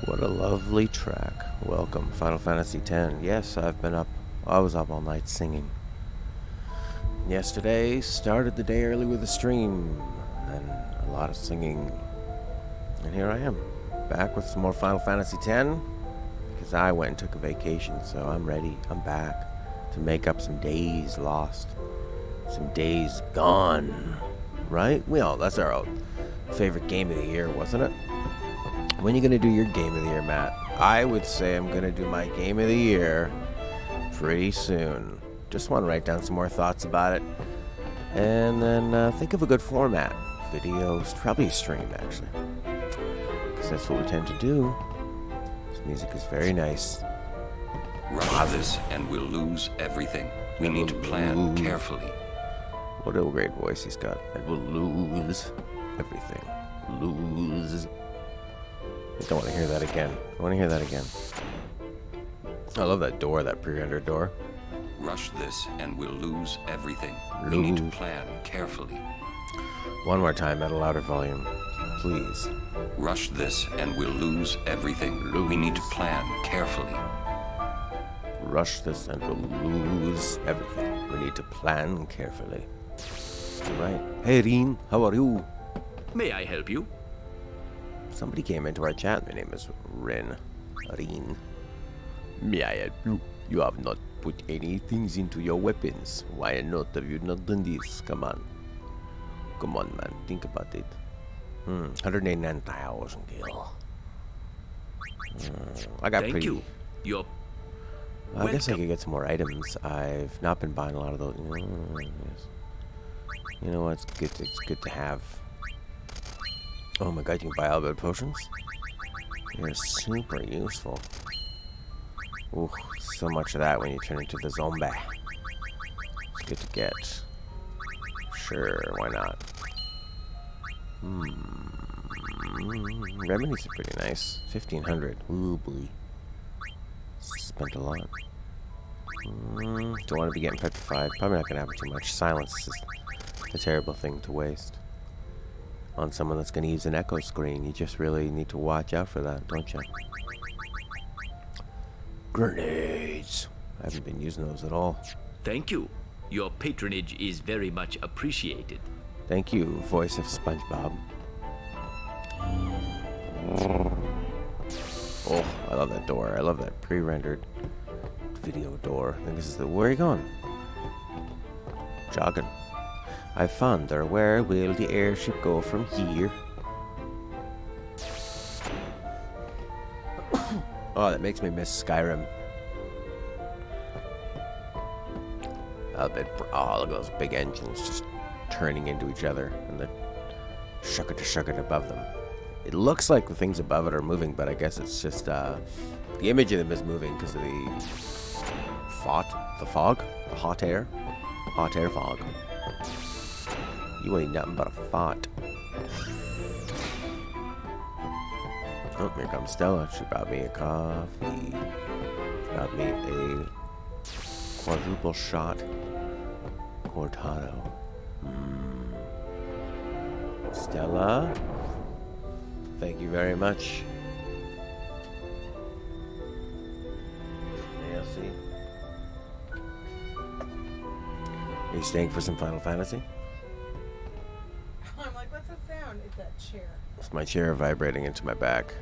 What a lovely track. Welcome, Final Fantasy X. Yes, I was up all night singing. Yesterday, started the day early with a stream, and a lot of singing. And here I am, back with some more Final Fantasy X, because I went and took a vacation, so I'm ready. I'm back to make up some days lost. Some days gone. Right? That's our favorite game of the year, wasn't it? When are you going to do your game of the year, Matt? I would say I'm going to do my game of the year pretty soon. Just want to write down some more thoughts about it. And then think of a good format. Videos, probably a stream, actually. Because that's what we tend to do. This music is very nice. Rush this and we'll lose everything. We need to plan carefully. What a great voice he's got. And we'll lose everything. Lose. I don't want to hear that again. I love that door, that pre-rendered door. Rush this and we'll lose everything. We need to plan carefully. One more time at a louder volume, please. Rush this and we'll lose everything. We need to plan carefully. Rush this and we'll lose everything. We need to plan carefully. Right. Hey, Reen, how are you? May I help you? Somebody came into our chat. My name is Reen. May I help you? You have not put any things into your weapons. Why not have you not done this? Come on, man. Think about it. 189,000 gil. I got Thank pretty. you. You're I guess I could get some more items. I've not been buying a lot of those. Yes. You know what? It's good to have. Oh my god, you can buy all the potions? They're super useful. Ooh, so much of that when you turn into the zombie. It's good to get. Sure, why not? Remedies are pretty nice. 1,500. Ooh, boy. Spent a lot. Don't want to be getting petrified. Probably not going to happen too much. Silence is a terrible thing to waste on someone that's going to use an echo screen. You just really need to watch out for that, don't you? Grenades. I haven't been using those at all. Thank you. Your patronage is very much appreciated. Thank you, voice of SpongeBob. Oh, I love that door. I love that pre-rendered video door. I think this is the... Where are you going? Jogging. I wonder where will the airship go from here? Oh, that makes me miss Skyrim. I bet all of those big engines just turning into each other and the shucket above them. It looks like the things above it are moving, but I guess it's just the image of them is moving because of the fog, the hot air fog. You ain't nothing but a fart. Oh, here comes Stella. She brought me a coffee. She brought me a quadruple shot cortado. Stella, thank you very much. Merci. Are you staying for some Final Fantasy? I'm like, what's that sound? It's that chair. It's my chair vibrating into my back.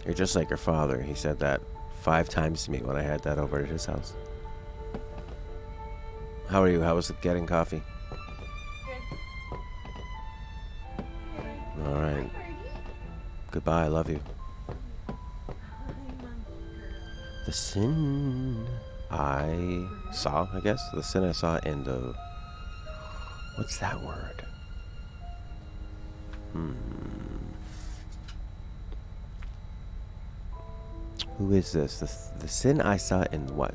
You're just like your father. He said that 5 times to me when I had that over at his house. How are you? How was it getting coffee? Good. All right. Goodbye. I love you. The sin I saw, I guess. The sin I saw in the... What's that word? Who is this? The sin I saw in what?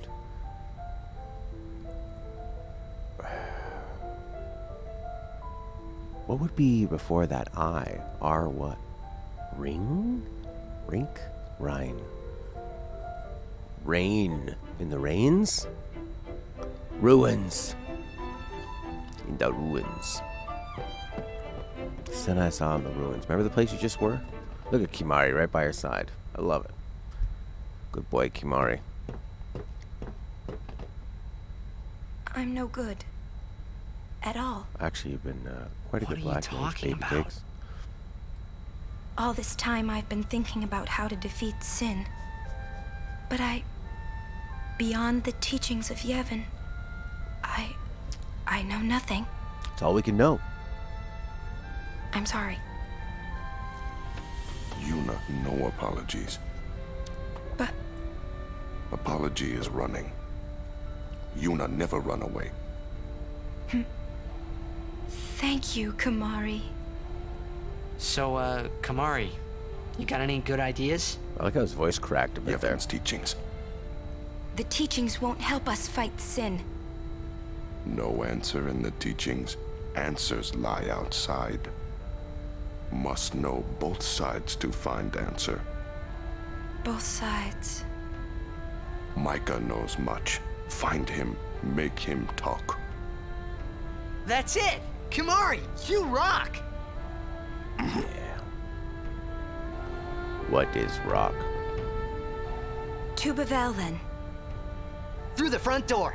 What would be before that I? R what? Ring? Rink? Rhine. Rain. In the rains? Ruins. In the ruins. Sin I saw in the ruins. Remember the place you just were? Look at Kimari right by her side. I love it. Good boy, Kimari. I'm no good. At all. Actually, you've been quite a What good are you black mage, talking baby about? pigs. All this time I've been thinking about how to defeat sin. But beyond the teachings of Yevon, I know nothing. It's all we can know. I'm sorry. Yuna, no apologies. But Apology is running. Yuna never run away. thank you, Kamari. So, Kamari, you got any good ideas? I like how his voice cracked a bit there. Yevon's teachings. The teachings won't help us fight sin. No answer in the teachings. Answers lie outside. Must know both sides to find answer. Both sides. Micah knows much. Find him. Make him talk. That's it! Kamari, you rock! Yeah. What is rock? To Bavel, then. Through the front door.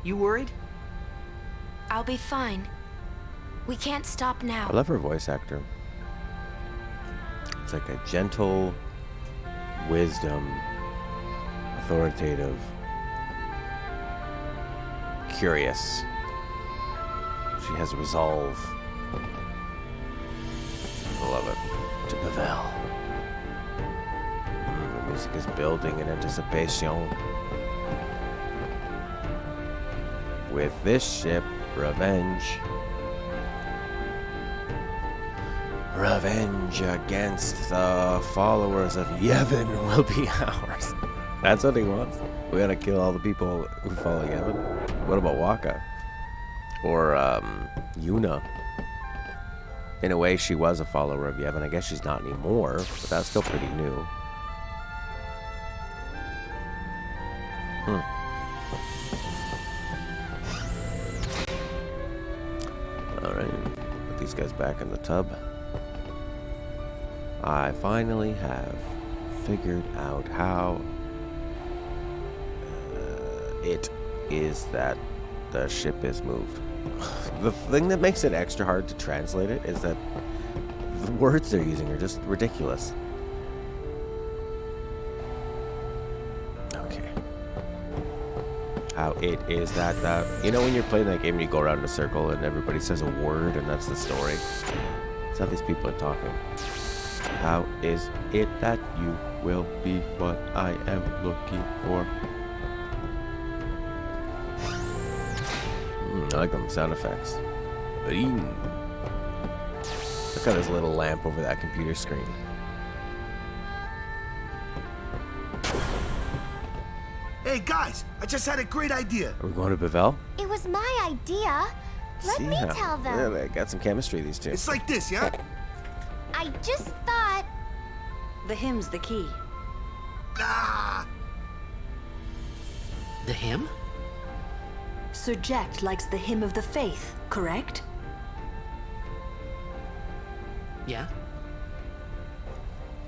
You worried? I'll be fine. We can't stop now. I love her voice actor. It's like a gentle wisdom, authoritative, curious. She has resolve. I love it. To Pavel. The music is building in anticipation. With this ship, revenge. Revenge against the followers of Yevon will be ours. That's what he wants. We gotta kill all the people who follow Yevon. What about Waka? Or, Yuna? In a way, she was a follower of Yevon. I guess she's not anymore, but that's still pretty new. Alright, put these guys back in the tub. I finally have figured out how it is that the ship is moved. The thing that makes it extra hard to translate it is that the words they're using are just ridiculous. Okay. How it is that you know when you're playing that game and you go around in a circle and everybody says a word and that's the story? That's how these people are talking. How is it that you will be what I am looking for? I like them sound effects. Look at this little lamp over that computer screen. Hey guys, I just had a great idea. Are we going to Bavel? It was my idea. Let me tell them. Yeah, they got some chemistry, these two. It's like this, yeah? I just thought. The hymn's the key. Ah! The hymn? Sir Jack likes the hymn of the faith, correct? Yeah?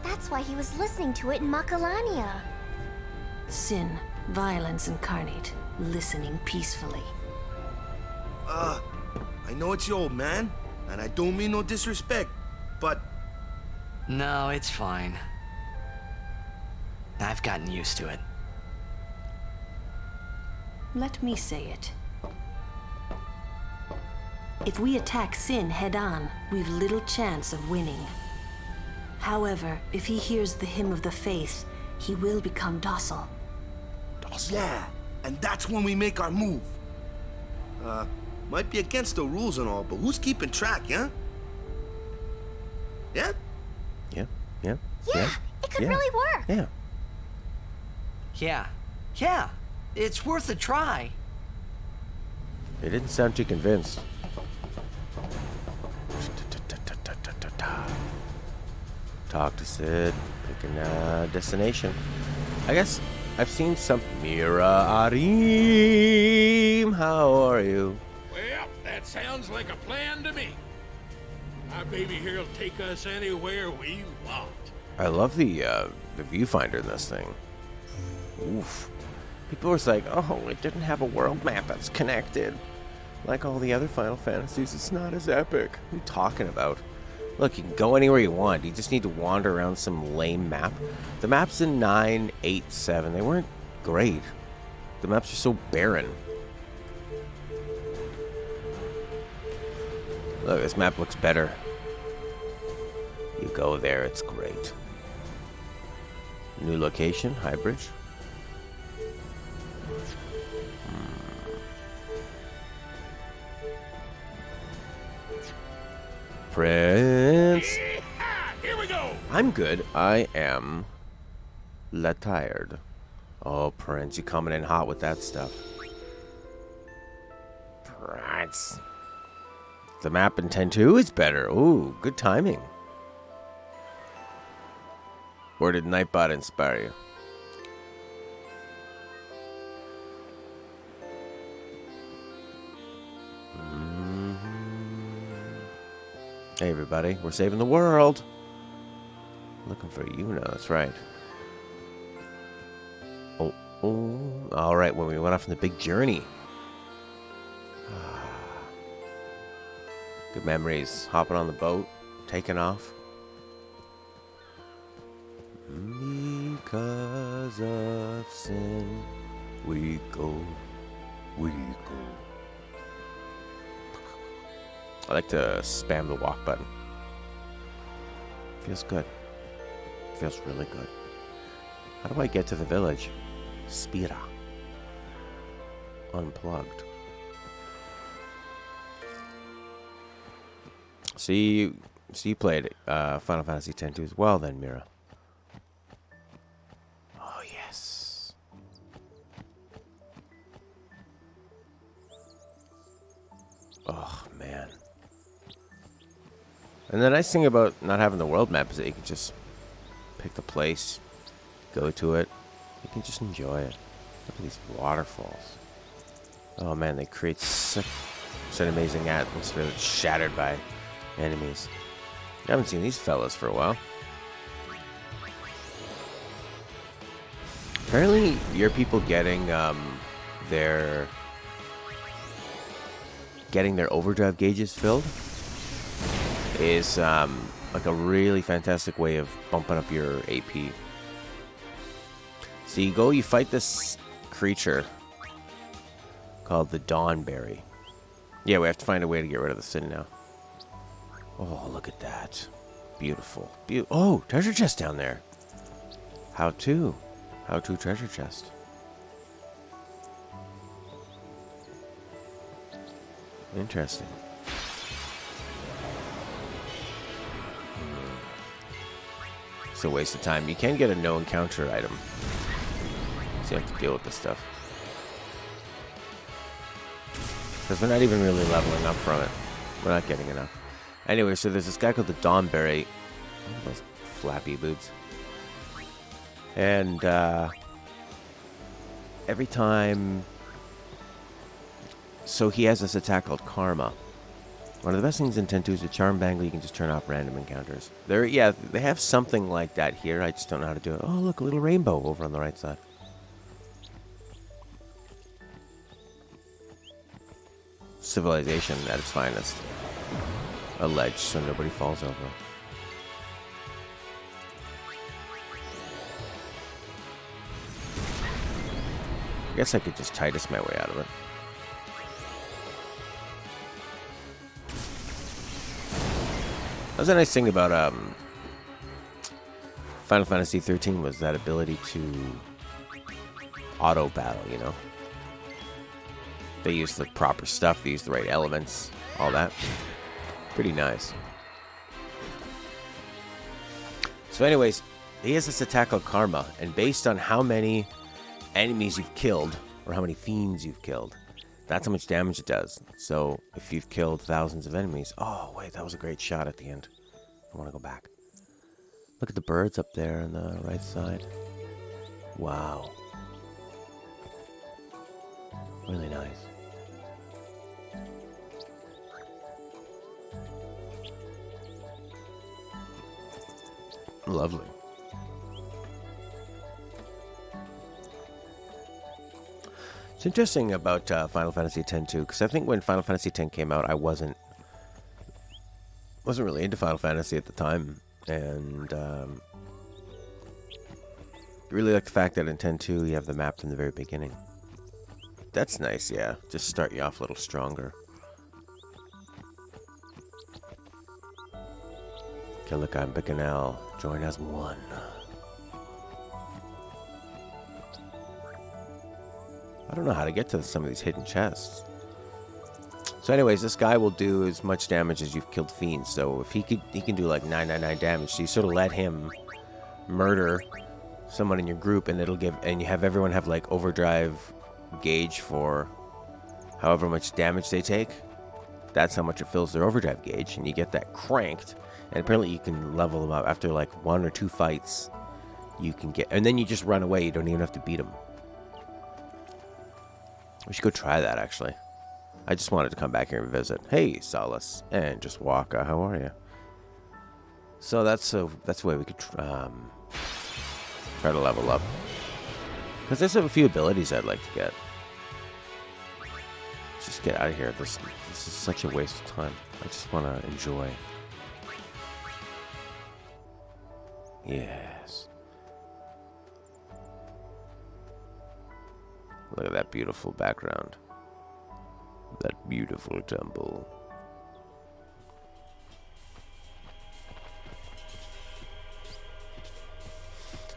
That's why he was listening to it in Makalania. Sin, violence incarnate, listening peacefully. I know it's your old man, and I don't mean no disrespect, but No, it's fine. I've gotten used to it. Let me say it. If we attack Sin head-on, we've little chance of winning. However, if he hears the hymn of the faith, he will become docile. yeah, and that's when we make our move. Might be against the rules and all, but who's keeping track, yeah? Yeah? Yeah, yeah. Yeah, it could really work. Yeah. Yeah, it's worth a try. They didn't sound too convinced. Talk to Sid. Pick a destination. I guess I've seen some. Mira Arim, how are you? Well, that sounds like a plan to me. Our baby here'll take us anywhere we want. I love the viewfinder in this thing. Oof. People were like, oh, it didn't have a world map that's connected. Like all the other Final Fantasies, it's not as epic. What are you talking about? Look, you can go anywhere you want. You just need to wander around some lame map. The maps in 9, 8, 7, they weren't great. The maps are so barren. Look, this map looks better. You go there, it's great. New location, Highbridge. Prince. Here we go. I'm good. I am tired. Oh, Prince, you coming in hot with that stuff. Prince. The map in 10.2 is better. Ooh, good timing. Or did Nightbot inspire you? Hey everybody, we're saving the world. Looking for you now, that's right. Oh, alright, when we went off on the big journey. Good memories, hopping on the boat, taking off. Because of sin, we go. I like to spam the walk button. Feels good. Feels really good. How do I get to the village? Spira. Unplugged. So you played Final Fantasy X-2 as well then, Mira. Oh, yes. Oh, man. And the nice thing about not having the world map is that you can just pick the place, go to it. You can just enjoy it. Look at these waterfalls. Oh man, they create such an amazing atmosphere that's shattered by enemies. I haven't seen these fellas for a while. Apparently, your people getting their overdrive gauges filled is like a really fantastic way of bumping up your AP. So you fight this creature called the Dawnberry. Yeah, we have to find a way to get rid of the sin now. Oh, look at that. Beautiful. Oh, treasure chest down there. How to treasure chest. Interesting. It's a waste of time. You can get a no encounter item. So you have to deal with this stuff. Because we're not even really leveling up from it. We're not getting enough. Anyway, so there's this guy called the Dawnberry. Oh, those flappy boots. And every time... So he has this attack called Karma. One of the best things in 10.2 is a Charm Bangle. You can just turn off random encounters. They have something like that here. I just don't know how to do it. Oh, look, a little rainbow over on the right side. Civilization at its finest. A ledge so nobody falls over. I guess I could just Titus my way out of it. That was a nice thing about Final Fantasy 13 was that ability to auto battle, you know? They use the proper stuff, they use the right elements, all that. Pretty nice. So anyways, he has this attack called Karma, and based on how many enemies you've killed, or how many fiends you've killed, that's how much damage it does. So if you've killed thousands of enemies... Oh, wait, that was a great shot at the end. I want to go back. Look at the birds up there on the right side. Wow. Really nice. Lovely. It's interesting about Final Fantasy X too, because I think when Final Fantasy X came out, I wasn't really into Final Fantasy at the time, and really like the fact that in X-2 you have the map from the very beginning. That's nice, yeah. Just start you off a little stronger. Kilika and Bicanel join as one. I don't know how to get to some of these hidden chests. So anyways, this guy will do as much damage as you've killed fiends. So if he can do like 999 damage. So you sort of let him murder someone in your group, and you have everyone have like overdrive gauge for however much damage they take. That's how much it fills their overdrive gauge, and you get that cranked. And apparently you can level them up after like 1 or 2 fights. You can get, and then you just run away. You don't even have to beat them. We should go try that, actually. I just wanted to come back here and visit. Hey, Solace. And just Waka, how are you? So that's a way we could try to level up. Because there's a few abilities I'd like to get. Just get out of here. This is such a waste of time. I just want to enjoy. Yes. Look at that beautiful background. That beautiful temple.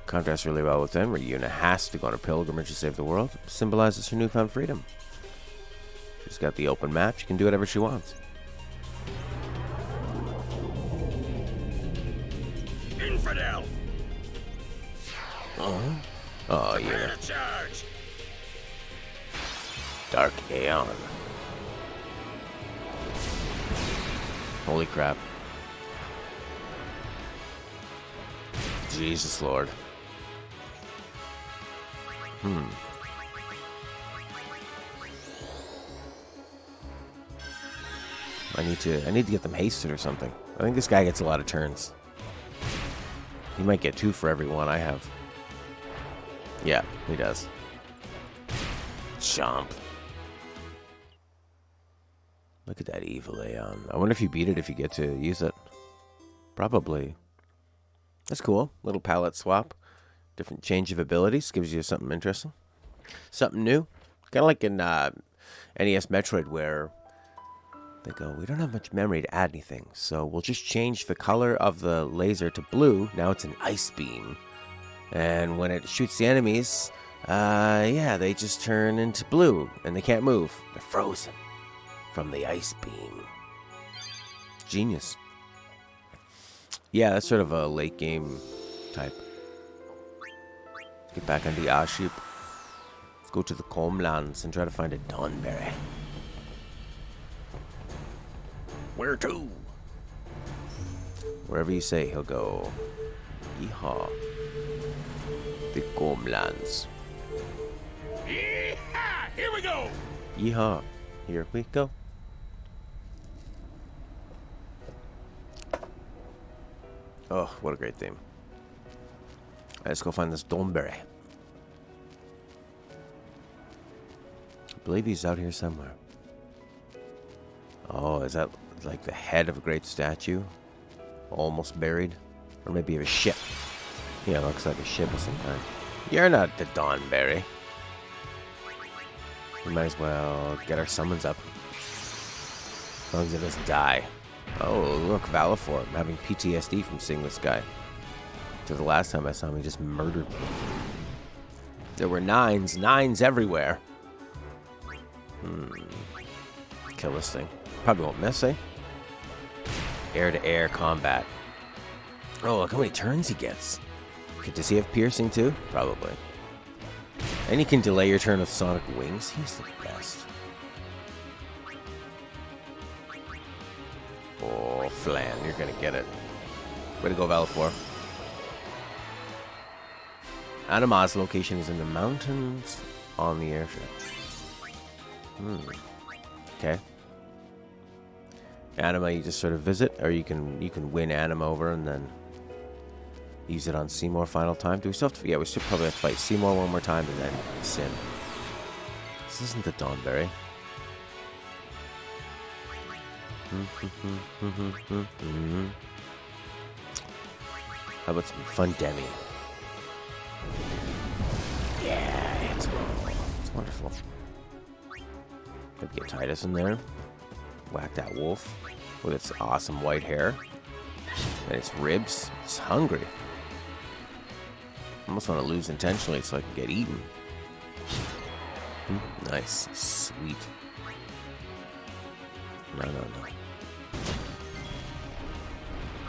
Contrasts really well with them, where Yuna has to go on a pilgrimage to save the world. Symbolizes her newfound freedom. She's got the open map. She can do whatever she wants. Infidel! Oh, Yuna. Charge! Dark Aeon. Holy crap. Jesus Lord. I need to get them hasted or something. I think this guy gets a lot of turns. He might get 2 for every one I have. Yeah, he does. Chomp. Look at that evil Aeon. I wonder if you beat it if you get to use it. Probably. That's cool. Little palette swap. Different change of abilities. Gives you something interesting. Something new. Kind of like in NES Metroid, where they go, we don't have much memory to add anything, so we'll just change the color of the laser to blue. Now it's an ice beam. And when it shoots the enemies, yeah, they just turn into blue, and they can't move. They're frozen from the ice beam. Genius. Yeah, that's sort of a late game type. Let's get back on the airship. Let's go to the Comlands and try to find a Dawnberry. Where to? Wherever you say he'll go. Yeehaw. The Comlands. Yeehaw! Here we go! Yeehaw. Here we go. Oh, what a great theme. Let's go find this Dawnberry. I believe he's out here somewhere. Oh, is that like the head of a great statue? Almost buried? Or maybe of a ship. Yeah, it looks like a ship of some kind. You're not the Dawnberry. We might as well get our summons up. As long as it doesn't die. Oh, look, Valifor. I'm having PTSD from seeing this guy. To the last time I saw him, he just murdered me. There were nines everywhere. Kill this thing. Probably won't miss, eh? Air-to-air combat. Oh, look how many turns he gets. Does he have piercing too? Probably. And he can delay your turn with sonic wings. He's the best. Oh, Flan, you're gonna get it. Way to go, Valifor. Anima's location is in the mountains on the airship. Okay. Anima, you just sort of visit, or you can win Anima over and then Use it on Seymour final time. Do we still have to... Yeah, we should probably have to fight Seymour one more time and then Sin. This isn't the Dawnberry. How about some fun Demi? Yeah, it's wonderful. Maybe get Titus in there. Whack that wolf with its awesome white hair and its ribs. It's hungry. I almost want to lose intentionally so I can get eaten. Nice. Sweet. No.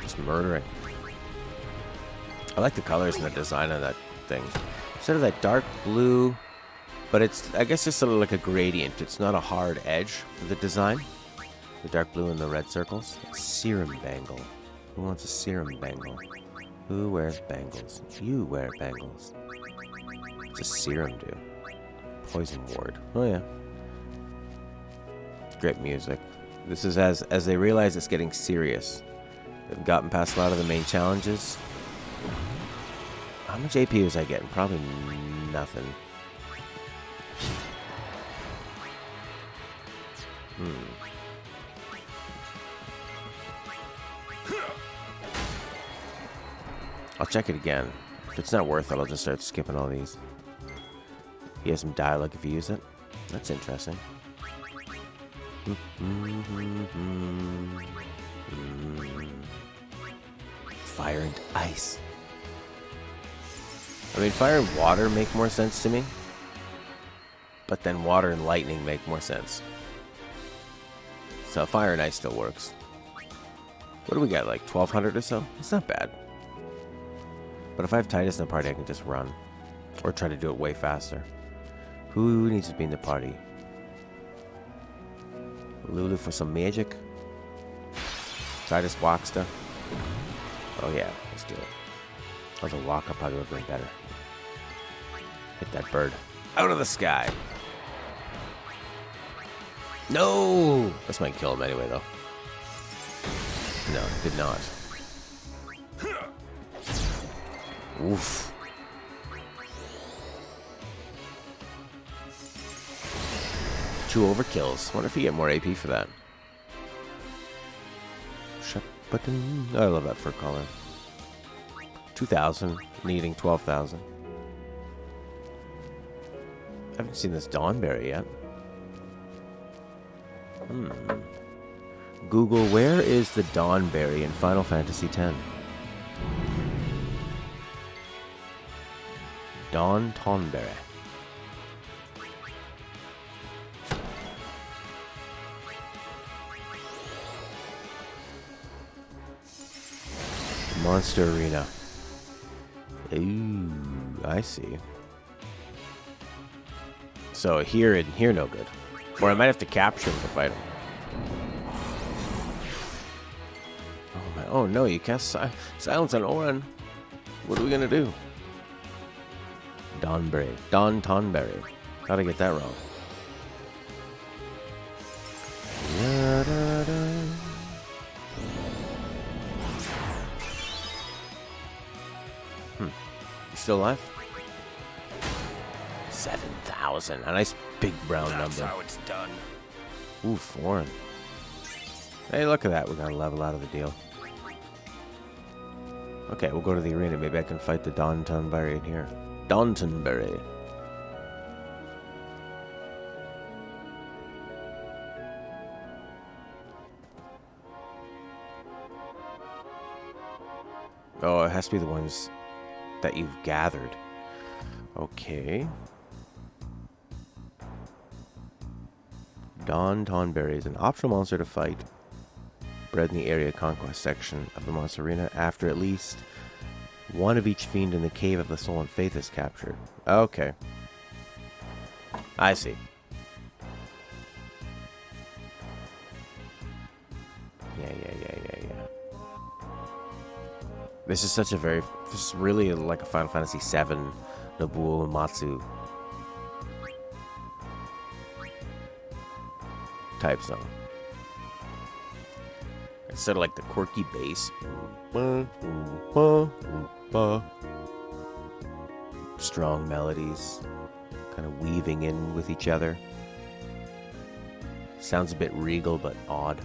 Just murdering. I like the colors and the design of that thing. Instead of that dark blue, but it's, I guess, just sort of like a gradient. It's not a hard edge for the design. The dark blue and the red circles. Serum bangle. Who wants a serum bangle? Who wears bangles? You wear bangles. What's a serum do? Poison ward. Oh yeah. Great music. This is as they realize it's getting serious. They've gotten past a lot of the main challenges. How much AP was I getting? Probably nothing. I'll check it again. If it's not worth it, I'll just start skipping all these. He has some dialogue if you use it. That's interesting. Fire and ice. I mean, fire and water make more sense to me. But then water and lightning make more sense. So fire and ice still works. What do we got, like 1,200 or so? It's not bad. But if I have Titus in the party, I can just run. Or try to do it way faster. Who needs to be in the party? Lulu for some magic? Titus Walksta? Oh yeah, let's do it. Although Walker probably would have been better. Hit that bird. Out of the sky! No! This might kill him anyway, though. No, it did not. Oof. Two overkills. Wonder if you get more AP for that. Oh, I love that fur color. 2,000, needing 12,000. I haven't seen this Dawnberry yet. Google, where is the Dawnberry in Final Fantasy X? Dawnberry. Monster Arena. Ooh, I see. So here and here, no good. Or I might have to capture him to fight him. Oh my! Oh no! You cast silence on Oren. What are we gonna do? Dawnberry. How'd I get that wrong? You still alive? 7,000. A nice big brown number. That's how it's done. Ooh, foreign. Hey, look at that. We got a level out of the deal. Okay, we'll go to the arena. Maybe I can fight the Dawnberry in here. Dawnberry. Oh, it has to be the ones that you've gathered. Okay. Dawnberry is an optional monster to fight. Bred in the area conquest section of the monster arena after at least one of each fiend in the Cave of the Soul and Faith is captured. Okay. I see. Yeah. This is such a very... This is really like a Final Fantasy VII Nobuo Uematsu type song. Instead of like the quirky bass. ba. Strong melodies, kind of weaving in with each other. Sounds a bit regal, but odd.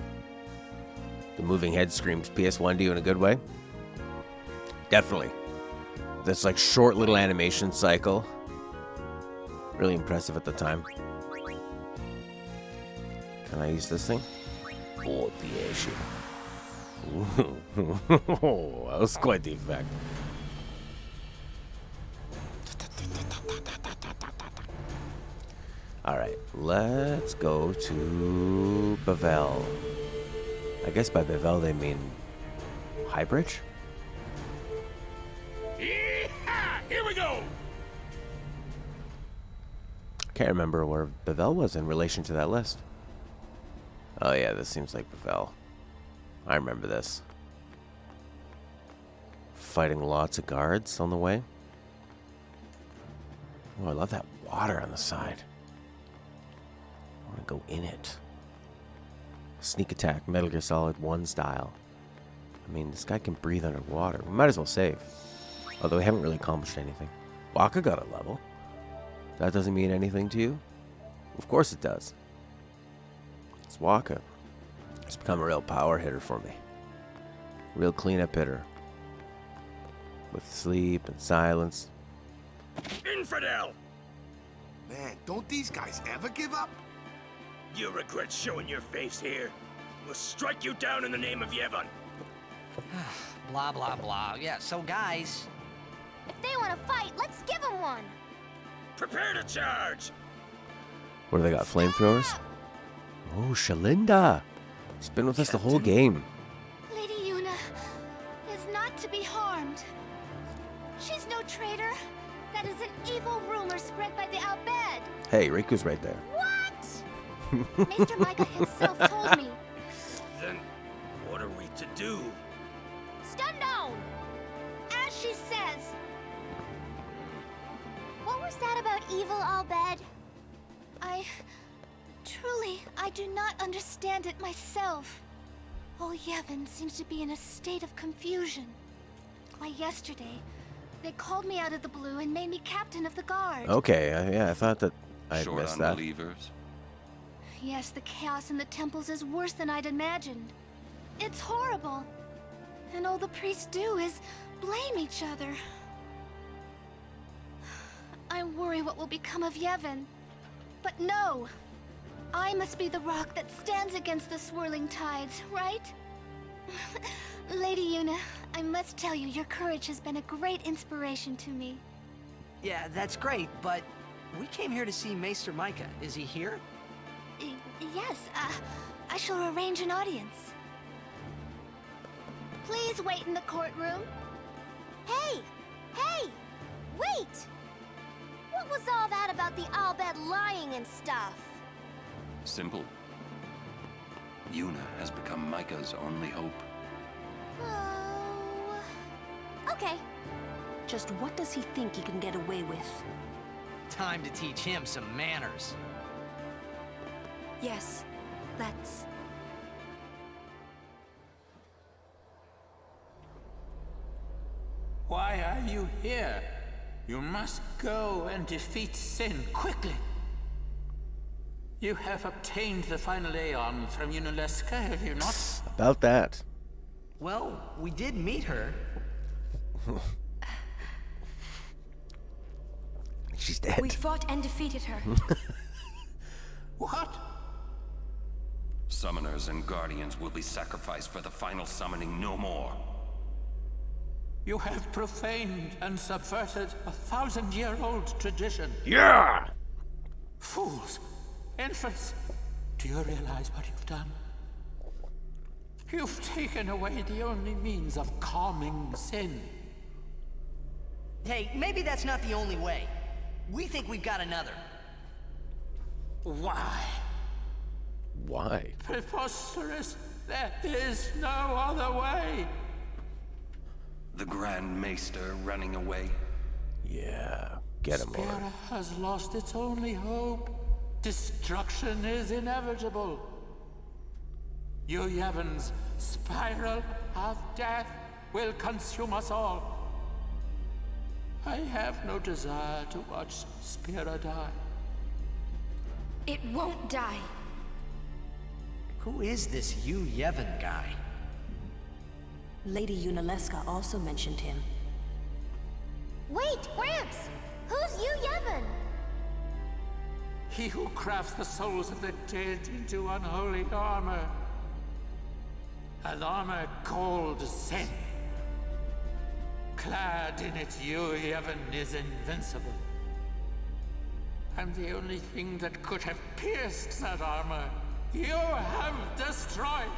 The moving head screams PS1 to you in a good way. Definitely. This like short little animation cycle. Really impressive at the time. Can I use this thing? Oh, the issue. That was quite the effect. Alright, let's go to Bavel. I guess by Bavel they mean Highbridge? Yeehaw! Here we go! Can't remember where Bavel was in relation to that list. Oh yeah, this seems like Bavel. I remember this. Fighting lots of guards on the way. Oh, I love that water on the side. I want to go in it. Sneak attack, Metal Gear Solid 1 style. I mean, this guy can breathe underwater. We might as well save. Although we haven't really accomplished anything. Waka got a level. That doesn't mean anything to you? Of course it does. It's Waka. It's become a real power hitter for me. Real cleanup hitter. With sleep and silence. Infidel! Man, don't these guys ever give up? You regret showing your face here. We'll strike you down in the name of Yevon. Blah, blah, blah. Yeah, so guys, If they want to fight, let's give them one. Prepare to charge! What do they got? Flamethrowers? Oh, Shalinda! She's been with us the whole game. Lady Yuna is not to be harmed. She's no traitor. That is an evil rumor spread by the Al Bhed. Hey, Riku's right there. What? Mr. Micah himself told me. Then, what are we to do? Stand down! As she says. What was that about evil Al Bhed? I do not understand it myself. All Yevon seems to be in a state of confusion. Why, yesterday, they called me out of the blue and made me captain of the guard. Okay, yeah, I thought that I'd Short missed on that. believers. Yes, the chaos in the temples is worse than I'd imagined. It's horrible. And all the priests do is blame each other. I worry what will become of Yevon. But no! I must be the rock that stands against the swirling tides, right? Lady Yuna, I must tell you, your courage has been a great inspiration to me. yeah, that's great, but we came here to see Maester Micah. Is he here? Yes, I shall arrange an audience. Please wait in the courtroom. Hey! Hey! Wait! What was all that about the Al Bhed lying and stuff? Simple. Yuna has become Micah's only hope. Oh... Okay. Just what does he think he can get away with? Time to teach him some manners. Yes, let's. Why are you here? You must go and defeat Sin quickly. You have obtained the final Aeon from Yunalesca, have you not? About that. Well, we did meet her. She's dead. We fought and defeated her. What? Summoners and guardians will be sacrificed for the final summoning no more. You have profaned and subverted a 1,000-year-old tradition. Yeah! Fools! Infants! Do you realize what you've done? You've taken away the only means of calming Sin. Hey, maybe that's not the only way. We think we've got another. Why? Why? Preposterous! There is no other way! The Grand Maester running away. Yeah, get him Spira on. has lost its only hope. Destruction is inevitable. You Yevon's spiral of death will consume us all. I have no desire to watch Spira die. It won't die. Who is this Yevon guy? Lady Yunalesca also mentioned him. Wait, Gramps! Who's Yevon? He who crafts the souls of the dead into unholy armor. An armor called sin. Clad in it, Yevon is invincible. And the only thing that could have pierced that armor, you have destroyed.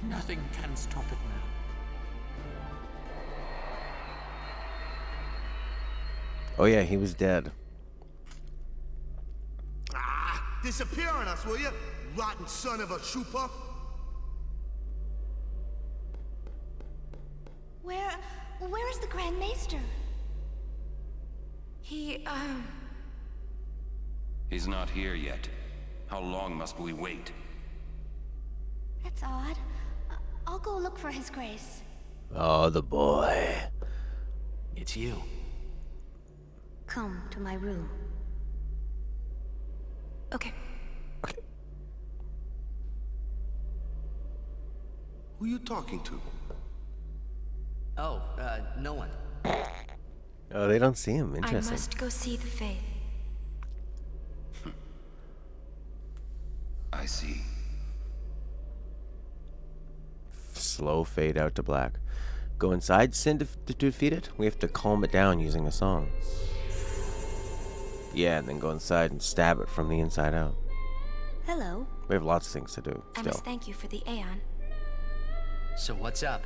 Nothing can stop it now. Oh yeah, he was dead. Disappear on us, will you? Rotten son of a shoe puff. Where is the Grand Maester? He's not here yet. How long must we wait? That's odd. I'll go look for his grace. Oh, the boy. It's you. Come to my room. Okay. Who you talking to? Oh, no one. Oh, they don't see him. Interesting. I must go see the Faith. I see. Slow fade out to black. Go inside Sin to defeat it? We have to calm it down using a song. Yeah, and then go inside and stab it from the inside out. Hello. We have lots of things to do I still. must thank you for the Aeon. So what's up?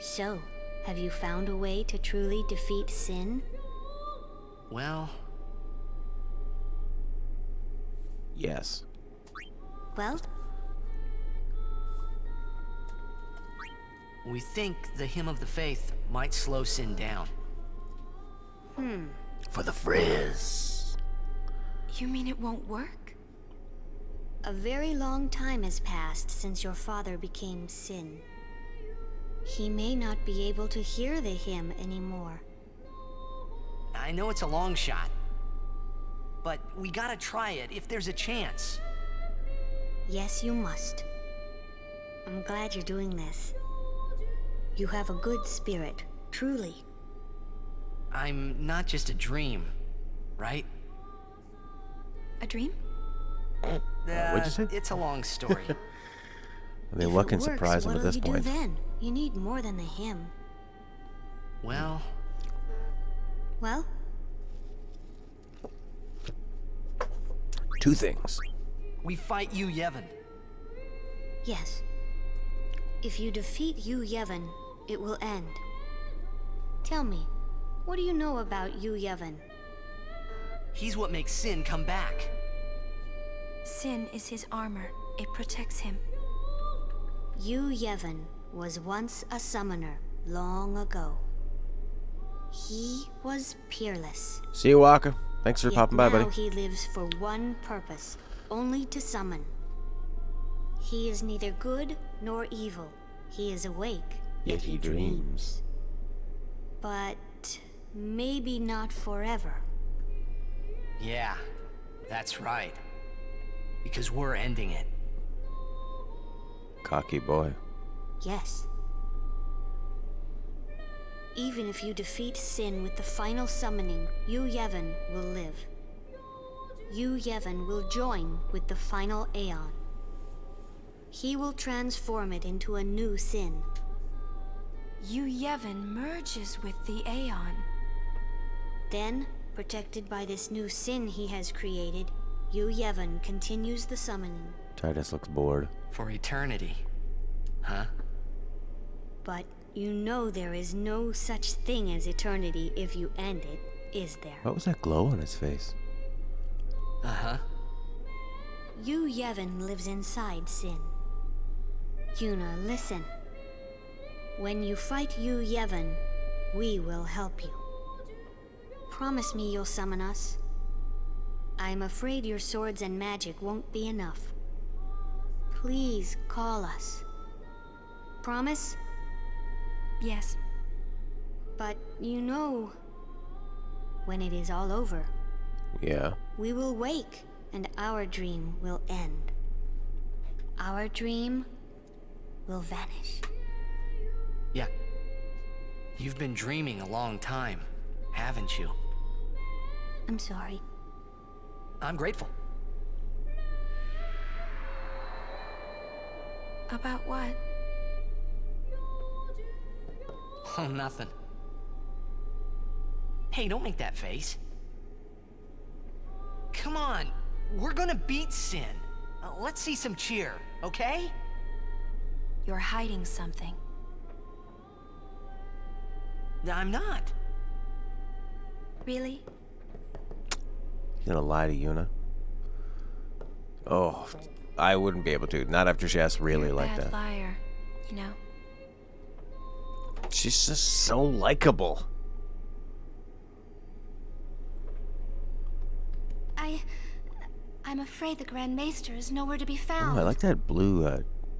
So, have you found a way to truly defeat sin? Well, Yes. Well, we think the Hymn of the Faith might slow sin down. For the frizz. You mean it won't work? a very long time has passed since your father became sin. He may not be able to hear the hymn anymore. I know it's a long shot, but we gotta try it if there's a chance. Yes, you must. I'm glad you're doing this. You have a good spirit, truly. I'm not just a dream, right? A dream? What'd you say? It's a long story. I mean, what can surprise him at this What'll you point? do then? You need more than the hymn. Well, Well, Two things. we fight you, Yevon. yes. If you defeat Yevon, it will end. Tell me, what do you know about Yevon? He's what makes sin come back. Sin is his armor. It protects him. Yevon was once a summoner, long ago. He was peerless. See you, Walker. Thanks for Yet popping by, now buddy. he lives for one purpose, only to summon. He is neither good nor evil. He is awake, Yet he dreams. but maybe not forever. Yeah, that's right. Because we're ending it. Cocky boy. Yes. Even if you defeat sin with the final summoning, Yevon will live. Yevon will join with the final Aeon. He will transform it into a new sin. Yevon merges with the Aeon. Then, protected by this new sin he has created, Yevon continues the summoning. Titus looks bored. For eternity. Huh? But you know there is no such thing as eternity if you end it, is there? What was that glow on his face? Uh-huh. Yevon lives inside sin. Yuna, listen. When you fight Yevon, we will help you. Promise me you'll summon us. I'm afraid your swords and magic won't be enough. Please call us. Promise? Yes. But you know, when it is all over, Yeah. we will wake and our dream will end. Our dream will vanish. Yeah. You've been dreaming a long time, haven't you? I'm sorry. I'm grateful. About what? Oh, nothing. Hey, don't make that face. Come on, we're gonna beat Sin. Let's see some cheer, okay? You're hiding something. I'm not. Really? He's gonna lie to Yuna? Oh, I wouldn't be able to. Not after she asked really You're a like bad that. liar, you know. She's just so likable. I'm afraid the Grand Maester is nowhere to be Oh, found. I like that blue,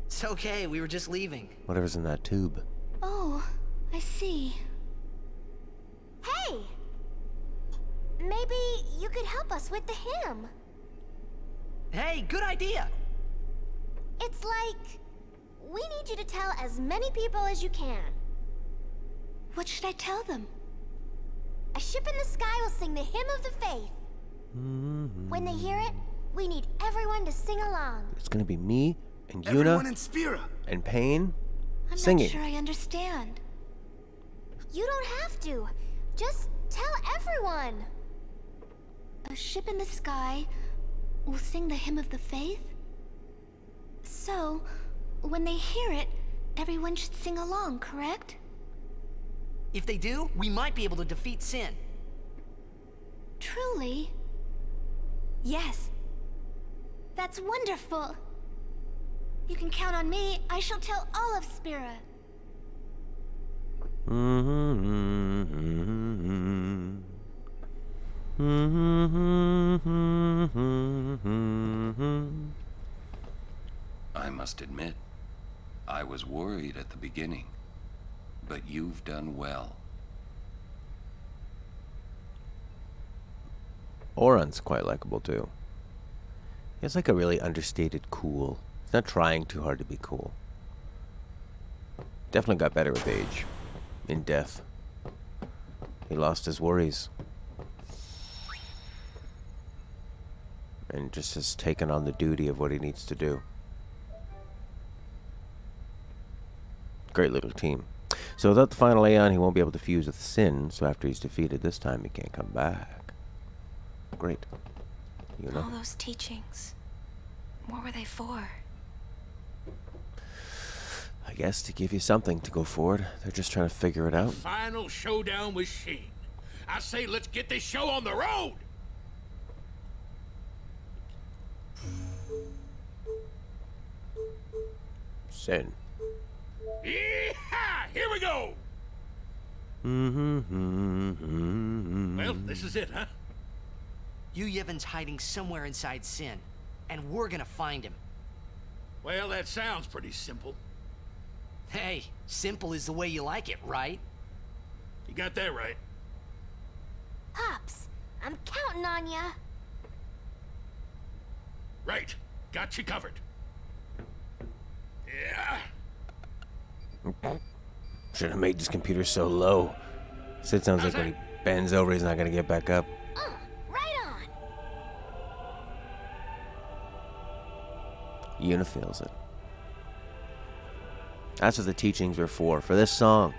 It's okay, we were just leaving. whatever's in that tube. Oh, I see. Hey! Maybe you could help us with the hymn. Hey, good idea! It's like, we need you to tell as many people as you can. What should I tell them? A ship in the sky will sing the hymn of the faith. When they hear it, we need everyone to sing along. It's gonna be me and Everyone Yuna in Spira. and Pain I'm singing. not sure I understand. You don't have to. Just tell everyone. A ship in the sky will sing the hymn of the faith? So, when they hear it, everyone should sing along, correct? If they do, we might be able to defeat Sin. Truly? Yes. That's wonderful. You can count on me. I shall tell all of Spira. I must admit, I was worried at the beginning, but you've done well. Oran's quite likable too. He has like a really understated cool. He's not trying too hard to be cool. Definitely got better with age. In death. He lost his worries. And just has taken on the duty of what he needs to do. Great little team. So without the final Aeon, he won't be able to fuse with Sin, so after he's defeated this time, he can't come back. Great. You know? All those teachings. What were they for? I guess to give you something to go forward. They're just trying to figure it out. Final showdown with Sheen. I say let's get this show on the road! Sin. Yeehaw! Here we go! Well, this is it, huh? Yevon's hiding somewhere inside Sin, and we're gonna find him. Well, that sounds pretty simple. Hey, simple is the way you like it, right? You got that right. Pops, I'm counting on ya. Right. Got you covered. Yeah. Should have made this computer so low. Sid sounds like when he bends over, he's not gonna get back up. Right on. Yuna feels it. That's what the teachings were for this song.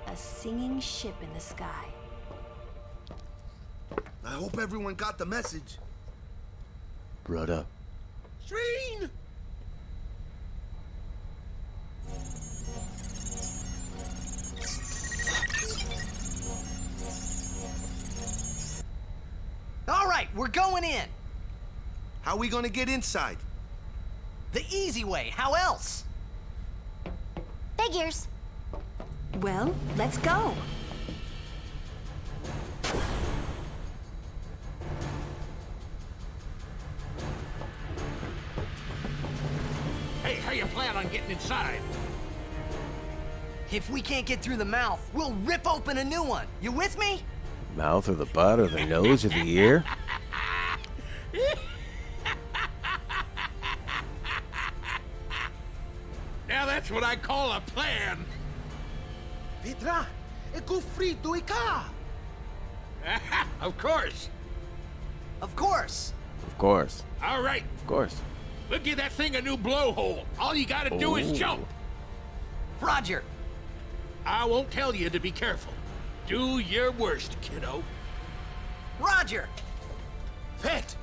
A singing ship in the sky. I hope everyone got the message. Brother. Sheen! All right, we're going in. How we gonna get inside? The easy way. How else? Figures. Well, let's go. Hey, how you plan on getting inside? If we can't get through the mouth, we'll rip open a new one. You with me? Mouth or the butt or the nose or the ear? Now that's what I call a plan. Petra, go free do ika. Of course. Of course. Of course. All right. Of course. We'll give that thing a new blowhole. All you gotta do is jump. Roger. I won't tell you to be careful. Do your worst, kiddo. Roger. Pet.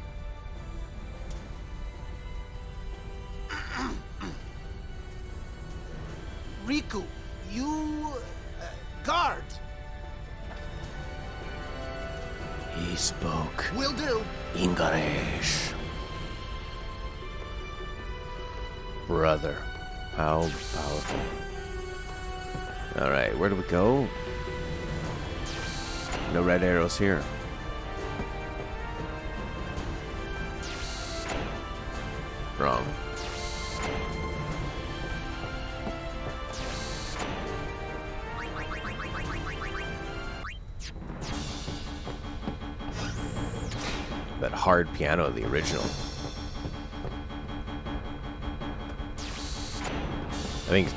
Riku, you guard. He spoke Will do. English. Brother. How powerful. Alright, where do we go? No red arrows here. Wrong. That hard piano, the original. I think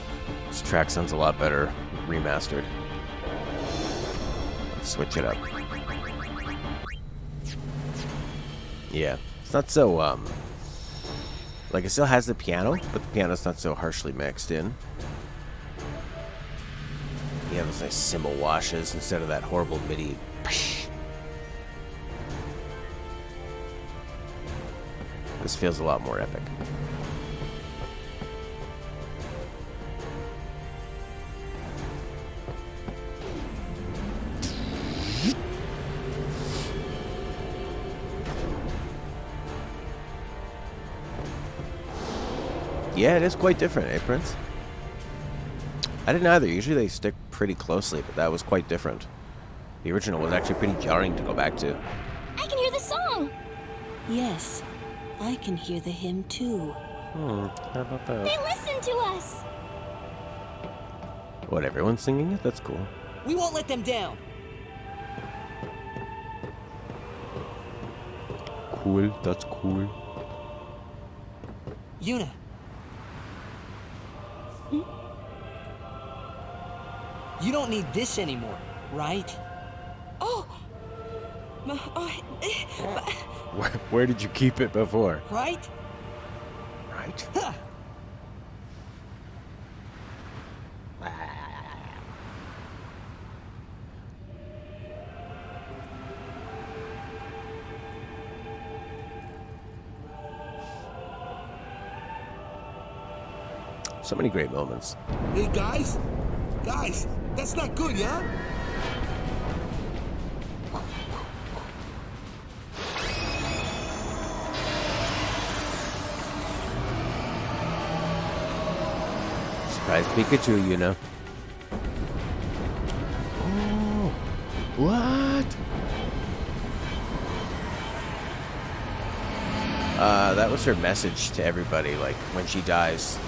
this track sounds a lot better remastered. Let's switch it up. Yeah, it's not so, like, it still has the piano, but the piano's not so harshly mixed in. You have those nice cymbal washes instead of that horrible MIDI. This feels a lot more epic. Yeah, it is quite different, eh, Prince? I didn't either. Usually they stick pretty closely, but that was quite different. The original was actually pretty jarring to go back to. I can hear the song. Yes, I can hear the hymn too. How about that? They listen to us. What, everyone's singing it? That's cool. We won't let them down. Cool, that's cool. Yuna. You don't need this anymore, right? Oh! Where did you keep it before? Right? Right? Huh. So many great moments. Hey, guys? Guys, that's not good, yeah? Surprise Pikachu, you know. Oh, what? That was her message to everybody, like, when she dies.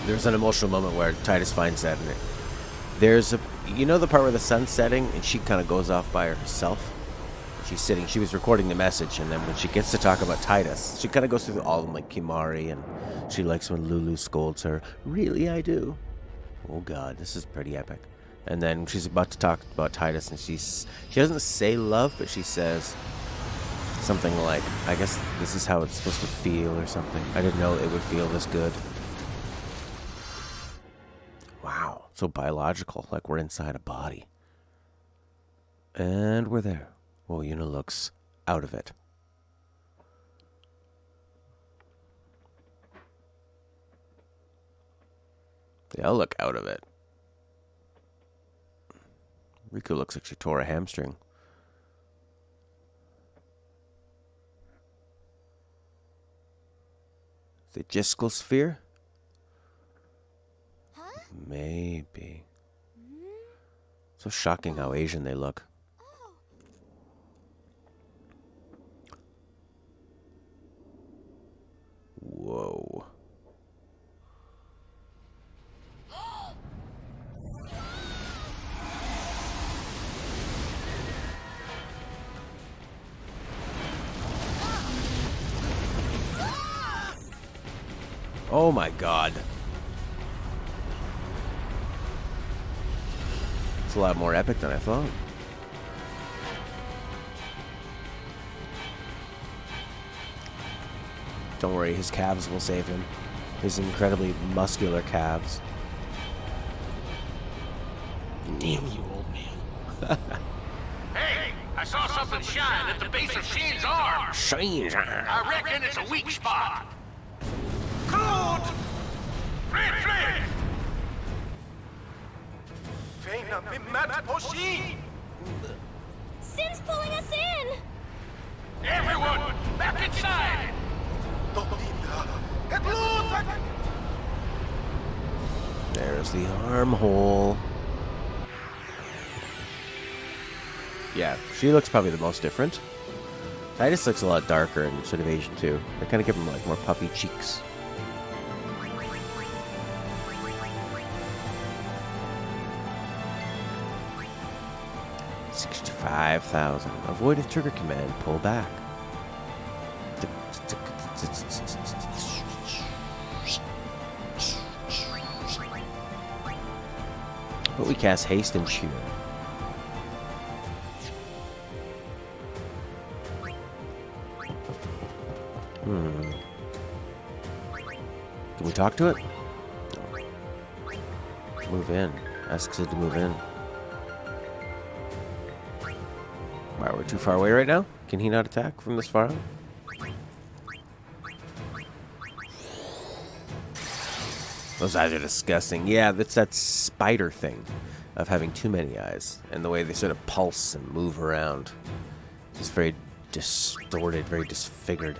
There's an emotional moment where Titus finds that in it. There's a, you know the part where the sun's setting and she kind of goes off by herself? She's sitting, she was recording the message, and then when she gets to talk about Titus, she kind of goes through all of them, like Kimari, and she likes when Lulu scolds her. Really, I do. Oh god, this is pretty epic. And then she's about to talk about Titus, and she doesn't say love, but she says something like, I guess this is how it's supposed to feel, or something. I didn't know it would feel this good. Wow, so biological, like we're inside a body. And we're there. Well, Yuna looks out of it. Yeah, I'll look out of it. Riku looks like she tore a hamstring. The Jiskel sphere? Huh? maybe. So shocking how Asian they look. Whoa. Oh my god. It's a lot more epic than I thought. Don't worry, his calves will save him. His incredibly muscular calves. Damn you, old man. Hey, I saw something shine at the base of Shane's arm. Shane's arm. I reckon it's a weak spot. Good! Fred! Feina Mimat Poshi! Sin's pulling us in! Everyone, back inside! There's the armhole. Yeah, she looks probably the most different. Titus looks a lot darker and sort of Asian too. They kind of give him like more puffy cheeks. $65,000. Avoid a trigger command. Pull back. But we cast haste and cheer. Can we talk to it? Move in. Asks it to move in. Wow, we're too far away right now? Can he not attack from this far out? Those eyes are disgusting. Yeah, that's that spider thing of having too many eyes. And the way they sort of pulse and move around. Just very distorted, very disfigured.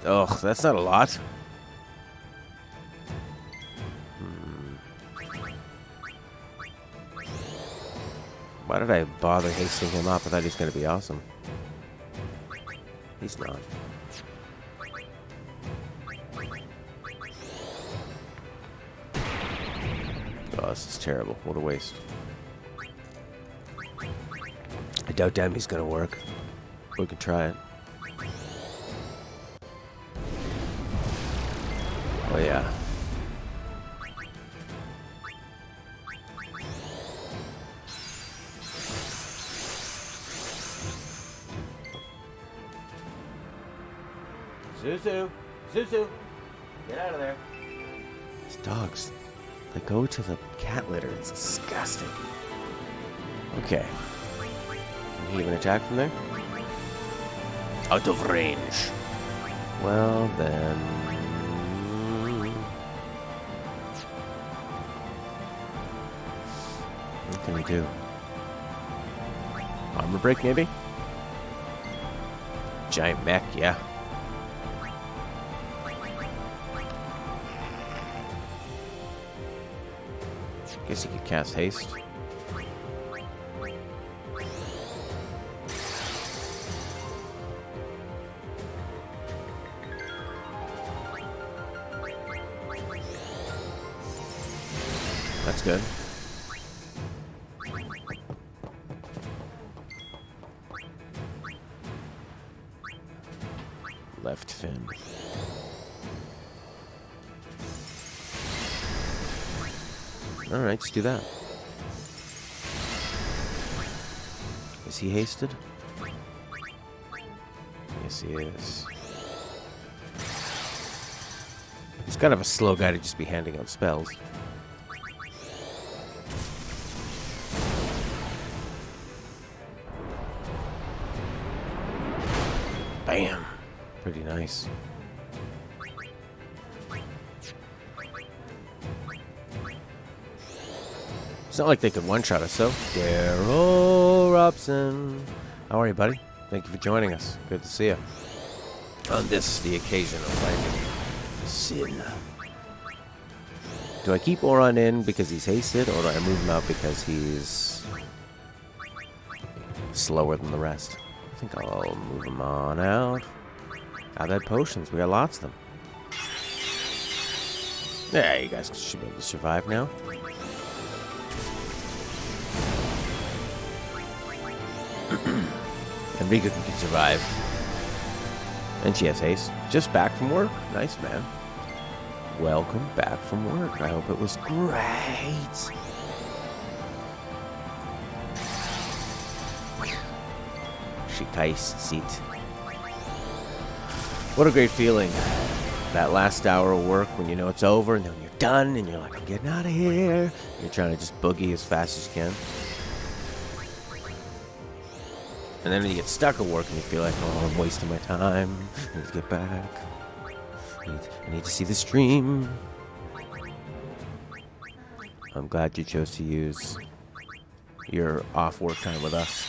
Ugh, that's not a lot. Why did I bother hasting him up? I thought he was going to be awesome. He's not. Oh, this is terrible. What a waste. I doubt Demi's going to work. We can try it. Oh, yeah. Zuzu, get out of there. These dogs, they go to the cat litter. It's disgusting. Okay. Can he even attack from there? Out of range. Well, then... what can we do? Armor break, maybe? Giant mech, yeah. Guess he could cast haste. That's good. Left fin. Alright, let's do that. Is he hasted? Yes, he is. He's kind of a slow guy to just be handing out spells. Bam! Pretty nice. It's not like they could one-shot us, so... Daryl Robson. How are you, buddy? Thank you for joining us. Good to see you. On this, the occasion of fighting Sin. Do I keep Oron in because he's hasted, or do I move him out because he's slower than the rest? I think I'll move him on out. I've had potions. We got lots of them. Yeah, you guys should be able to survive now. And Rika can survive. And she has haste. Just back from work. Nice, man. Welcome back from work. I hope it was great. Shikai's seat. What a great feeling. That last hour of work when you know it's over and then you're done and you're like, I'm getting out of here. You're trying to just boogie as fast as you can. And then you get stuck at work and you feel like, oh, I'm wasting my time. I need to get back. I need to see the stream. I'm glad you chose to use your off work time with us.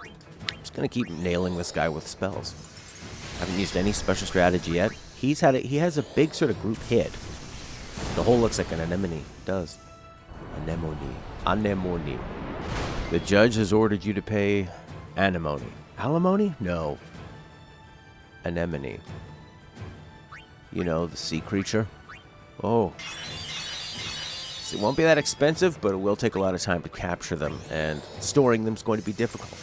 I'm just gonna keep nailing this guy with spells. Haven't used any special strategy yet. He has a big sort of group hit. The hole looks like an anemone. It does. Anemone. Anemone. The judge has ordered you to pay anemone. Alimony? No. Anemone. You know, the sea creature. Oh. So it won't be that expensive, but it will take a lot of time to capture them, and storing them is going to be difficult.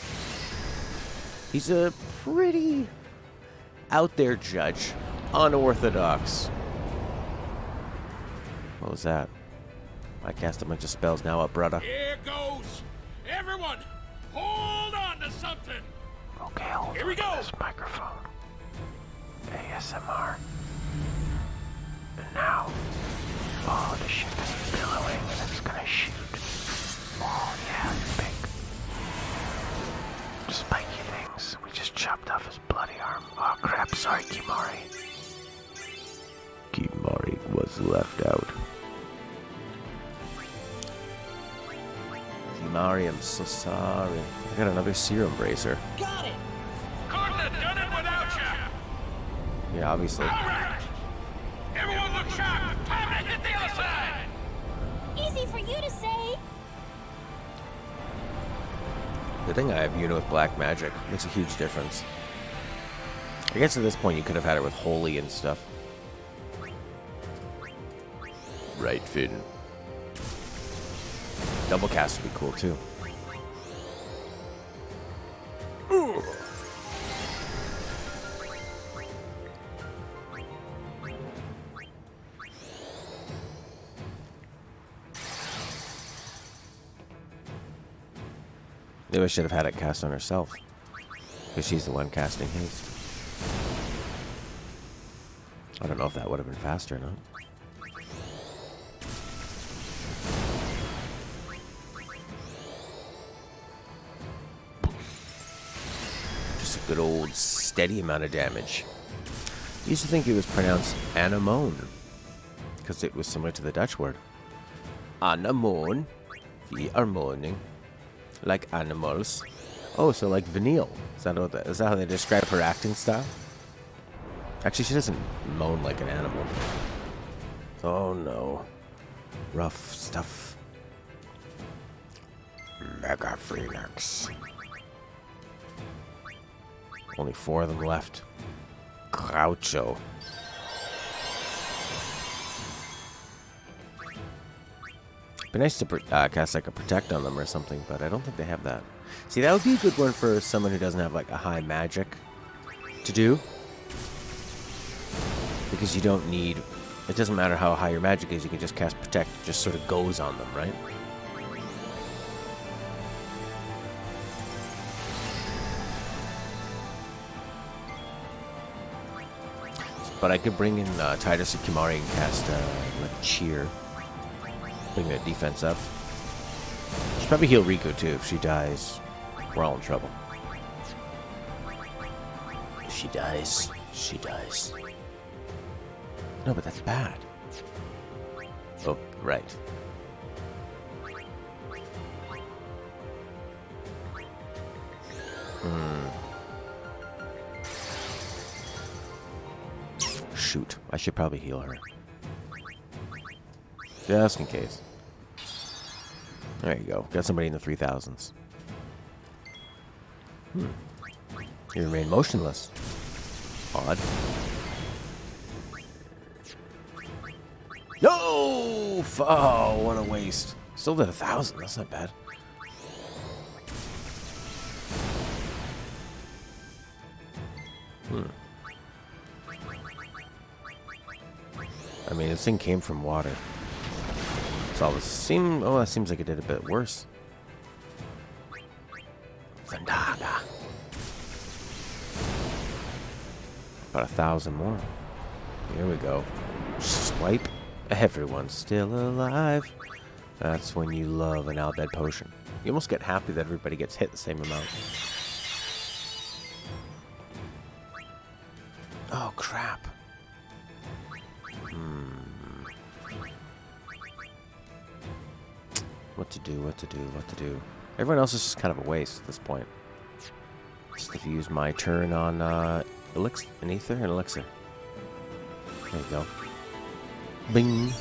He's a pretty out there judge. Unorthodox. What was that? I cast a bunch of spells now up, brother. Here goes! Everyone, hold on to something! Okay, hold Here we go! This microphone. ASMR. And now, oh, the ship is billowing and it's gonna shoot. Oh, yeah, big spiky things. We just chopped off his bloody arm. Oh, crap. Sorry, Kimari. Kimari was left out. Kimari, I'm so sorry. I got another serum bracer. Got it! Couldn't have done it without you! Yeah, obviously. All right! Everyone look sharp! Time to hit the other side! Easy for you to say. The thing I have Yuna with black magic makes a huge difference. I guess at this point you could have had it with holy and stuff. Right, Finn. Double cast would be cool too. Ooh. Maybe I should have had it cast on herself, because she's the one casting haste. I don't know if that would have been faster or not. Just a good old steady amount of damage. I used to think it was pronounced anemone, because it was similar to the Dutch word. Anemone. We are mourning. Like animals. Oh, so like Vanille. Is that how they describe her acting style? Actually, she doesn't moan like an animal. Oh no. Rough stuff. Mega Phoenix. Only 4 of them left. Groucho. Be nice to cast like a protect on them or something, but I don't think they have that. See, that would be a good one for someone who doesn't have like a high magic to do, because you don't need. It doesn't matter how high your magic is. You can just cast protect. It just sort of goes on them, right? But I could bring in Titus and Kimari and cast like cheer. Bring that defense up. Should probably heal Riku too. If she dies, we're all in trouble. If she dies, she dies. No, but that's bad. Oh, right. shoot. I should probably heal her. Just in case. There you go. Got somebody in the 3000s. You remain motionless. Odd. No! Oh, what a waste. Still did 1,000. That's not bad. I mean, this thing came from water. So it seemed. Oh, that seems like it did a bit worse. Zandaga. About 1,000 more. Here we go. Swipe. Everyone's still alive. That's when you love an Albed potion. You almost get happy that everybody gets hit the same amount. Oh, crap. What to do. Everyone else is just kind of a waste at this point. Just if you use my turn on elixir, an ether, and elixir. There you go. Bing.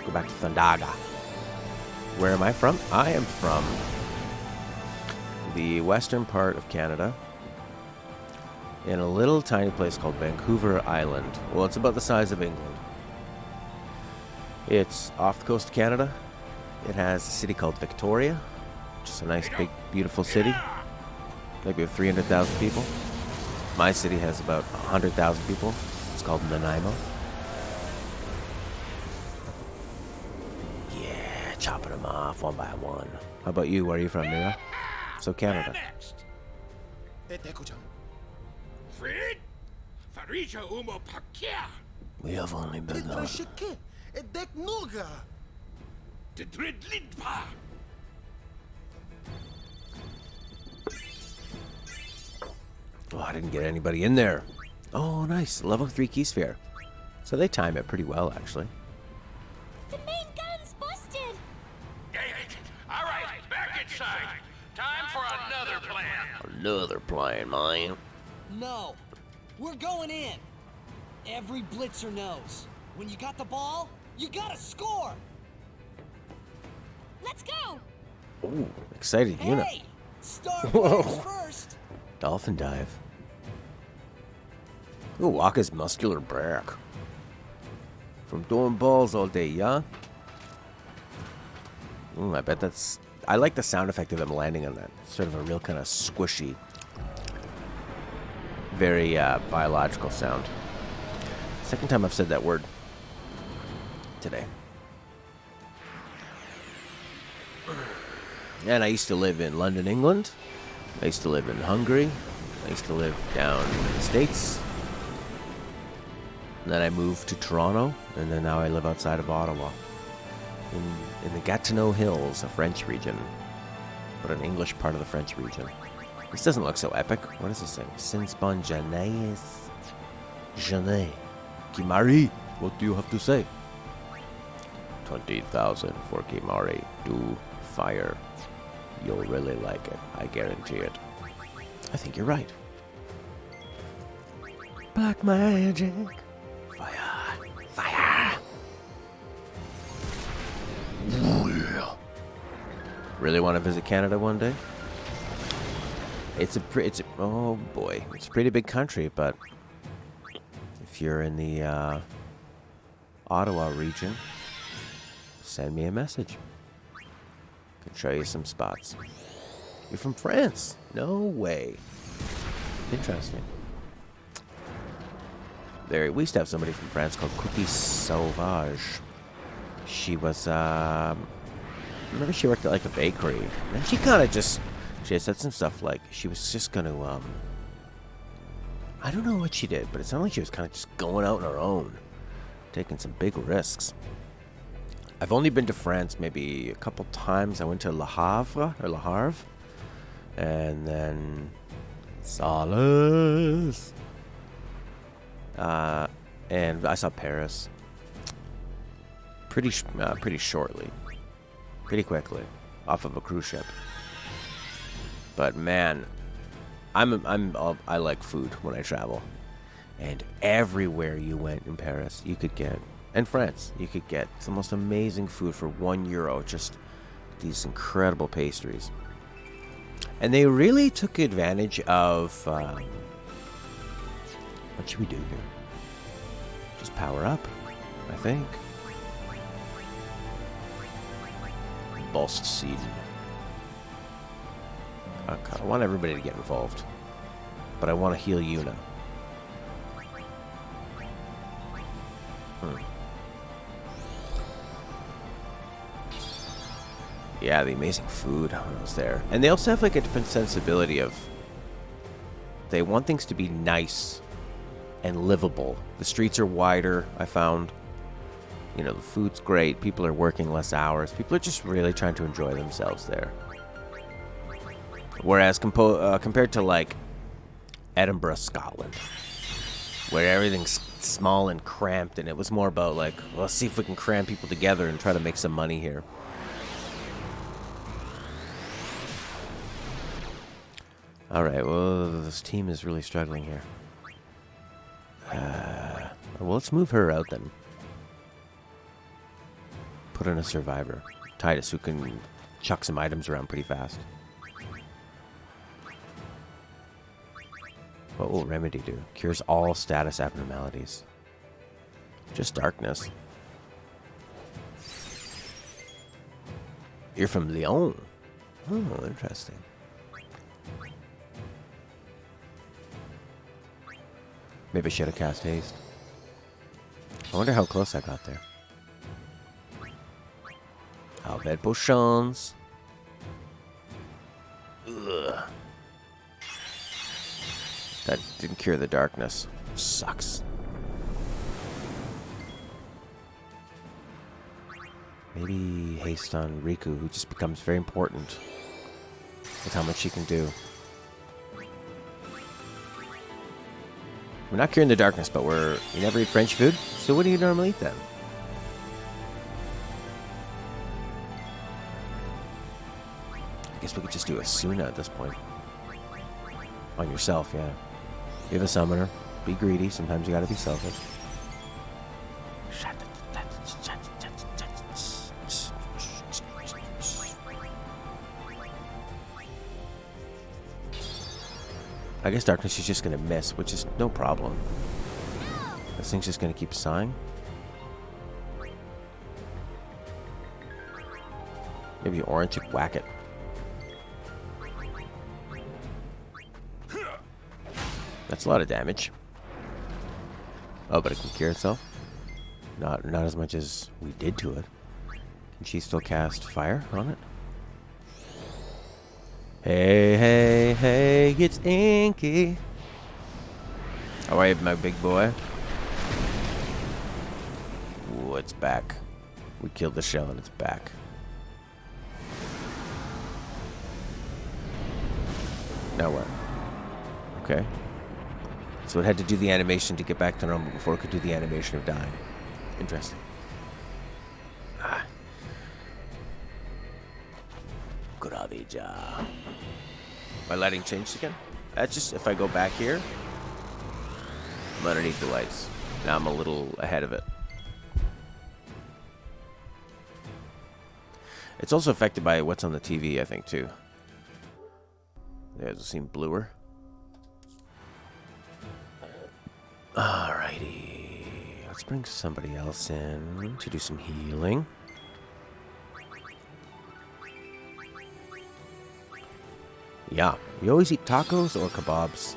Go back to Thundaga. Where am I from? I am from the western part of Canada, in a little tiny place called Vancouver Island. Well, it's about the size of England. It's off the coast of Canada. It has a city called Victoria, which is a nice, big, beautiful city. Maybe with 300,000 people. My city has about 100,000 people. It's called Nanaimo. Yeah, chopping them off one by one. How about you? Where are you from, Mira? So Canada. Fred? Farija umo pakia. We have only been on. The dread lidpa. Oh, I didn't get anybody in there. Oh, nice. Level 3 key sphere. So they time it pretty well, actually. The main gun's busted. All right, back inside. Time for another plan. Another plan, man. No. We're going in. Every blitzer knows. When you got the ball, you gotta score. Let's go. Ooh, excited Yuna. Hey, start players first. Dolphin dive. Ooh, Waka's muscular back. From throwing balls all day, yeah? Ooh, I bet that's... I like the sound effect of them landing on that. Sort of a real kind of squishy, very biological sound. Second time I've said that word today. And I used to live in London, England. I used to live in Hungary. I used to live down in the States. And then I moved to Toronto, and then now I live outside of Ottawa. In the Gatineau Hills, a French region. But an English part of the French region. This doesn't look so epic. What is this thing? Sinspon Janais. Janais. Kimari, what do you have to say? 20,000 for Kimari. Do fire. You'll really like it. I guarantee it. I think you're right. Black magic. Fire. Fire. Really want to visit Canada one day? It's a oh boy, it's a pretty big country, but if you're in the Ottawa region, send me a message. Can show you some spots. You're from France? No way. Interesting. We used to have somebody from France called Cookie Sauvage. She was, remember she worked at like a bakery. And she kind of just, she had said some stuff like she was just going to, I don't know what she did, but it sounded like she was kind of just going out on her own. Taking some big risks. I've only been to France maybe a couple times. I went to Le Havre, and then Sales. And I saw Paris pretty shortly, pretty quickly, off of a cruise ship. But man, I like food when I travel. And everywhere you went in Paris, you could get, and France, you could get the most amazing food for €1. Just these incredible pastries. And they really took advantage of, what should we do here? Just power up, I think. Bost seed. Okay, I want everybody to get involved. But I want to heal Yuna. Yeah, the amazing food when I was there. And they also have like a different sensibility of... They want things to be nice and livable. The streets are wider, I found. You know, the food's great. People are working less hours. People are just really trying to enjoy themselves there. Whereas compared to like Edinburgh, Scotland, where everything's small and cramped, and it was more about like, well, let's see if we can cram people together and try to make some money here. Alright, well, this team is really struggling here. Well, let's move her out then. Put in a survivor. Titus, who can chuck some items around pretty fast. What will Remedy do? Cures all status abnormalities. Just darkness. You're from Lyon. Oh, interesting. Maybe I should have cast haste. I wonder how close I got there. Alved potions. Ugh. That didn't cure the darkness. Sucks. Maybe haste on Riku, who just becomes very important with how much she can do. We're not curing the darkness, but you never eat French food? So what do you normally eat then? I guess we could just do a Suna at this point. On yourself, yeah. You have a summoner. Be greedy. Sometimes you gotta be selfish. I guess darkness is just gonna miss, which is no problem. This thing's just gonna keep sighing. Maybe orange, whack it. That's a lot of damage. Oh, but it can cure itself? Not as much as we did to it. Can she still cast fire on it? Hey, hey, hey, it's Inky. How are you, my big boy? Ooh, it's back. We killed the shell and it's back. Now what? Okay. So it had to do the animation to get back to normal before it could do the animation of dying. Interesting. Gravija. My lighting changed again? That's just if I go back here, I'm underneath the lights. Now I'm a little ahead of it. It's also affected by what's on the TV, I think, too. Yeah, does it seem bluer? Alrighty. Let's bring somebody else in to do some healing. Yeah. You always eat tacos or kebabs?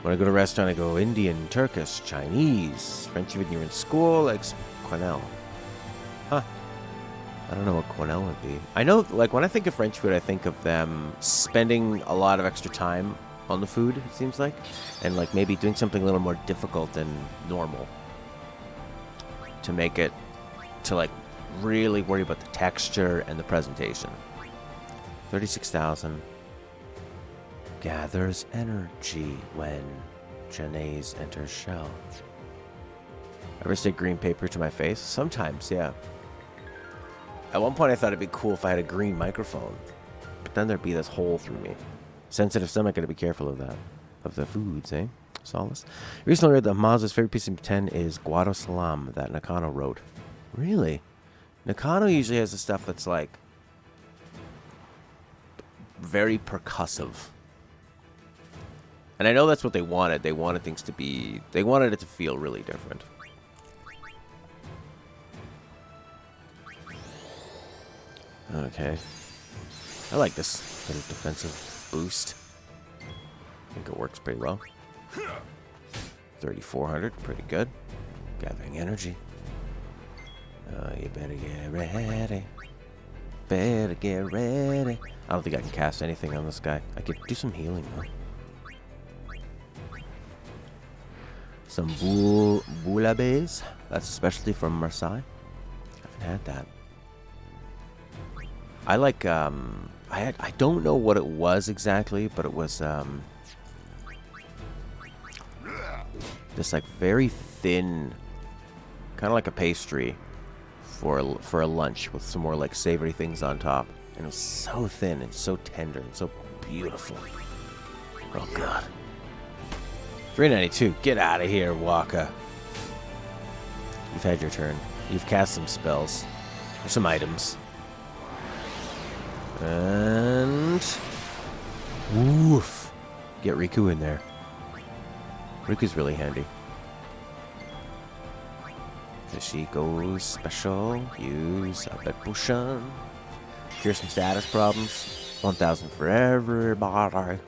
When I go to a restaurant, I go Indian, Turkish, Chinese, French when you're in school, like quenelle. Huh. I don't know what quenelle would be. I know, like, when I think of French food, I think of them spending a lot of extra time on the food, it seems like. And, like, maybe doing something a little more difficult than normal. To make it, to, like, really worry about the texture and the presentation. 36,000. Gathers energy when Janae's enters shell. Ever stick green paper to my face? Sometimes, yeah. At one point I thought it'd be cool if I had a green microphone. But then there'd be this hole through me. Sensitive stomach, gotta be careful of that. Of the foods, eh? Solace. Recently read that Maz's favorite piece of 10 is Guado Salam that Nakano wrote. Really? Nakano usually has the stuff that's like very percussive. And I know that's what they wanted. They wanted things to be... They wanted it to feel really different. Okay. I like this little defensive boost. I think it works pretty well. 3,400, pretty good. Gathering energy. Oh, you better get ready. Better get ready. I don't think I can cast anything on this guy. I could do some healing, though. Some bouillabaisse. That's a specialty from Marseille. I haven't had that. I like, I don't know what it was exactly, but it was, this, like, very thin, kind of like a pastry for a lunch with some more, like, savory things on top. And it was so thin and so tender and so beautiful. Oh, God. 392. Get out of here, Waka. You've had your turn. You've cast some spells. Or some items. And... Woof. Get Riku in there. Riku's really handy. As she goes special. Use a bed potion. Cure some status problems. 1,000 for everybody.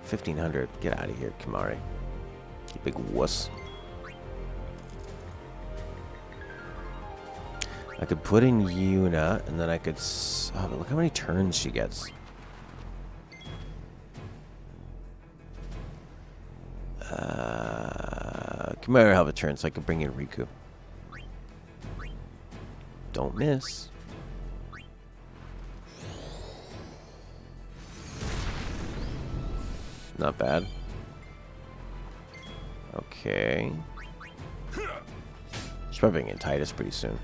1,500. Get out of here, Kimari. You big wuss. I could put in Yuna, and then I could... Oh, but look how many turns she gets. Kimari will have a turn, so I could bring in Riku. Don't miss. Not bad. Okay. She's probably bring in Titus pretty soon.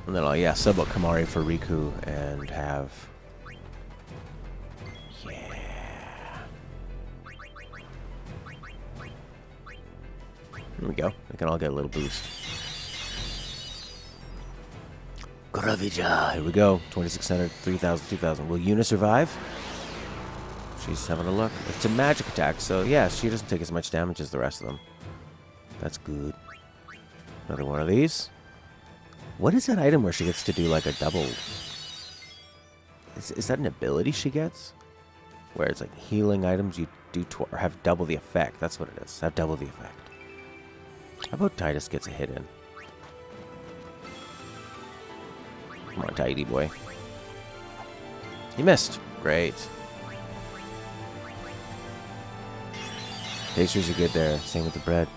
And then I'll, yeah, sub out Kimari for Riku and have... Yeah. There we go. They can all get a little boost. Gravija. Here we go. 2,600, 3,000, 2,000. Will Yuna survive? She's having a look. It's a magic attack, so yeah, she doesn't take as much damage as the rest of them. That's good. Another one of these. What is that item where she gets to do like a double? Is that an ability she gets? Where it's like healing items you do or have double the effect. That's what it is. Have double the effect. How about Titus gets a hit in? Come on, tidy boy. He missed. Great. Pastries are good there. Same with the bread.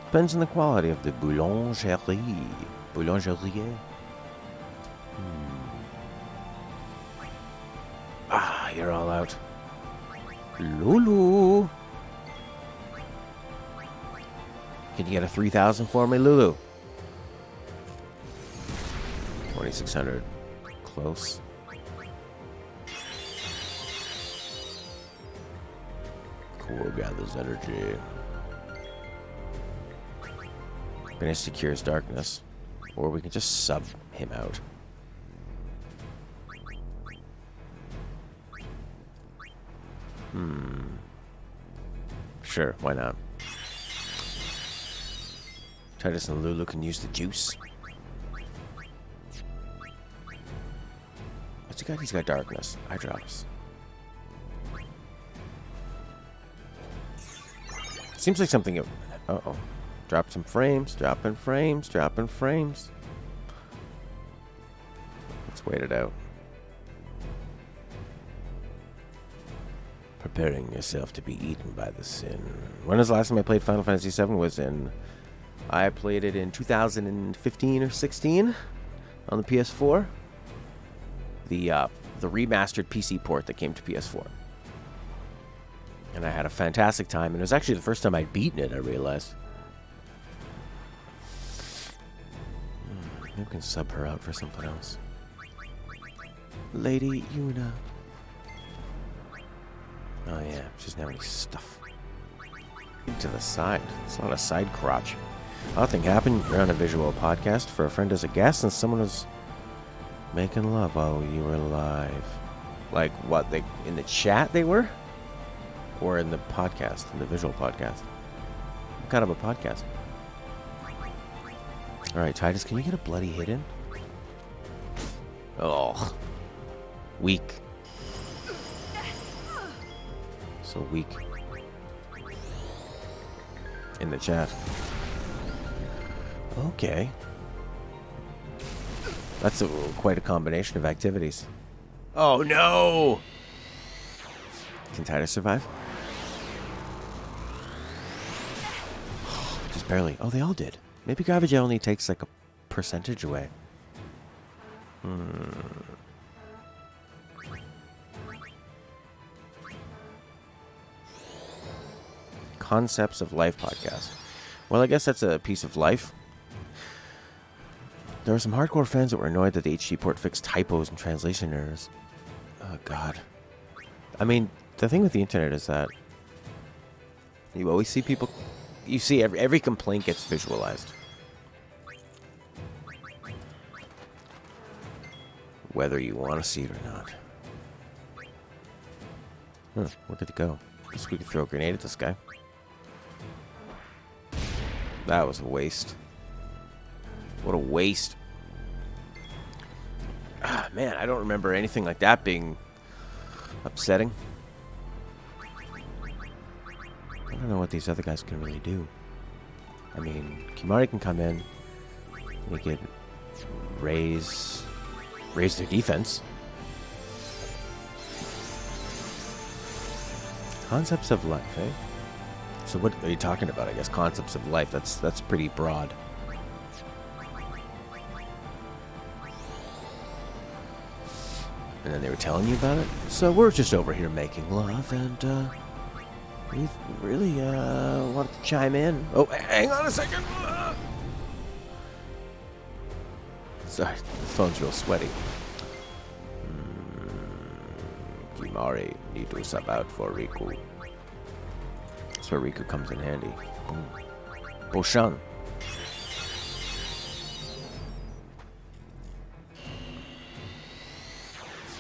Depends on the quality of the boulangerie. Boulangerie. Ah, you're all out. Lulu. Can you get a 3,000 for me, Lulu? 2,600. Close. Cool, gathers energy. Finish secures darkness. Or we can just sub him out. Sure, why not? Titus and Lulu can use the juice. What's he got? He's got darkness. Eye drops. Seems like something... Uh-oh. Drop some frames. Dropping frames. Dropping frames. Let's wait it out. Preparing yourself to be eaten by the sin. When was the last time I played Final Fantasy VII? Was in... I played it in 2015 or 16 on the PS4. The remastered PC port that came to PS4. And I had a fantastic time. And it was actually the first time I'd beaten it, I realized. Maybe we can sub her out for something else. Lady Yuna. Oh yeah, she doesn't have any stuff. To the side. It's not a side crotch. Nothing happened. You're on a visual podcast for a friend as a guest, and someone was making love while you were live. Like what? They in the chat they were, or in the podcast, in the visual podcast. What kind of a podcast? All right, Titus, can you get a bloody hit in? Oh, weak. So weak. In the chat. Okay. That's quite a combination of activities. Oh no! Can Titus survive? Just barely. Oh, they all did. Maybe gravity only takes like a percentage away. Concepts of Life podcast. Well, I guess that's a piece of life. There were some hardcore fans that were annoyed that the HD port fixed typos and translation errors. Oh, God. I mean, the thing with the internet is that you always see people... You see every complaint gets visualized. Whether you want to see it or not. We're good to go. Guess we could throw a grenade at this guy. That was a waste. What a waste. Ah, man, I don't remember anything like that being upsetting. I don't know what these other guys can really do. I mean, Kimari can come in. They could raise their defense. Concepts of life, eh? So what are you talking about? I guess concepts of life. That's pretty broad. And then they were telling you about it. So we're just over here making love, and we really wanted to chime in. Oh, hang on a second. Sorry, the phone's real sweaty. Kimari need to sub out for Riku. That's where Riku comes in handy. Boom. Boshan.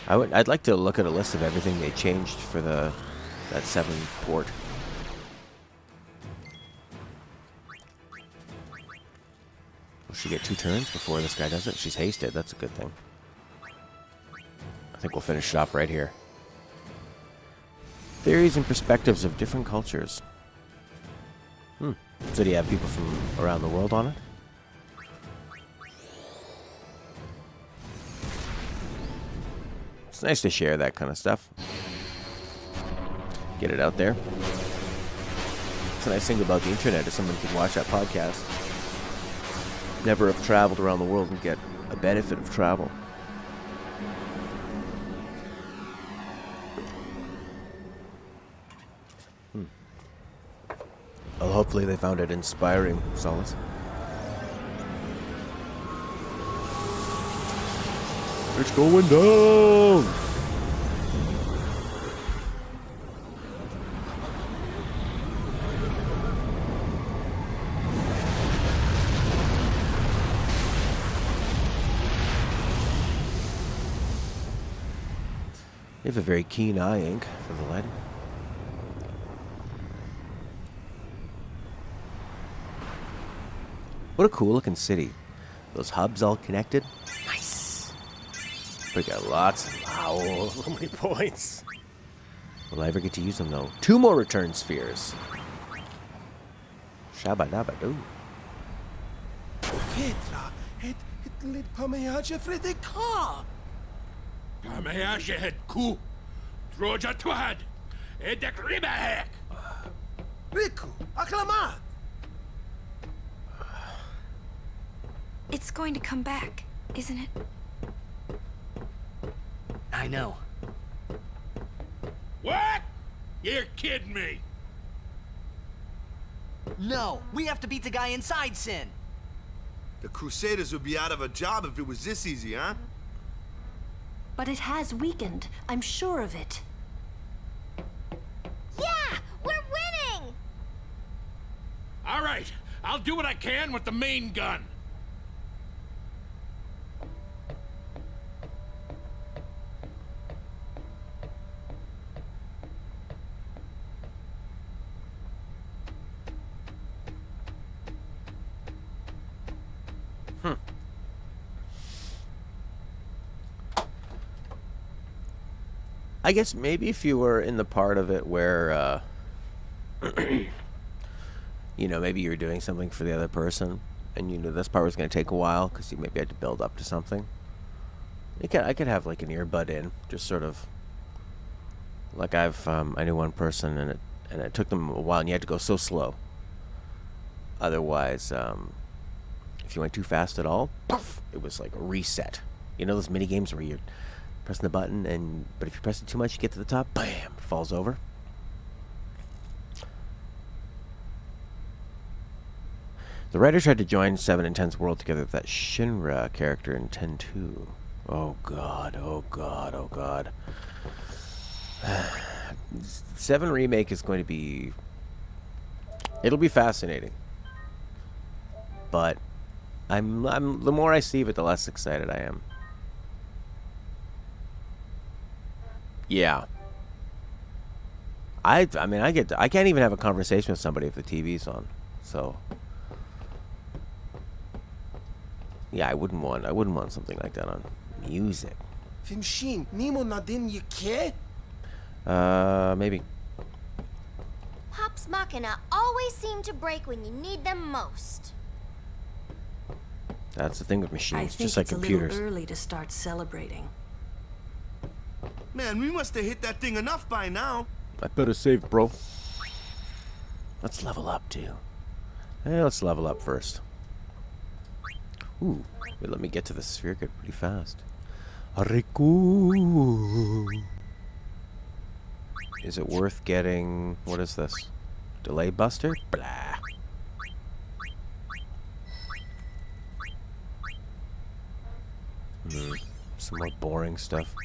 I'd like to look at a list of everything they changed for that 7 port. Will she get 2 turns before this guy does it? She's hasted. That's a good thing. I think we'll finish it off right here. Theories and perspectives of different cultures. So do you have people from around the world on it? It's nice to share that kind of stuff. Get it out there. It's a nice thing about the internet is someone can watch that podcast. Never have traveled around the world and get a benefit of travel. Well, hopefully they found it inspiring, Solace. It's going down! You have a very keen eye, Ink, for the lighting. What a cool looking city. Those hubs all connected. Nice. We got lots of... Wow, so many points. Will I ever get to use them though? 2 more return spheres. Shabba-dabba-doo. Petra, het lid pameage fredeka. Pameage het ku. Droja twad. Edek ribahek. Riku, aklamat. It's going to come back, isn't it? I know. What? You're kidding me. No, we have to beat the guy inside Sin. The Crusaders would be out of a job if it was this easy, huh? But it has weakened. I'm sure of it. Yeah! We're winning! All right, I'll do what I can with the main gun. I guess maybe if you were in the part of it where, you know, maybe you were doing something for the other person, and you knew this part was going to take a while because you maybe had to build up to something. I could have like an earbud in, just sort of. Like I knew one person, and it took them a while, and you had to go so slow. Otherwise, if you went too fast at all, poof, it was like a reset. You know those mini games where you're pressing the button, but if you press it too much, you get to the top, bam, it falls over. The writer tried to join 7 and 10's world together with that Shinra character in 10-2. Oh god, oh god, oh god. 7 Remake is going to be... It'll be fascinating. But the more I see of it, the less excited I am. Yeah. I mean, I can't even have a conversation with somebody if the TV's on. So, yeah, I wouldn't want something like that on music. Fimshin, Nemo Nadim Yake? Maybe. Pops Machina always seem to break when you need them most. That's the thing with I machines, think just like it's computers. a little early to start celebrating. Man, we must have hit that thing enough by now. I better save, bro. Let's level up, too. Let's level up first. Ooh, wait, let me get to the sphere pretty fast. Ariku. Is it worth getting... What is this? Delay buster? Blah. Some more boring stuff.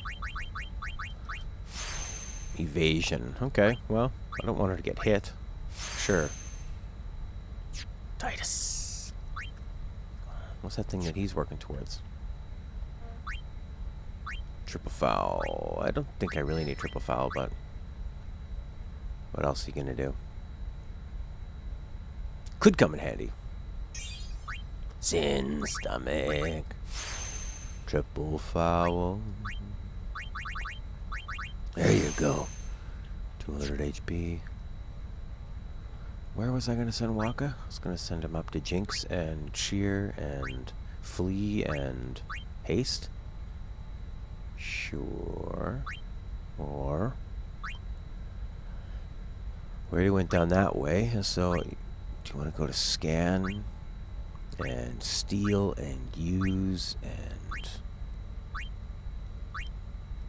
Evasion. Okay, well, I don't want her to get hit. Sure. Titus. What's that thing that he's working towards? Triple foul. I don't think I really need triple foul, but... What else are you gonna do? Could come in handy. Sin stomach. Triple foul. There you go. 200 HP. Where was I going to send Waka? I was going to send him up to Jinx and Cheer and Flee and Haste. Sure. Or... we already went down that way, so... do you want to go to Scan and Steal and Use and...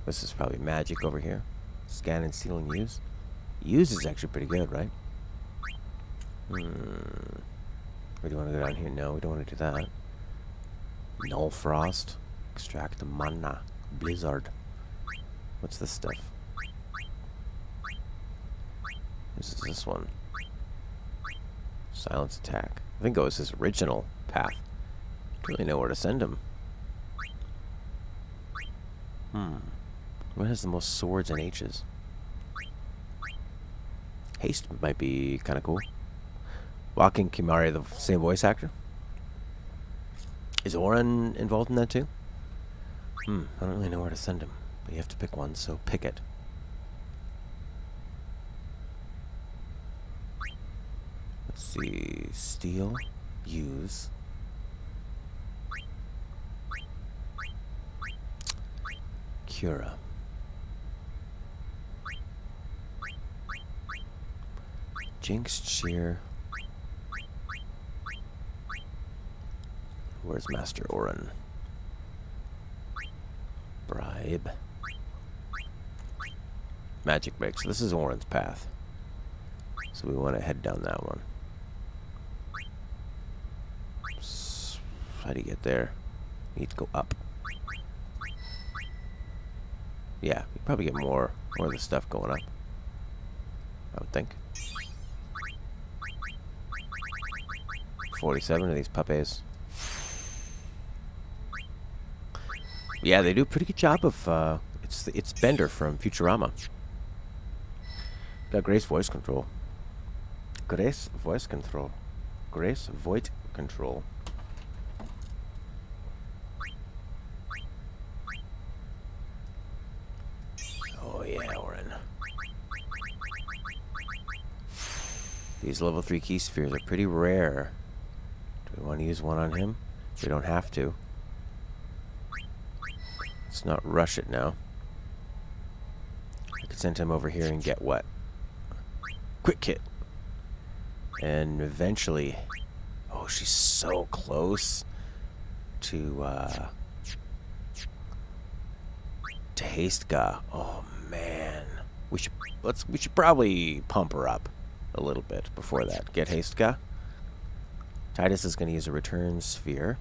This is probably magic over here. Scan and Steal and Use. Use is actually pretty good, right? Or do you want to go down here? No, we don't want to do that. Null Frost. Extract the mana. Blizzard. What's this stuff? This is this one. Silence attack. I think it was his original path. Don't really know where to send him. What has the most swords and H's? Haste might be kind of cool. Walking Kimari, the same voice actor. Is Oren involved in that too? I don't really know where to send him. But you have to pick one, so pick it. Let's see. Steal. Use. Cura. Jinx, Cheer. Where's Master Oren? Bribe. Magic break. So this is Oren's path. So we want to head down that one. How do you get there? Need to go up. Yeah, you probably get more of the stuff going up, I would think. 47 of these puppies. Yeah, they do a pretty good job of, it's Bender from Futurama. Got Grace voice control. Grace voice control. Grace voice control. Oh yeah, we're in. These level 3 key spheres are pretty rare. Do we want to use one on him? We don't have to. Let's not rush it now. I could send him over here and get what? Quick kit. And eventually... Oh, she's so close to Hasteca. Oh man. We should probably pump her up a little bit before that. Get Hasteca. Titus is going to use a return sphere.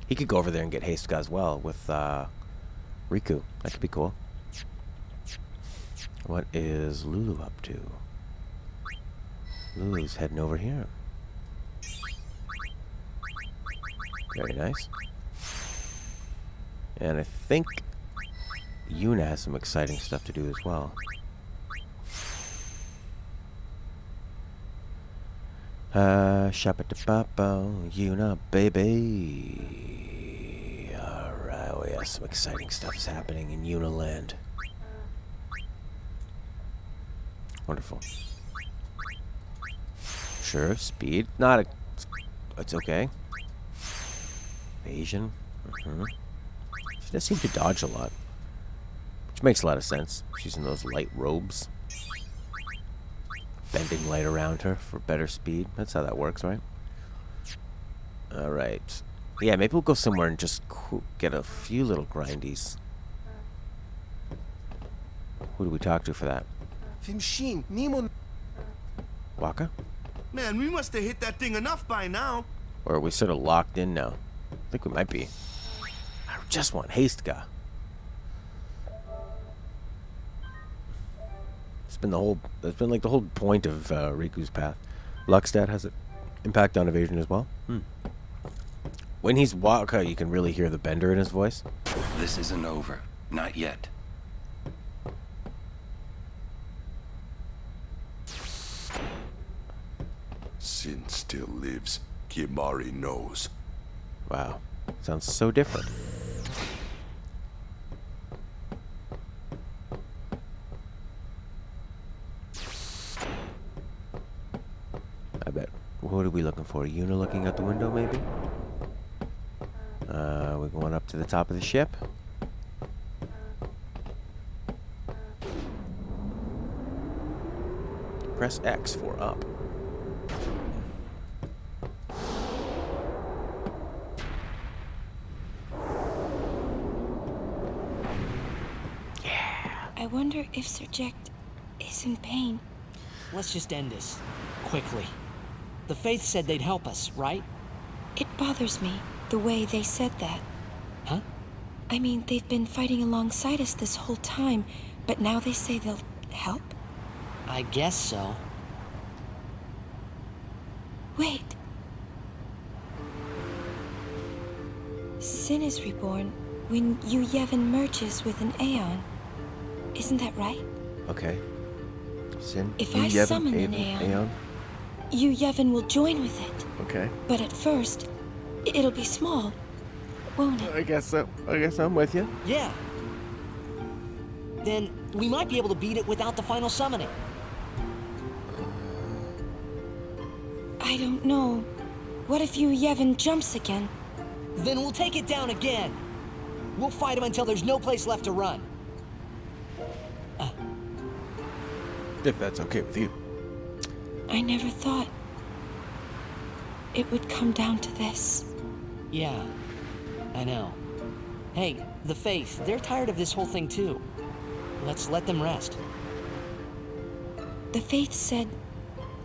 He could go over there and get Hasteca as well with Riku. That could be cool. What is Lulu up to? Lulu's heading over here. Very nice. And I think Yuna has some exciting stuff to do as well. Shabba-dabba, Yuna, baby. Alright, oh yeah, some exciting stuff is happening in Yuna land. Wonderful. Sure, speed. Not a... It's okay. Evasion. She does seem to dodge a lot. Which makes a lot of sense. She's in those light robes. Bending light around her for better speed. That's how that works, right? Alright. Yeah, maybe we'll go somewhere and just get a few little grindies. Who do we talk to for that? Waka? Man, we must have hit that thing enough by now. Or are we sort of locked in now? I think we might be. I just want Hasteca. That's been like the whole point of Riku's path. Luckstad has an impact on evasion as well. When he's Waka, you can really hear the bender in his voice. This isn't over. Not yet. Sin still lives. Kimari knows. Wow. Sounds so different. I bet. What are we looking for? Yuna looking out the window, maybe? We're going up to the top of the ship. Press X for up. I wonder if Sir Jack is in pain. Let's just end this. Quickly. The Faith said they'd help us, right? It bothers me, the way they said that. Huh? I mean, they've been fighting alongside us this whole time, but now they say they'll help? I guess so. Wait. Sin is reborn when Yu Yevon merges with an Aeon. Isn't that right? Okay. Sin. If I summon an Aeon, Yu Yevon will join with it. Okay. But at first, it'll be small, won't it? I guess so. I guess I'm with you. Yeah. Then we might be able to beat it without the final summoning. I don't know. What if Yu Yevon jumps again? Then we'll take it down again. We'll fight him until there's no place left to run. If that's okay with you. I never thought it would come down to this. Yeah, I know. Hey, the Faith, they're tired of this whole thing too. Let's let them rest. The Faith said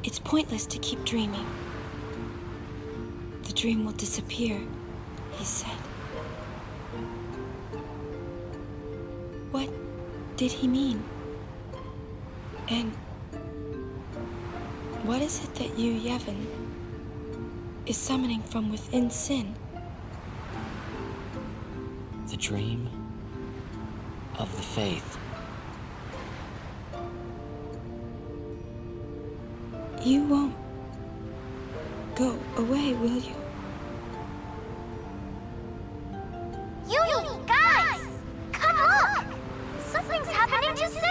it's pointless to keep dreaming. The dream will disappear, he said. did he mean? And what is it that you, Yevon, is summoning from within Sin? The dream of the faith. You won't go away, will you? You guys! Come look! Something's happening to Sin!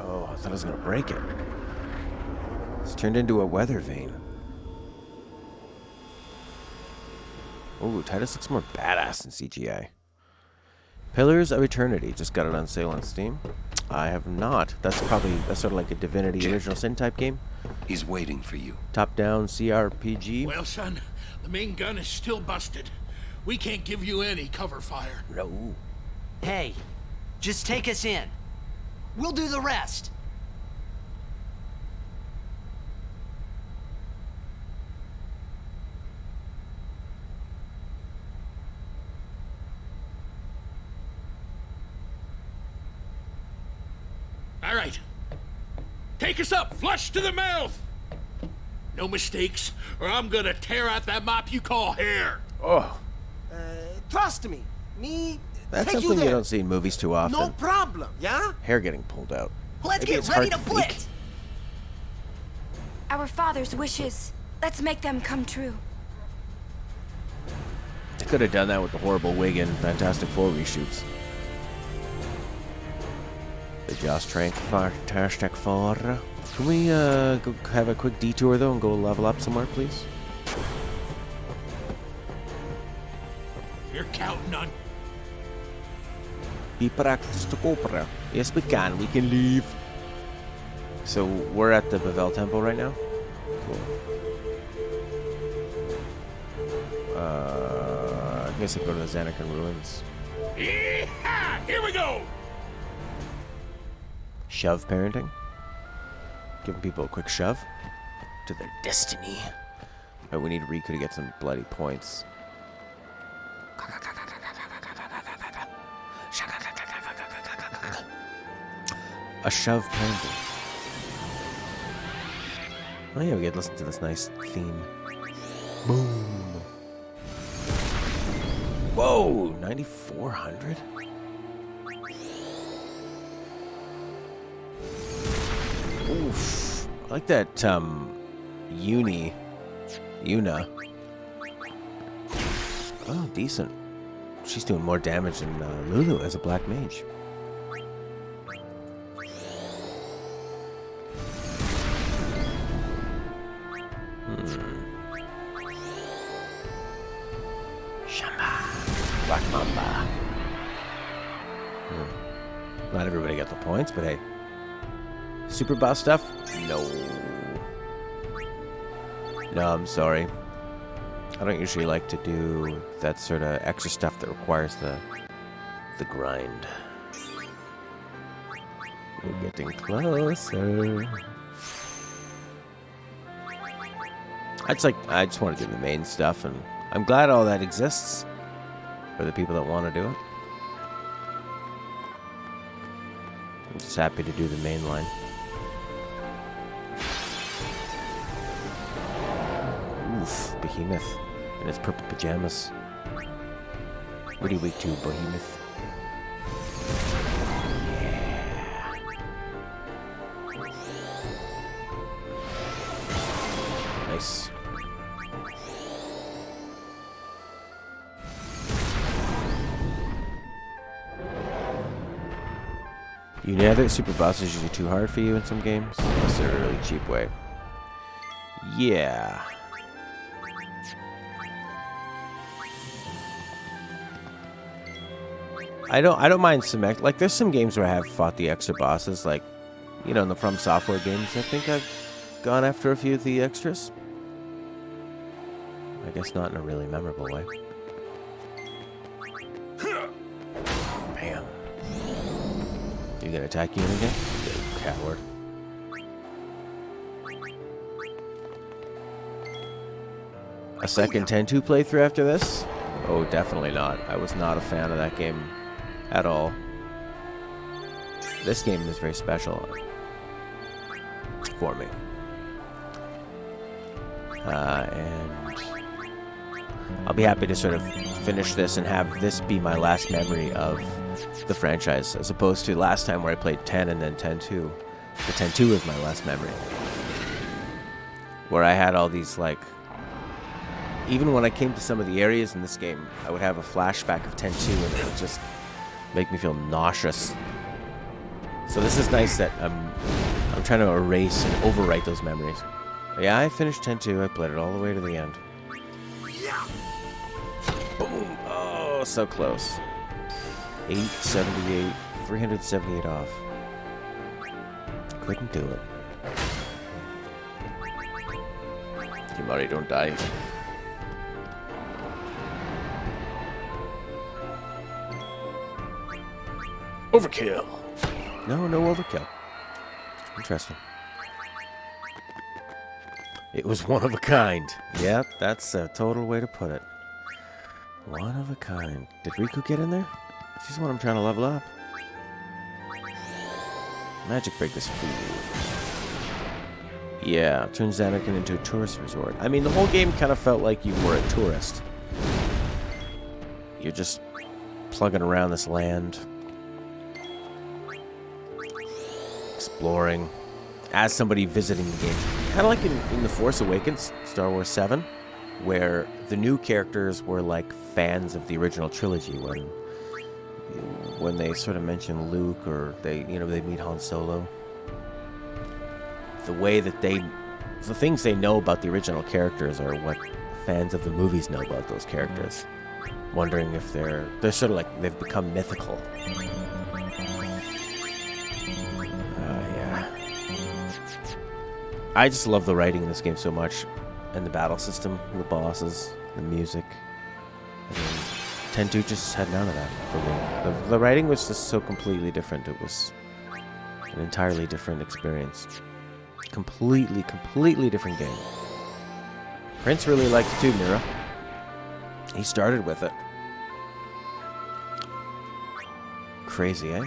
Oh, I thought I was gonna break it. It's turned into a weather vane. Ooh, Titus looks more badass in CGI. Pillars of Eternity. Just got it on sale on Steam. I have not. That's sort of like a Divinity Jeff. Original Sin type game. He's waiting for you. Top-down CRPG. Well, son, the main gun is still busted. We can't give you any cover fire. No. Hey, just take us in. We'll do the rest. All right. Take us up, flush to the mouth! No mistakes, or I'm gonna tear out that mop you call hair! Oh. Trust me. Me, That's take something you you there. don't see in movies too often. No problem, yeah? Hair getting pulled out. Let's Maybe get it's ready hard to fake. blitz! Our father's wishes. Let's make them come true. They could have done that with the horrible wig in Fantastic Four reshoots. The Joss Trank Fantastic Four. Can we go have a quick detour though and go level up somewhere, please? You're counting on... Be practice to Copra. Yes, we can. We can leave. So we're at the Bavel Temple right now. Cool. I guess I go to the Xanacan ruins. Yeehaw! Here we go! Shove parenting. Giving people a quick shove to their destiny. But we need Riku to get some bloody points. A shove parenting. Oh yeah, we get to listen to this nice theme. Boom. Whoa, 9,400? Oof. I like that, Yuna. Oh, decent. She's doing more damage than Lulu as a black mage. Shamba. Black Mamba. Not everybody got the points, but hey. Super boss stuff? No. No, I'm sorry. I don't usually like to do that sort of extra stuff that requires the grind. We're getting closer. I just want to do the main stuff, and I'm glad all that exists for the people that want to do it. I'm just happy to do the main line. Oof, Behemoth in his purple pajamas. What are you weak to, Behemoth? Yeah. Nice. You know that super boss is usually too hard for you in some games? Unless they're a really cheap way. Yeah. I don't mind some like there's some games where I have fought the extra bosses, like, you know, in the From Software games. I think I've gone after a few of the extras. I guess not in a really memorable way. Bam. you gonna attack you again? You coward. A second 10-2 playthrough after this? Oh, definitely not. I was not a fan of that game at all. This game is very special for me. And I'll be happy to sort of finish this and have this be my last memory of the franchise, as opposed to last time where I played 10 and then 10-2. The 10-2 was my last memory. Where I had all these, like... Even when I came to some of the areas in this game, I would have a flashback of 10-2 and it would just make me feel nauseous. So this is nice that I'm trying to erase and overwrite those memories. Yeah, I finished 10-2. I played it all the way to the end. Boom! Oh, so close. 878, 378 off. Couldn't do it. Kimari, don't die. Overkill. No overkill. Interesting. It was one of a kind. Yep, that's a total way to put it. One of a kind. Did Riku get in there? She's the one I'm trying to level up. Magic break this fool. Yeah, turns Anakin into a tourist resort. I mean, the whole game kind of felt like you were a tourist. You're just plugging around this land. Exploring. As somebody visiting the game. Kind of like in The Force Awakens, Star Wars 7, where the new characters were like fans of the original trilogy when they sort of mention Luke or they meet Han Solo. The way that the things they know about the original characters are what fans of the movies know about those characters. Wondering if they're sort of like they've become mythical. Yeah. I just love the writing in this game so much, and the battle system, the bosses, the music. I mean, 10-2 just had none of that for me. The writing was just so completely different. It was an entirely different experience. Completely different game. Prince really liked it too, Mira. He started with it. Crazy, eh?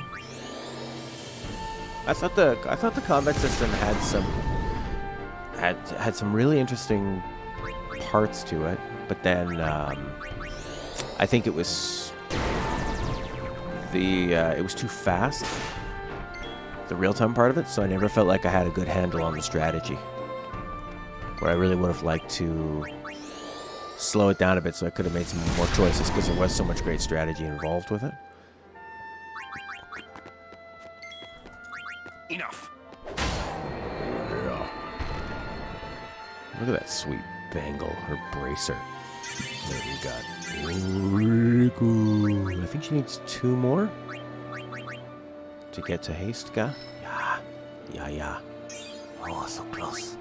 I thought the combat system had some really interesting parts to it, but then I think it was too fast, the real-time part of it, so I never felt like I had a good handle on the strategy. Where I really would have liked to slow it down a bit so I could have made some more choices, because there was so much great strategy involved with it. Enough. Yeah. Look at that sweet bangle, her bracer. What do we got? Riku. I think she needs 2 more to get to haste, ga? Yeah. Oh, so close.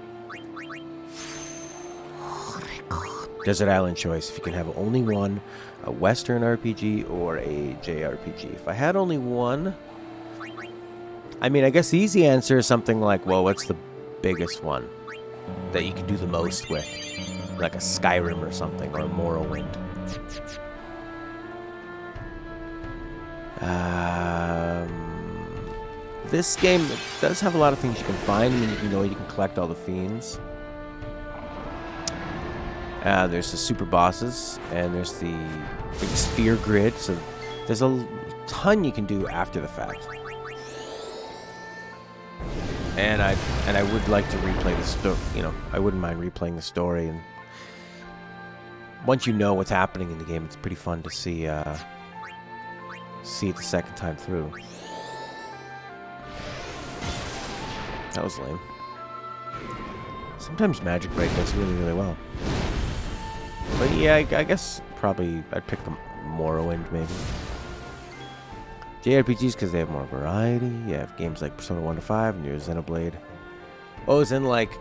Oh, Riku. Desert Island choice. If you can have only one, a Western RPG or a JRPG. If I had only one, I mean, I guess the easy answer is something like, well, what's the biggest one that you can do the most with? Like a Skyrim or something, or a Morrowind. This game does have a lot of things you can find. I mean, you can collect all the fiends. There's the super bosses, and there's the big sphere grid. So there's a ton you can do after the fact. And I would like to replay the story. I wouldn't mind replaying the story. And once you know what's happening in the game, it's pretty fun to see it the second time through. That was lame. Sometimes Magic Break does really well. But yeah, I guess probably I'd pick Morrowind maybe. JRPGs because they have more variety. You have games like Persona 1 to 5 and your Xenoblade. Oh, as in like...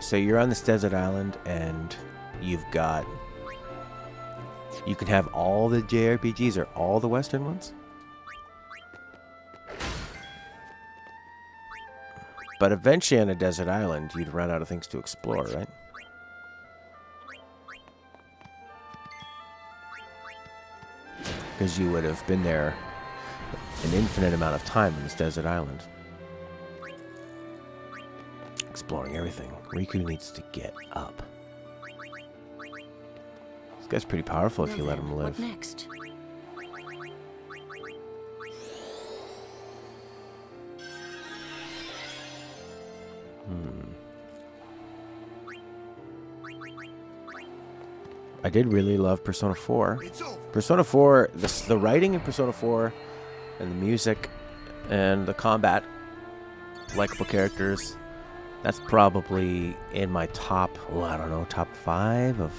So you're on this desert island and you've got... You can have all the JRPGs or all the Western ones? But eventually on a desert island, you'd run out of things to explore, right? Because you would have been there an infinite amount of time on this desert island. Exploring everything. Riku needs to get up. This guy's pretty powerful if you let him live. What next? I did really love Persona 4. Persona 4, the writing in Persona 4 and the music and the combat, likable characters, that's probably in my top, I don't know, top 5 of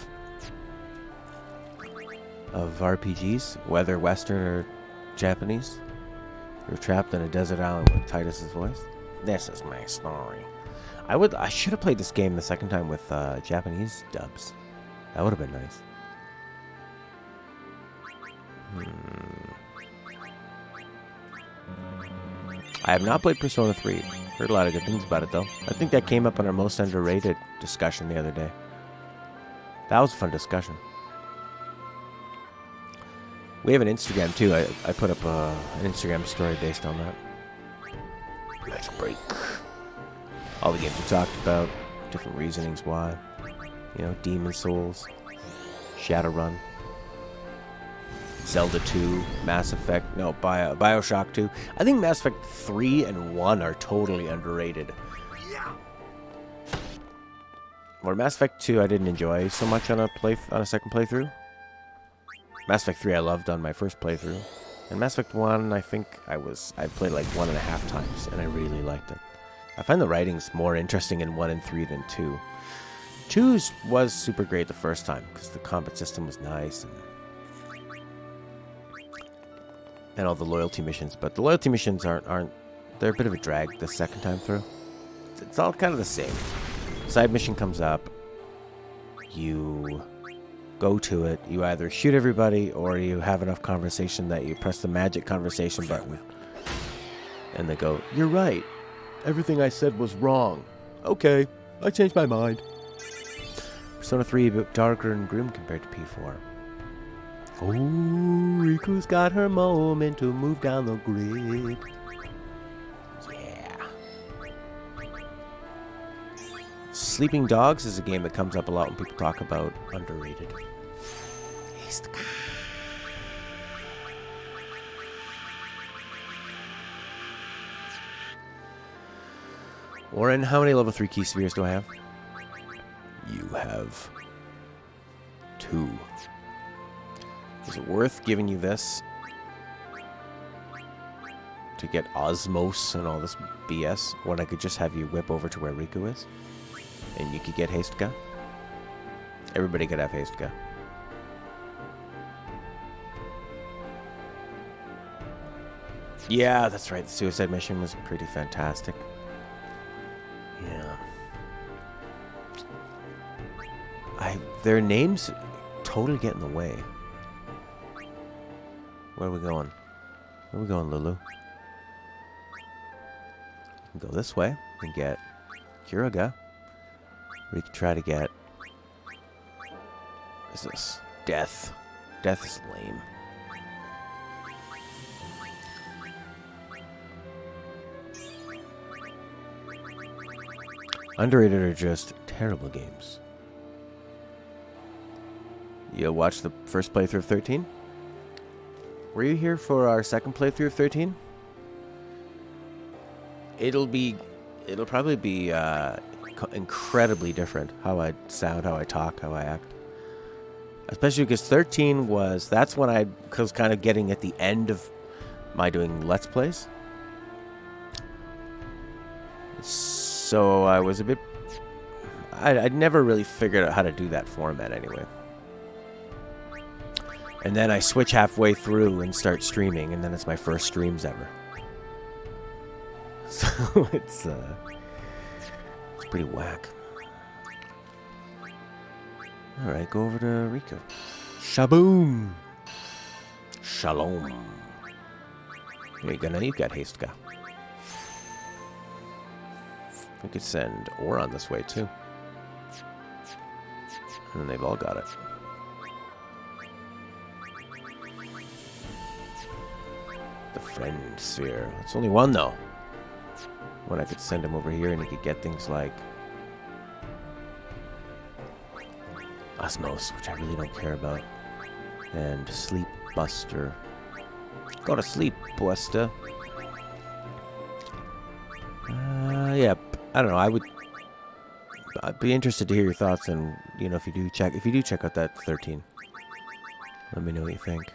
RPGs, whether Western or Japanese. You're trapped in a desert island with Titus's voice. This is my story. I should have played this game the second time with Japanese dubs. That would have been nice. I have not played Persona 3. Heard a lot of good things about it, though. I think that came up in our most underrated discussion the other day. That was a fun discussion. We have an Instagram, too. I put up an Instagram story based on that. Let's break. All the games we talked about, different reasonings why. You know, Demon Souls, Shadowrun, Zelda 2, Mass Effect, no, Bioshock 2. I think Mass Effect 3 and 1 are totally underrated. Or Mass Effect 2 I didn't enjoy so much on a second playthrough. Mass Effect 3 I loved on my first playthrough. And Mass Effect 1 I think I played like 1.5 times and I really liked it. I find the writings more interesting in 1 and 3 than 2. 2 was super great the first time because the combat system was nice and all the loyalty missions. But the loyalty missions aren't they're a bit of a drag the second time through. It's all kind of the same. Side mission comes up, you go to it, you either shoot everybody or you have enough conversation that you press the magic conversation button and they go, "You're right. Everything I said was wrong." Okay, I changed my mind. Persona 3 a bit darker and grim compared to P4. Oh, Riku's got her moment to move down the grid. Yeah. Sleeping Dogs is a game that comes up a lot when people talk about underrated. Warren, how many level 3 key spheres do I have? You have 2. Is it worth giving you this to get Osmos and all this BS when I could just have you whip over to where Riku is and you could get Hasteca? Everybody could have Hasteca. Yeah, that's right. The suicide mission was pretty fantastic. Yeah. Their names totally get in the way. Where are we going? Where are we going, Lulu? We can go this way and get Kiraga. We can try to get... What is this? Death. Death is lame. Underrated are just terrible games. You watched the first playthrough of 13? Were you here for our second playthrough of 13? It'll probably be incredibly different how I sound, how I talk, how I act. Especially because 13 that's when I was kind of getting at the end of my doing Let's Plays. So I was a bit... I'd never really figured out how to do that format anyway. And then I switch halfway through and start streaming, and then it's my first streams ever. So it's pretty whack. Alright, go over to Riku. Shaboom! Shalom. You got Hasteca. We could send Oron this way, too. And they've all got it. The friend sphere. It's only one, though. When I could send him over here and he could get things like Osmos, which I really don't care about. And Sleep Buster. Go to sleep, Buster. Yeah, I don't know. I'd be interested to hear your thoughts, and you know, if you do check out that 13, let me know what you think.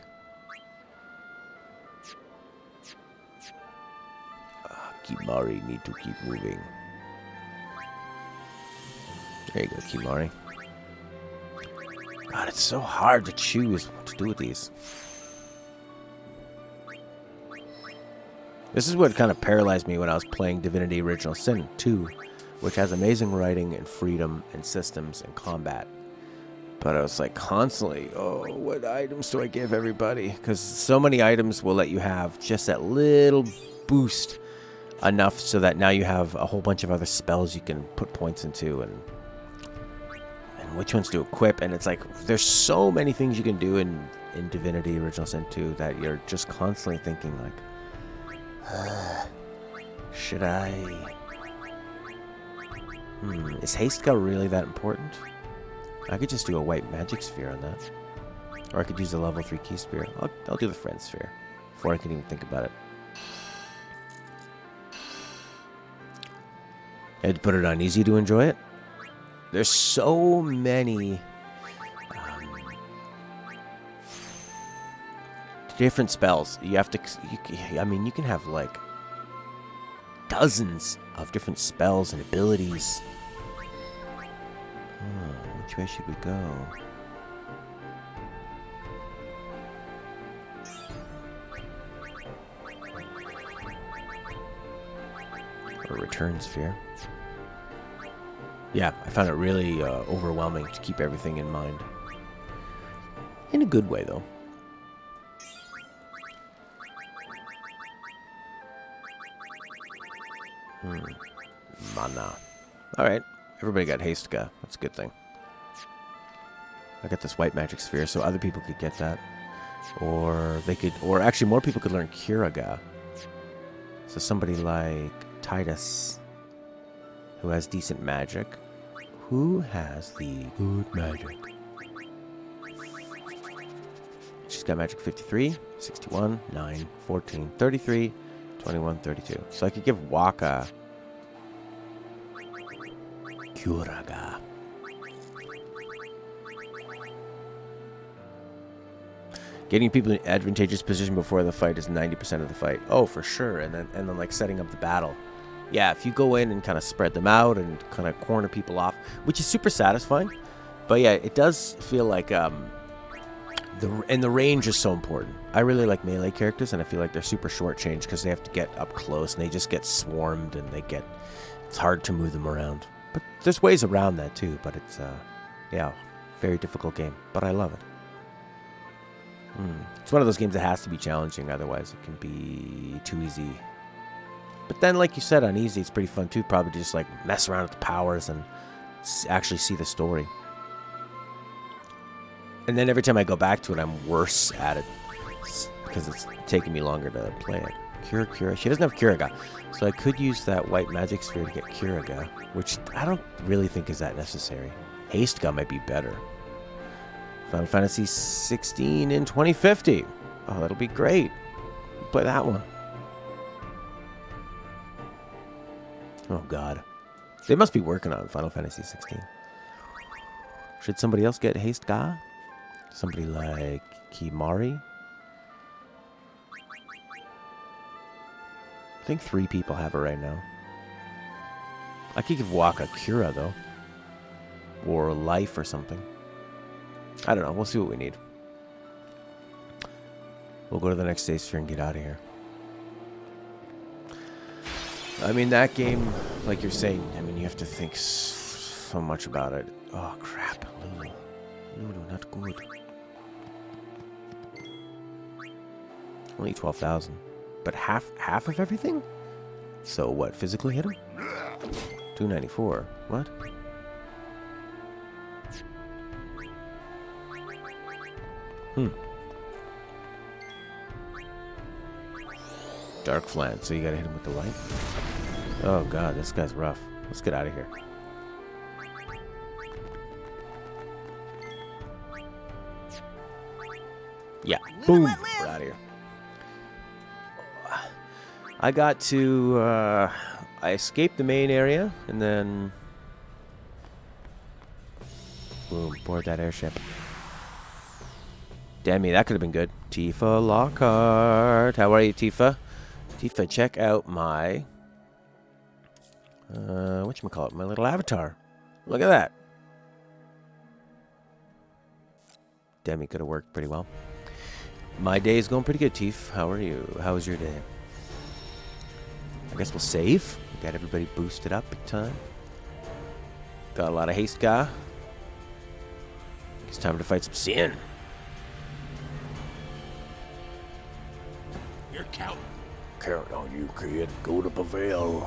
Kimari need to keep moving. There you go, Kimari. God, it's so hard to choose what to do with these. This is what kind of paralyzed me when I was playing Divinity Original Sin 2, which has amazing writing and freedom and systems and combat. But I was like constantly, oh, what items do I give everybody? Because so many items will let you have just that little boost enough so that now you have a whole bunch of other spells you can put points into and which ones to equip. And it's like, there's so many things you can do in Divinity Original Sin 2 that you're just constantly thinking like, should I? Is Hasteca really that important? I could just do a white magic sphere on that. Or I could use the level 3 key sphere. I'll do the friend sphere before I can even think about it. I had to put it on easy to enjoy it. There's so many different spells. You have to, I mean, you can have like dozens of different spells and abilities. Which way should we go? Or return sphere. Yeah, I found it really overwhelming to keep everything in mind. In a good way, though. Mana. Alright, everybody got Hasteca. That's a good thing. I got this white magic sphere, so other people could get that. Or they could, or actually more people could learn Curaga. So somebody like Titus, who has decent magic. Who has the good magic? She's got magic 53, 61, 9, 14, 33, 21, 32. So I could give Waka Curaga. Getting people in advantageous position before the fight is 90% of the fight. Oh, for sure. And then like setting up the battle. Yeah, if you go in and kind of spread them out and kind of corner people off, which is super satisfying. But yeah, it does feel like the range is so important. I really like melee characters, and I feel like they're super shortchanged because they have to get up close and they just get swarmed and it's hard to move them around. But there's ways around that too. But it's yeah, very difficult game. But I love it. It's one of those games that has to be challenging, otherwise it can be too easy. But then, like you said, on easy, it's pretty fun too. Probably just like mess around with the powers and actually see the story. And then every time I go back to it, I'm worse at it because it's taking me longer to play it. Cura. She doesn't have Curaga, so I could use that white magic sphere to get Curaga, which I don't really think is that necessary. Hasteca might be better. Final Fantasy 16 in 2050. Oh, that'll be great. Play that one. Oh, God. They must be working on Final Fantasy 16. Should somebody else get Hasteca? Somebody like Kimari? I think 3 people have it right now. I could give Waka Cura, though. Or Life or something. I don't know. We'll see what we need. We'll go to the next stage sphere and get out of here. I mean, that game, like you're saying, I mean, you have to think so much about it. Oh, crap. Lulu, not good. Only 12,000. But half of everything? So what, physically hit him? 294. What? Dark flank, so you gotta hit him with the light. Oh god, this guy's rough. Let's get out of here. Yeah, boom, we're out of here. I got to, I escaped the main area, and then, boom, board that airship. Damn me, that could have been good. Tifa Lockhart. How are you, Tifa? Tifa, check out my, whatchamacallit, my little avatar. Look at that. Demi could have worked pretty well. My day is going pretty good, Tifa. How are you? How was your day? I guess we'll save. Got everybody boosted up big time. Got a lot of haste, guy. It's time to fight some sin. You're counting. Count on you, kid. Go to Pavel.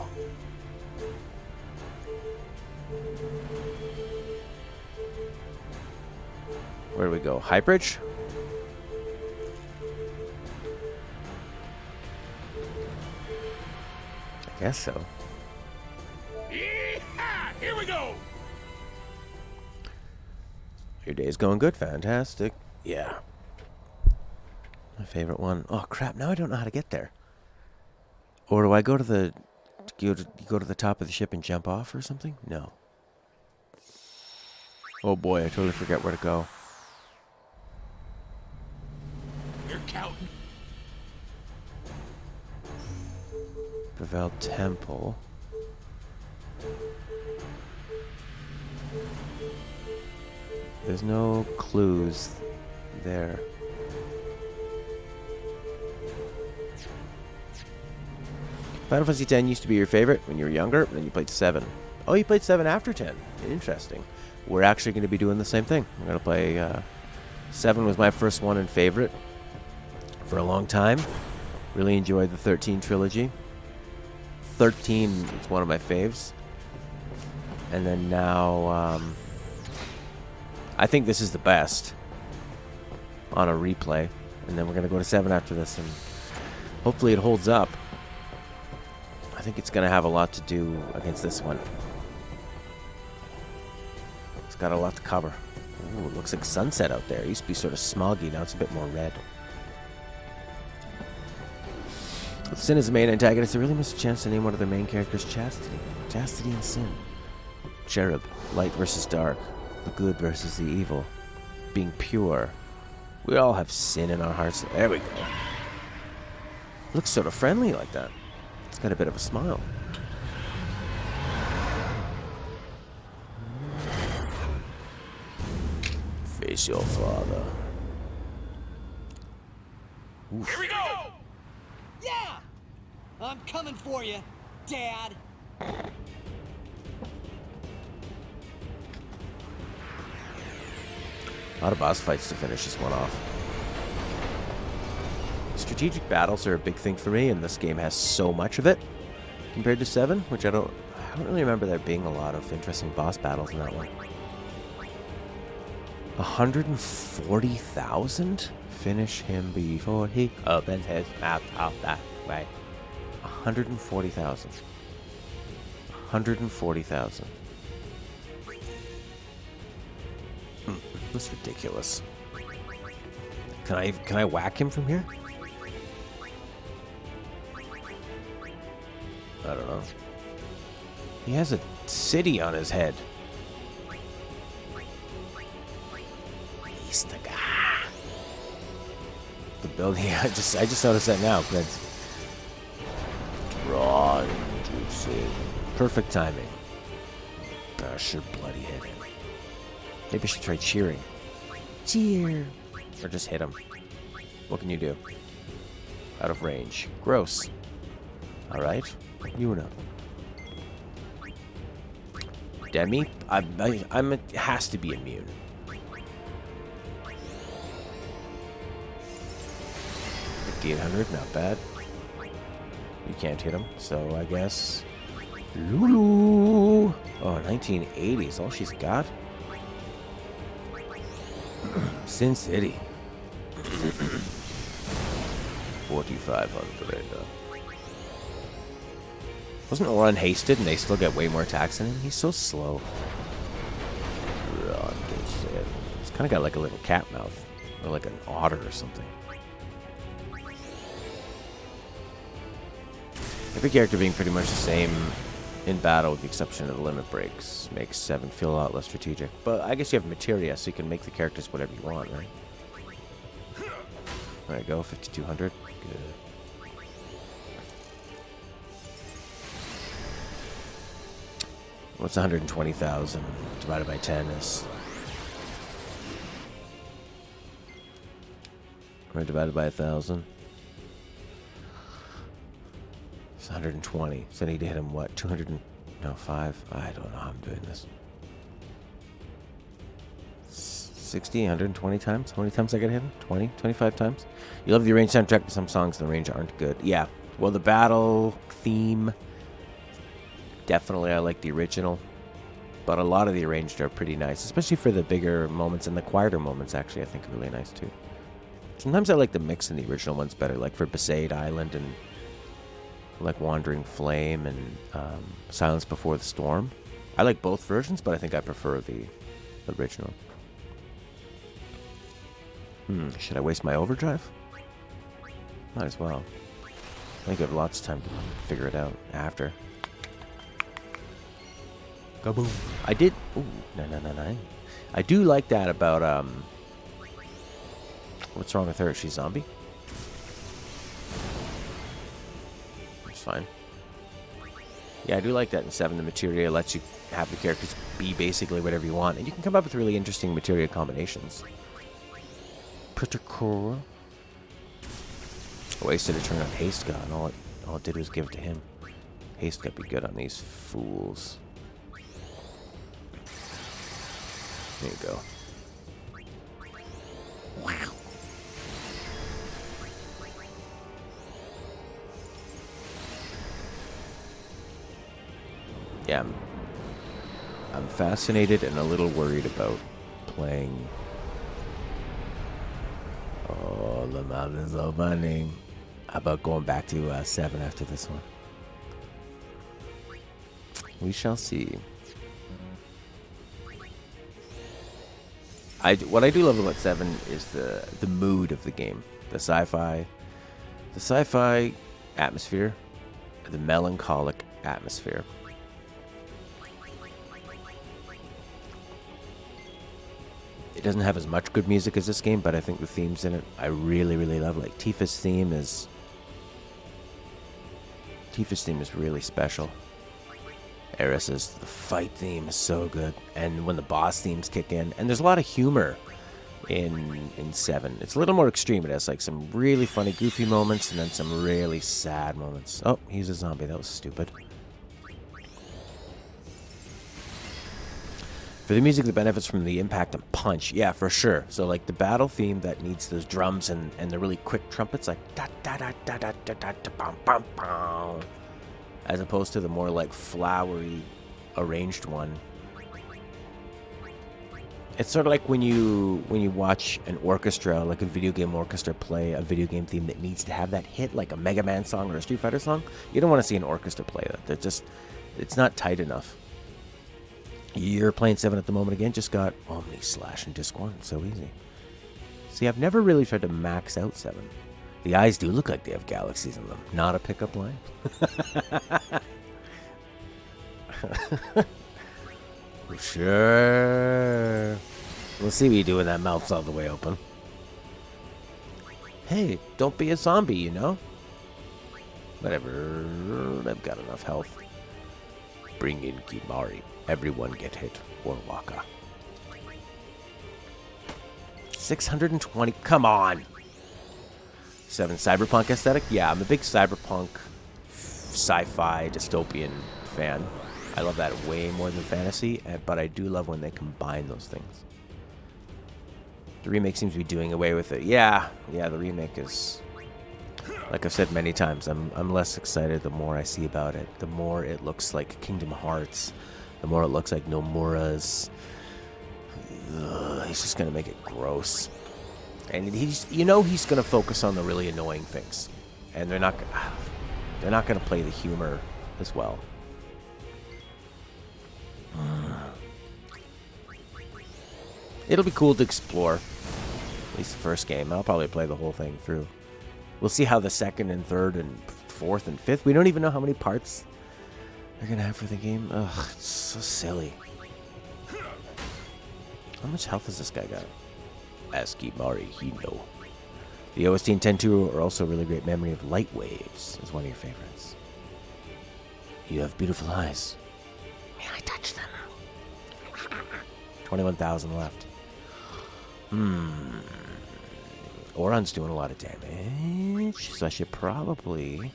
Where do we go? Highbridge? I guess so. Yee-haw! Here we go! Your day's going good. Fantastic. Yeah. My favorite one. Oh, crap. Now I don't know how to get there. Or do I go to the... go to the top of the ship and jump off or something? No. Oh, boy. I totally forget where to go. You're counting. Pavel Temple. There's no clues there. Final Fantasy X used to be your favorite when you were younger, and then you played 7. Oh, you played 7 after 10. Interesting. We're actually going to be doing the same thing. We're going to play... 7 was my first one and favorite for a long time. Really enjoyed the 13 trilogy. 13 is one of my faves. And then now... I think this is the best on a replay. And then we're going to go to 7 after this, and hopefully it holds up. I think it's going to have a lot to do against this one. It's got a lot to cover. Ooh, it looks like sunset out there. It used to be sort of smoggy. Now it's a bit more red. With Sin as the main antagonist, they really missed a chance to name one of their main characters Chastity. Chastity and Sin. Cherub. Light versus dark. The good versus the evil. Being pure. We all have sin in our hearts. There we go. Looks sort of friendly like that. It's got a bit of a smile. Face your father. Oof. Here we go! Yeah! I'm coming for you, Dad. A lot of boss fights to finish this one off. Strategic battles are a big thing for me, and this game has so much of it compared to 7, which I don't really remember there being a lot of interesting boss battles in that one. 140,000? Finish him before he opens his mouth out that way. 140,000. 140,000. That's ridiculous. Can I whack him from here? I don't know. He has a city on his head. He's the guy. The building. I just noticed that now. But drawn to sin. Perfect timing. I should bloody hit him. Maybe I should try cheering. Cheer. Or just hit him. What can you do? Out of range. Gross. Alright. Yuna. Demi? I'm has to be immune. 5,800, not bad. You can't hit him, so I guess Lulu. Oh, 1980s. All she's got. Sin City. 4,500. Wasn't Oran hasted and they still get way more attacks than him? He's so slow. He's kind of got like a little cat mouth. Or like an otter or something. Every character being pretty much the same in battle with the exception of the limit breaks makes 7 feel a lot less strategic. But I guess you have materia, so you can make the characters whatever you want, right? There you go, 5,200. Good. What's 120,000 divided by 10 is... Or divided by 1,000. It's 120. So I need to hit him, what, 200 and... No, 5. I don't know how I'm doing this. 60, 120 times? How many times I gotta hit him? 20, 25 times? You love the arranged soundtrack, but some songs in the range aren't good. Yeah. Well, the battle theme... Definitely I like the original. But a lot of the arranged are pretty nice. Especially for the bigger moments and the quieter moments, actually, I think are really nice, too. Sometimes I like the mix in the original ones better. Like for Besaid Island and... like Wandering Flame and Silence Before the Storm. I like both versions, but I think I prefer the original. Should I waste my overdrive? Might as well. I think I have lots of time to figure it out after. Kaboom. I did... Ooh, no. I do like that about... What's wrong with her? Is she zombie? Fine. Yeah, I do like that in 7. The materia lets you have the characters be basically whatever you want, and you can come up with really interesting materia combinations. Pretty cool. I wasted a turn on Haste God, and all it did was give it to him. Haste God be good on these fools. There you go. Wow. Yeah, I'm fascinated and a little worried about playing. Oh, the map is opening. How about going back to 7 after this one? We shall see. What I do love about 7 is the mood of the game, the sci-fi atmosphere, the melancholic atmosphere. It doesn't have as much good music as this game, but I think the themes in it I really, really love. Like Tifa's theme is really special. Eris's the fight theme is so good, and when the boss themes kick in, and there's a lot of humor in 7. It's a little more extreme. It has like some really funny, goofy moments, and then some really sad moments. Oh, he's a zombie. That was stupid. For the music that benefits from the impact and punch, yeah, for sure. So like the battle theme that needs those drums and the really quick trumpets, like da da da da da da da da bum bum bum, as opposed to the more like flowery arranged one. It's sort of like when you watch an orchestra, like a video game orchestra, play a video game theme that needs to have that hit, like a Mega Man song or a Street Fighter song. You don't want to see an orchestra play that. It's not tight enough. You're playing 7 at the moment again, just got Omni Slash and Disc 1. So easy. See, I've never really tried to max out 7. The eyes do look like they have galaxies in them. Not a pickup line. Sure. We'll see what you do when that mouth's all the way open. Hey, don't be a zombie, you know? Whatever. I've got enough health. Bring in Kimari. Everyone get hit or Waka. 620. Come on. 7 cyberpunk aesthetic. Yeah, I'm a big cyberpunk, sci-fi, dystopian fan. I love that way more than fantasy, but I do love when they combine those things. The remake seems to be doing away with it. Yeah, the remake is Like I've said many times, I'm less excited the more I see about it. The more it looks like Kingdom Hearts. The more it looks like Nomura's. He's just gonna make it gross. And he's gonna focus on the really annoying things. And they're not gonna play the humor as well. It'll be cool to explore. At least the first game. I'll probably play the whole thing through. We'll see how the second and third and fourth and fifth. We don't even know how many parts they're gonna have for the game. Ugh, it's so silly. How much health has this guy got? Aski Mari Hino. The OST and 10-2 are also a really great memory of Light Waves is one of your favorites. You have beautiful eyes. May I touch them? 21,000 left. Oron's doing a lot of damage, so I should probably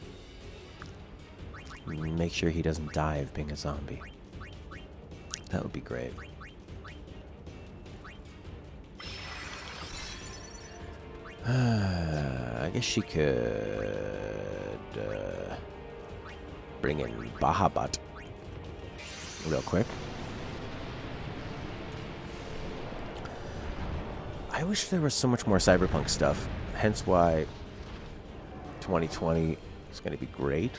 make sure he doesn't die of being a zombie. That would be great. I guess she could bring in Bahabat real quick. I wish there was so much more Cyberpunk stuff, hence why 2020 is going to be great,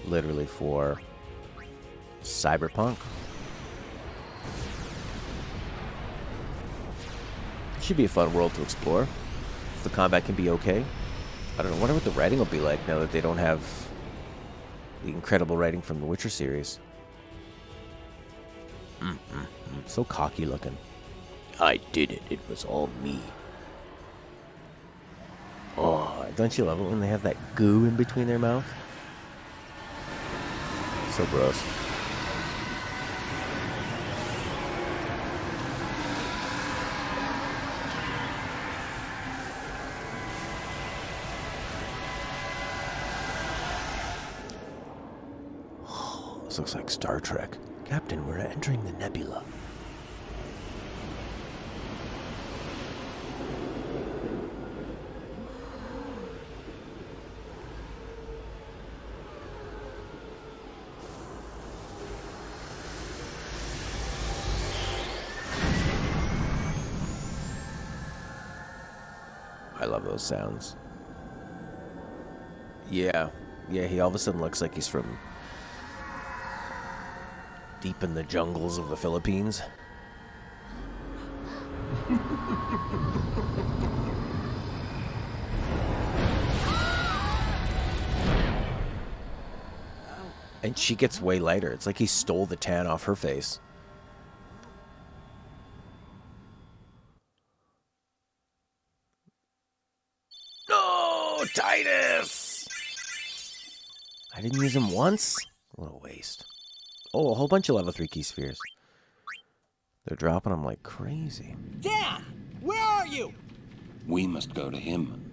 literally for Cyberpunk. Should be a fun world to explore. If the combat can be okay. I don't know, I wonder what the writing will be like now that they don't have the incredible writing from the Witcher series. So cocky looking. I did it. It was all me. Oh, don't you love it when they have that goo in between their mouth? So gross. This looks like Star Trek. Captain, we're entering the nebula. I love those sounds. Yeah, he all of a sudden looks like he's from deep in the jungles of the Philippines. And she gets way lighter. It's like he stole the tan off her face. No, Titus! I didn't use him once? What a waste. Oh, a whole bunch of level 3 key spheres. They're dropping them like crazy. Dad! Where are you? We must go to him.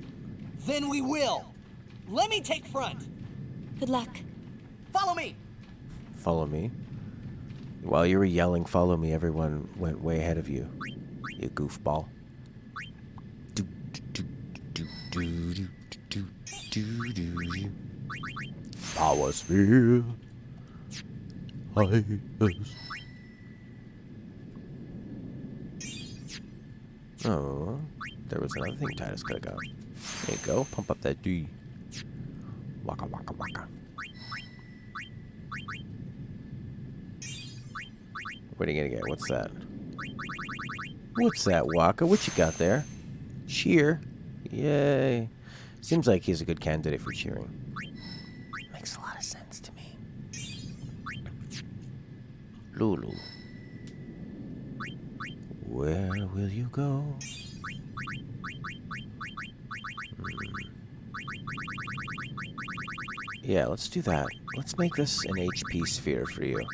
Then we will. Let me take front. Good luck. Follow me. Follow me? While you were yelling, follow me, everyone went way ahead of you. You goofball. Power sphere. Oh, there was another thing Titus could have got. There you go, pump up that D. Waka waka waka. What are you gonna get? What's that? What's that, Waka? What you got there? Cheer. Yay. Seems like he's a good candidate for cheering. Makes a lot of sense to me. Lulu. Where will you go? Yeah, let's do that. Let's make this an HP sphere for you.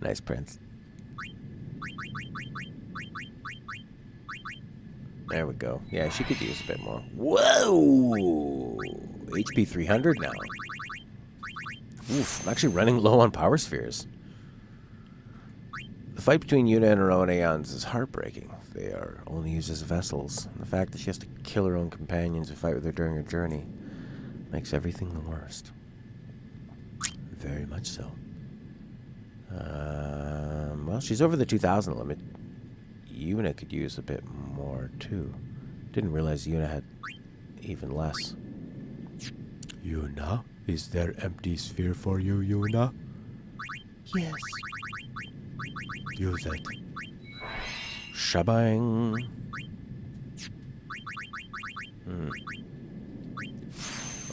Nice, Prince. There we go. Yeah, she could use a bit more. Whoa! HP 300 now. Oof, I'm actually running low on power spheres. The fight between Yuna and her own Aeons is heartbreaking. They are only used as vessels. And the fact that she has to kill her own companions who fight with her during her journey makes everything the worst. Very much so. Well, she's over the 2,000 limit. Yuna could use a bit more, too. Didn't realize Yuna had even less. Yuna? Is there empty sphere for you, Yuna? Yes. Use it. Shabang.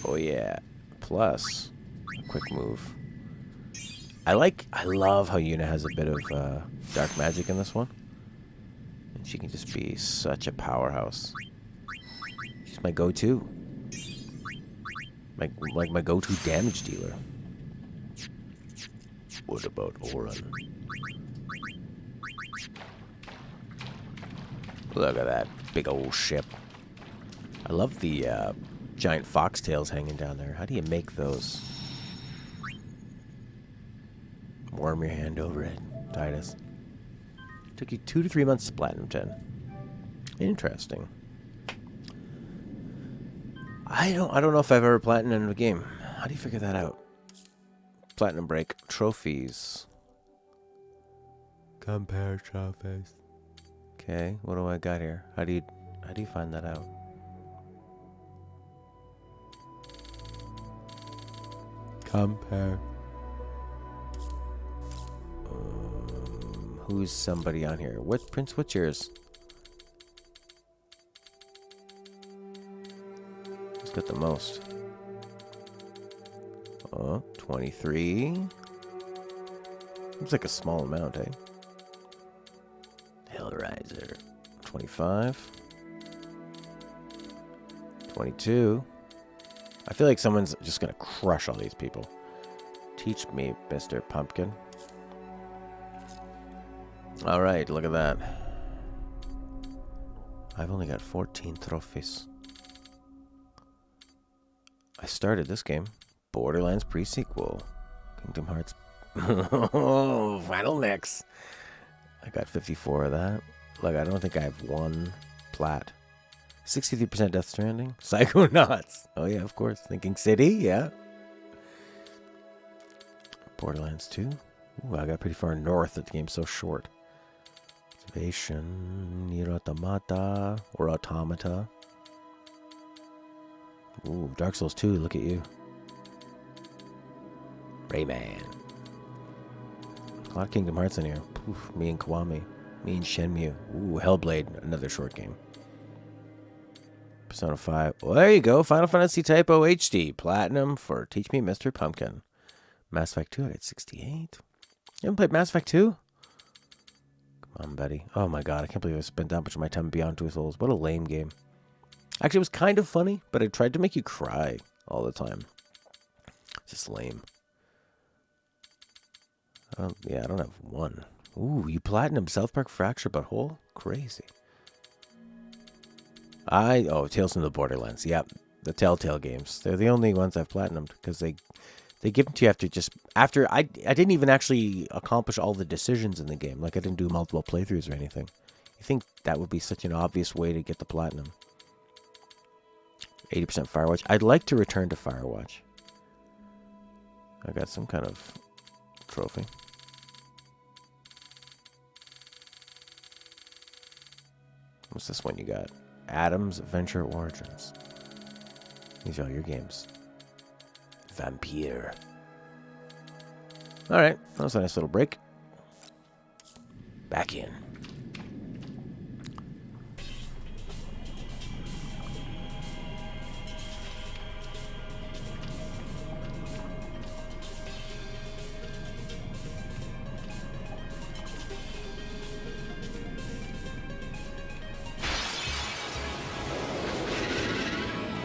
Oh yeah. Plus, a quick move. I love how Yuna has a bit of dark magic in this one. And she can just be such a powerhouse. She's my go-to. My go-to damage dealer. What about Oran? Look at that big old ship. I love the giant foxtails hanging down there. How do you make those? Warm your hand over it, Titus. Took you 2 to 3 months to platinum 10. Interesting. I don't know if I've ever platinumed a game. How do you figure that out? Platinum break. Trophies. Compare trophies. Okay, what do I got here? How do you find that out? Compare. Who's somebody on here? What Prince? What's yours? Who's got the most? Oh, 23. Seems like a small amount, eh? Hellraiser. 25. 22. I feel like someone's just gonna crush all these people. Teach me, Mr. Pumpkin. Alright, look at that. I've only got 14 trophies. I started this game. Borderlands pre-sequel. Kingdom Hearts. Final Mix. I got 54 of that. Look, I don't think I have one plat. 63% Death Stranding. Psychonauts. Oh yeah, of course. Thinking City, yeah. Borderlands 2. Ooh, I got pretty far north. That game's so short. Observation. Nier Automata. Or Automata. Ooh, Dark Souls 2. Look at you. Rayman. A lot of Kingdom Hearts in here. Poof, me and Kiwami. Me and Shenmue. Ooh, Hellblade. Another short game. Persona 5. Well, there you go. Final Fantasy Typo HD. Platinum for Teach Me, Mr. Pumpkin. Mass Effect 2. I got 68. You haven't played Mass Effect 2? Come on, buddy. Oh my god. I can't believe I spent that much of my time Beyond Two Souls. What a lame game. Actually, it was kind of funny, but it tried to make you cry all the time. It's just lame. I don't have one. Ooh, you platinum South Park Fracture Butthole? Crazy. Tales from the Borderlands. Yep, the Telltale games. They're the only ones I've platinumed because they give them to you after I didn't even actually accomplish all the decisions in the game. Like I didn't do multiple playthroughs or anything. You think that would be such an obvious way to get the platinum? 80% Firewatch. I'd like to return to Firewatch. I got some kind of trophy. What's this one you got? Adam's Venture Origins. These are all your games. Vampire. Alright, that was a nice little break. Back in.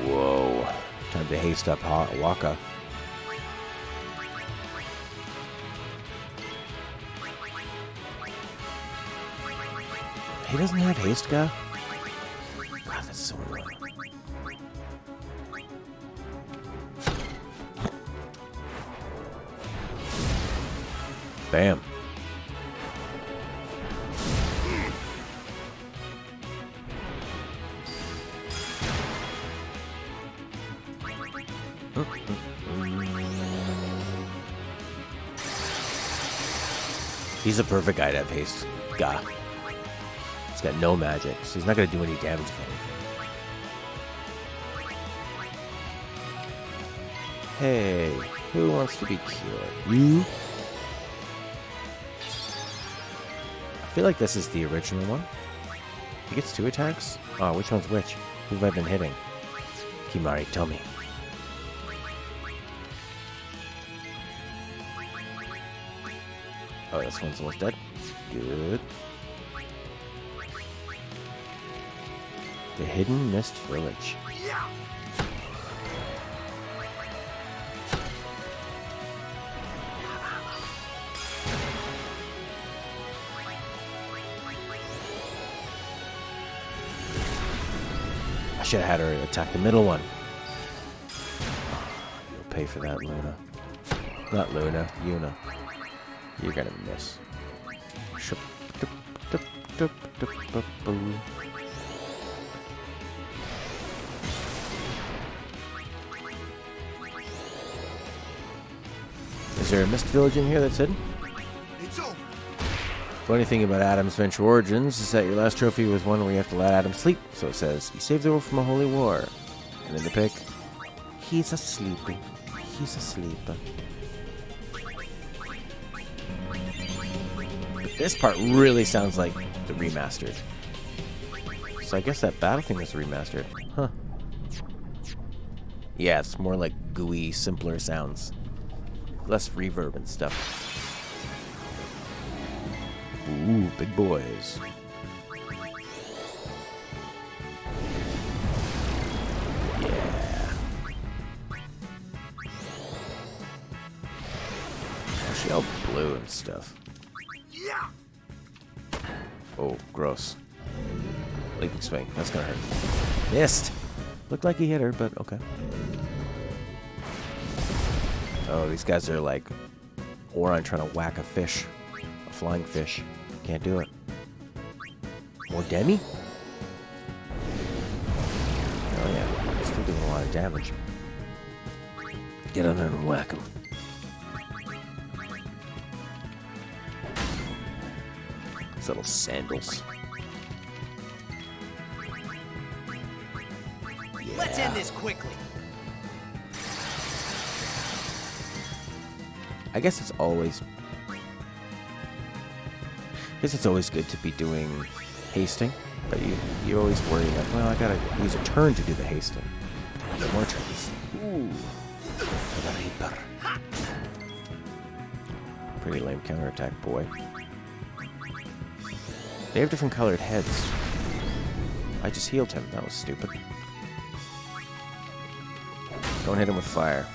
Whoa. Time to haste up Waka. He doesn't have haste, guy? God, that's so annoying. Bam. He's a perfect guy to have haste. Gah. He's got no magic, so he's not going to do any damage to anything. Hey, who wants to be cured? You? I feel like this is the original one. He gets 2 attacks? Oh, which one's which? Who have I been hitting? Kimari, tell me. Oh, this one's almost dead. Good. The Hidden Mist Village. I should have had her attack the middle one. You'll pay for that, Luna. Not Luna, Yuna. You're gonna miss. Is there a mist village in here that's hidden? It's over. Funny thing about Adam's Venture Origins is that your last trophy was one where you have to let Adam sleep. So it says, he saved the world from a holy war. And then the pick, he's asleep. He's asleep. But this part really sounds like the remastered. So I guess that battle thing was remastered. Huh. Yeah, it's more like gooey, simpler sounds. Less reverb and stuff. Ooh, big boys. Yeah. Oh, she all blue and stuff. Yeah. Oh, gross. Leaping swing. That's gonna hurt. Missed. Looked like he hit her, but okay. Oh, these guys are like Oron trying to whack a fish. A flying fish. Can't do it. More Demi? Oh yeah, still doing a lot of damage. Get on there and whack him. These little sandals. Yeah. Let's end this quickly. I guess it's always good to be doing hasting, but you always worry like, well, I gotta use a turn to do the hasting. I get more turns. Ooh. Pretty lame counterattack, boy. They have different colored heads. I just healed him. That was stupid. Don't hit him with fire.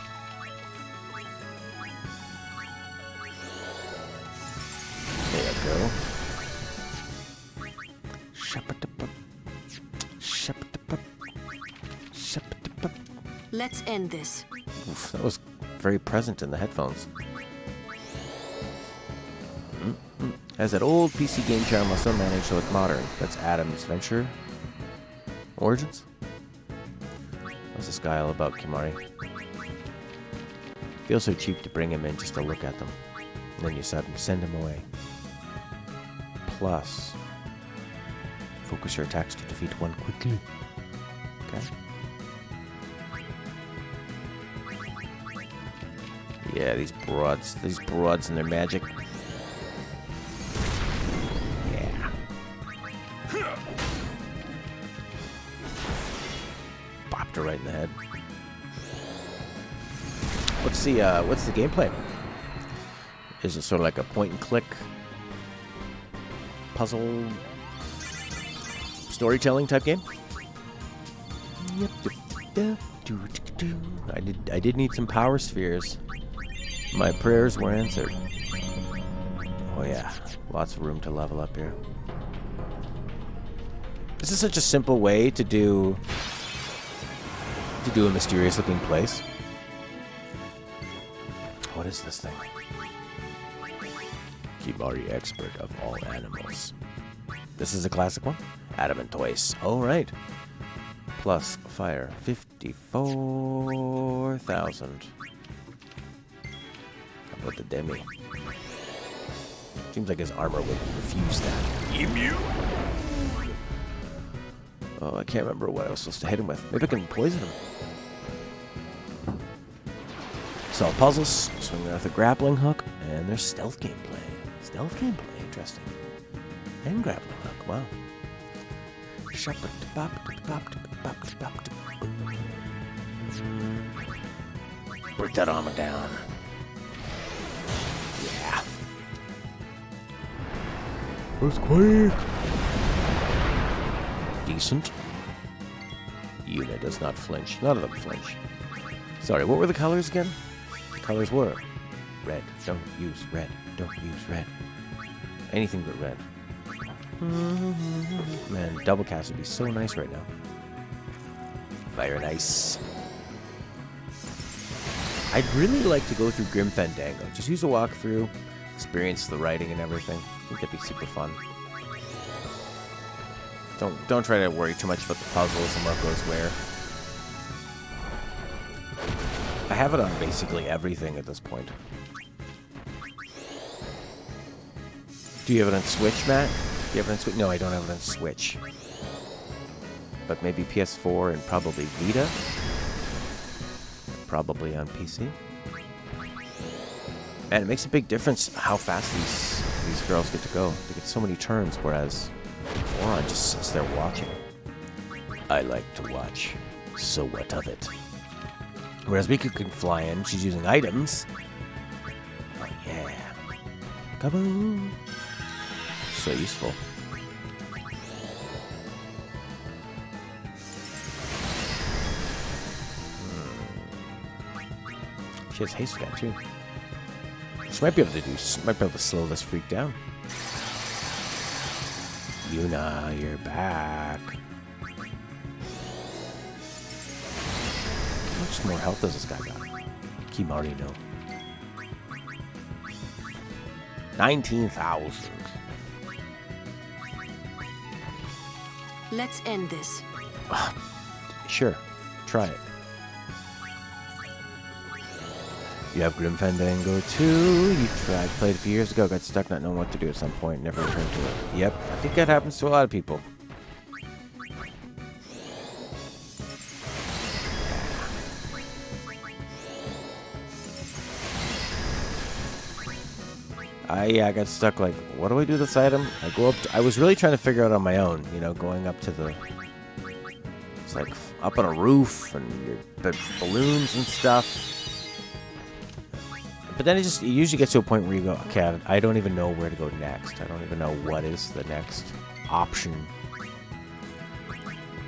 There you go. Let's end this. Oof, that was very present in the headphones. Has that old PC game charm while still managed to look modern. That's Adam's Venture Origins. What's this guy all about, Kimari? Feels so cheap to bring him in just to look at them. And then you send him away. Plus, focus your attacks to defeat one quickly. Okay. Yeah, these broads and their magic. Yeah. Bopped her right in the head. What's the gameplay? Is it sort of like a point and click puzzle storytelling type game? Yep. I did need some power spheres. My prayers were answered. Oh yeah, lots of room to level up here. This is such a simple way to do a mysterious looking place. What is this thing? Kimari, expert of all animals. This is a classic one? Adam and Toys. Oh, right. plus fire. 54,000. How about the demi? Seems like his armor would refuse that. Immune? Oh, I can't remember what I was supposed to hit him with. Maybe I can poison him. Solve puzzles, swing with a grappling hook, and there's stealth gameplay. Stealth gameplay, interesting. And grappling hook, wow. Break that armor down. Yeah. Earthquake! Decent. Unit does not flinch. None of them flinch. Sorry, what were the colors again? The colors were red. Don't use red. Don't use red. Anything but red. Man, double cast would be so nice right now. Fire and ice. I'd really like to go through Grim Fandango. Just use a walkthrough, experience the writing and everything. I think that'd be super fun. Don't try to worry too much about the puzzles and what goes where. I have it on basically everything at this point. Do you have it on Switch, Matt? Do you have it on Switch? No, I don't have it on Switch. But maybe PS4 and probably Vita. Probably on PC. And it makes a big difference how fast these girls get to go. They get so many turns, whereas Moron just sits there watching. I like to watch, so what of it? Whereas Mika can fly in, she's using items. Oh yeah. Kaboom! So useful. She has haste guy too. She might be able to slow this freak down. Yuna, you're back. How much more health does this guy got? Kimari, no. 19,000. Let's end this. Sure. Try it. You have Grim Fandango 2. You played it a few years ago, got stuck not knowing what to do at some point, never returned to it. Yep, I think that happens to a lot of people. I got stuck like, what do I do with this item? I go up to, I was really trying to figure out on my own, you know, going up to the, it's like up on a roof and the balloons and stuff. But then it usually gets to a point where you go, okay, I don't even know where to go next. I don't even know what is the next option.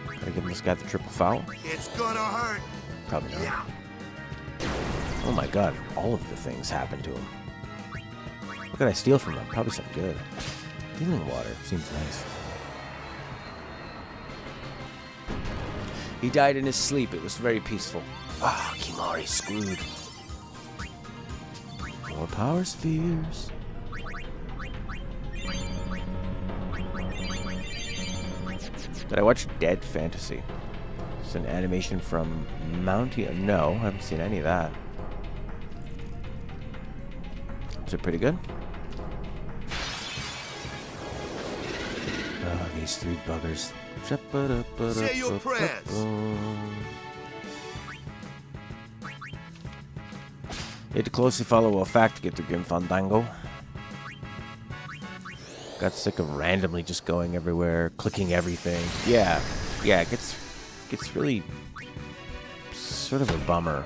Gotta give this guy the triple foul? It's gonna hurt. Probably not. Yeah. Oh my god, all of the things happened to him. What could I steal from him? Probably something good. Healing water seems nice. He died in his sleep. It was very peaceful. Ah, Kimari screwed. More power spheres. Did I watch Dead Fantasy? It's an animation from Mountie. No, I haven't seen any of that. Is it pretty good? Oh, these three buggers. Say your prayers. You had to closely follow a fact to get through Grim Fandango. Got sick of randomly just going everywhere, clicking everything. Yeah, it gets really sort of a bummer.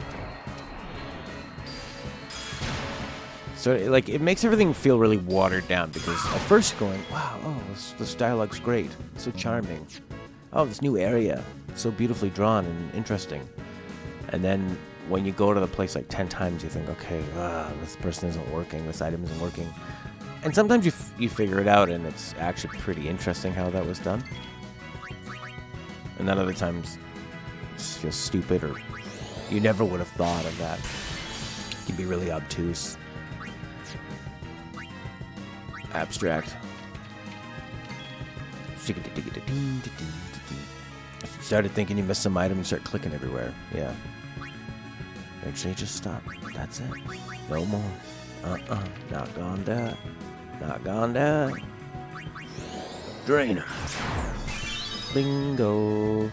So like it makes everything feel really watered down because at first you're going, wow, oh, this dialogue's great, it's so charming. Oh, this new area, it's so beautifully drawn and interesting. And then when you go to the place like 10 times, you think, okay, this person isn't working, this item isn't working. And sometimes you figure it out, and it's actually pretty interesting how that was done. And then other times, it just feels stupid, or you never would have thought of that. It can be really obtuse. Abstract. Started thinking you missed some item and start clicking everywhere. Yeah. Eventually just stop. That's it. No more. Not gonna die. Not gonna die. Drainer. Bingo.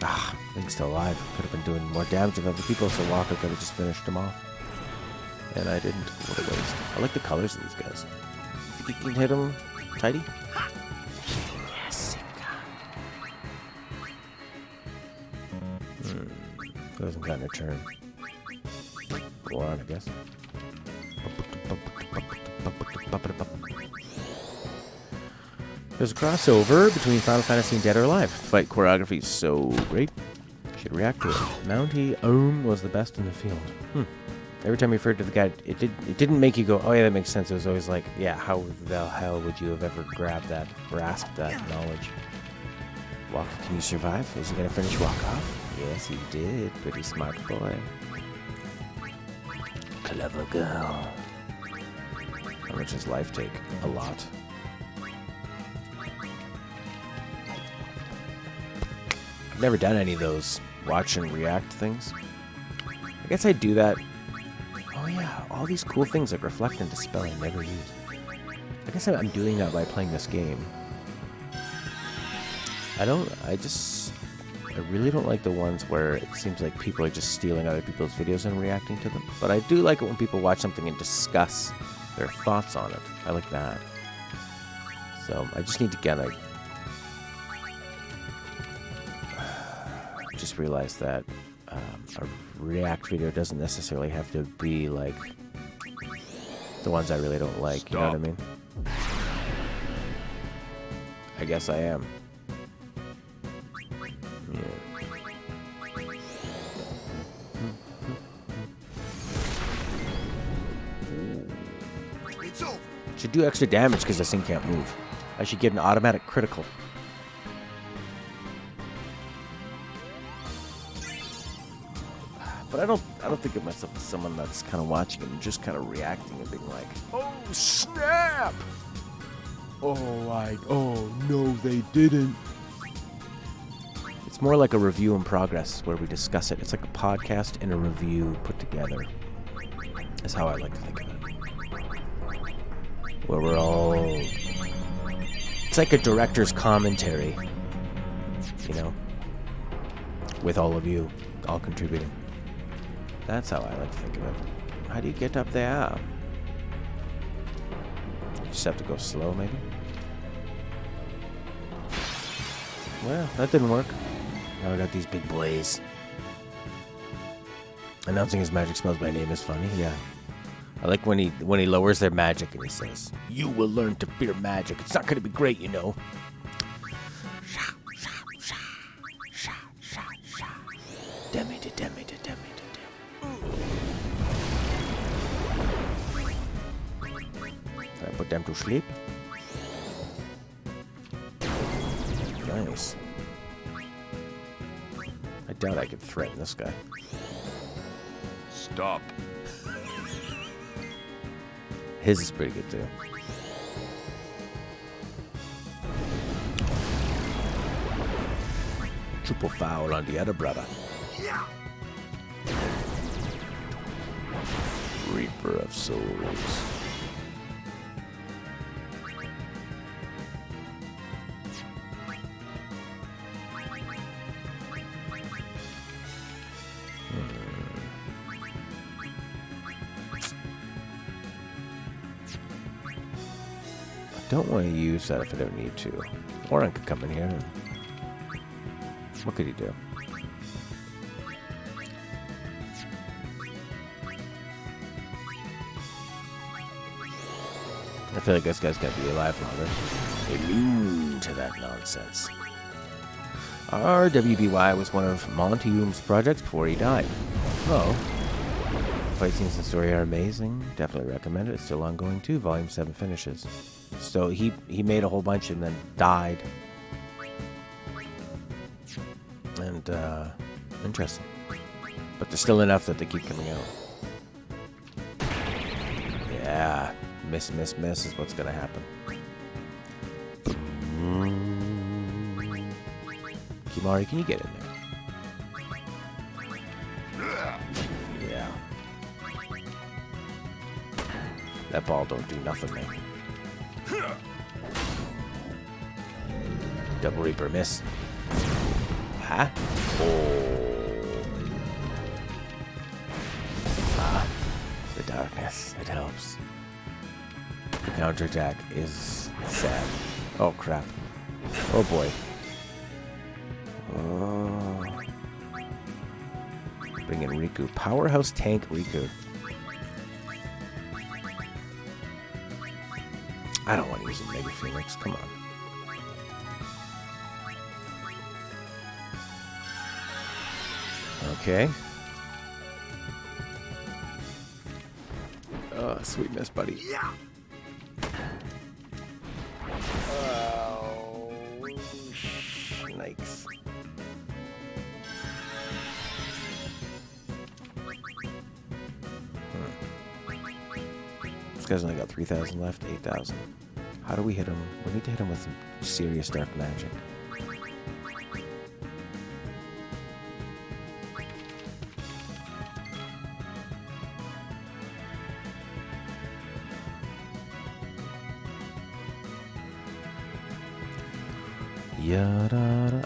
Ah, Link's still alive. Could have been doing more damage of other people, so Walker could have just finished him off. And I didn't. What a waste. I like the colors of these guys. Think you can hit them tidy? Yes, you can. Who hasn't gotten a turn? Go on, I guess. There's a crossover between Final Fantasy and Dead or Alive. Fight choreography is so great. Should react to it. Mounty was the best in the field. Every time you referred to the guy, it didn't make you go, oh yeah, that makes sense. It was always like, yeah, how the hell would you have ever grasped that knowledge? Walker, can you survive? Is he gonna finish Walk off? Yes, he did. Pretty smart boy. Clever girl. How much does life take? A lot. I've never done any of those watch and react things. I guess I do that. Oh yeah, all these cool things like reflect and dispel I never use. I guess I'm doing that by playing this game. I really don't like the ones where it seems like people are just stealing other people's videos and reacting to them. But I do like it when people watch something and discuss their thoughts on it. I like that. So I just need to get just realize that a react video doesn't necessarily have to be like the ones I really don't like. Stop. You know what I mean? I guess I am. It's over. Should do extra damage because this thing can't move. I should get an automatic critical. But I don't think of myself as someone that's kind of watching and just kind of reacting and being like, oh snap! Oh no, they didn't. It's more like a review in progress where we discuss it. It's like a podcast and a review put together. That's how I like to think of it. Where we're all... It's like a director's commentary, you know? With all of you, all contributing. That's how I like to think of it. How do you get up there? You just have to go slow, maybe? Well, that didn't work. Now I got these big boys. Announcing his magic spells by name is funny, yeah. I like when he lowers their magic and he says, "You will learn to fear magic. It's not going to be great, you know." I put them to sleep. Nice. I doubt I could threaten this guy. Stop. His is pretty good too. Triple foul on the other brother. Yeah. Reaper of Souls. Don't want to use that if I don't need to. Warren could come in here. And... What could he do? I feel like this guy's gonna be alive longer. Immune to that nonsense. RWBY was one of Monty Hume's projects before he died. Oh. Fight scenes and story are amazing. Definitely recommend it. It's still ongoing too. Volume 7 finishes. So he made a whole bunch and then died. And interesting. But there's still enough that they keep coming out. Yeah. Miss is what's gonna happen. Kimari, can you get in there? Yeah. That ball don't do nothing, man. Double Reaper miss. Huh? Oh. Ah. The darkness. It helps. The counterattack is sad. Oh, crap. Oh, boy. Oh. Bring in Riku. Powerhouse tank Riku. I don't want to use a Mega Phoenix. Come on. Okay. Oh, sweet miss, buddy. Yeah. Oh, snakes. This guy's only got 3,000 left, 8,000. How do we hit him? We need to hit him with some serious dark magic.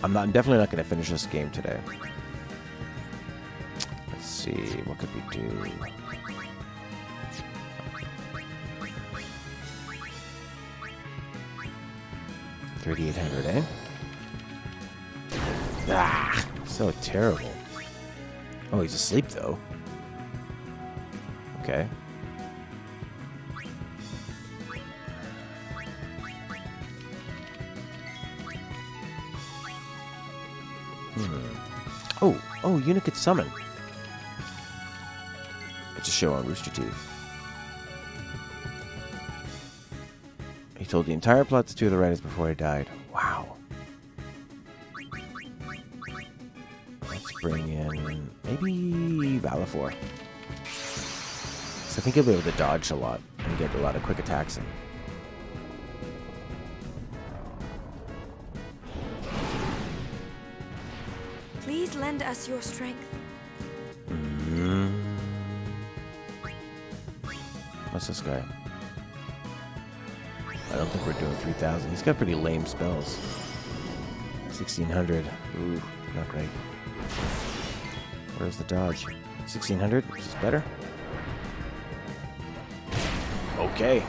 I'm definitely not going to finish this game today. Let's see, what could we do? $3,800, eh? Ah, so terrible. Oh, he's asleep though. Okay. Oh, unit gets summoned. It's a show on Rooster Teeth. He told the entire plot to two of the writers before he died. Wow. Let's bring in maybe Valifor. So I think he'll be able to dodge a lot and get a lot of quick attacks in. Please lend us your strength. What's this guy? I don't think we're doing 3,000. He's got pretty lame spells. 1,600. Ooh, not great. Where's the dodge? 1,600? Is this better? Okay.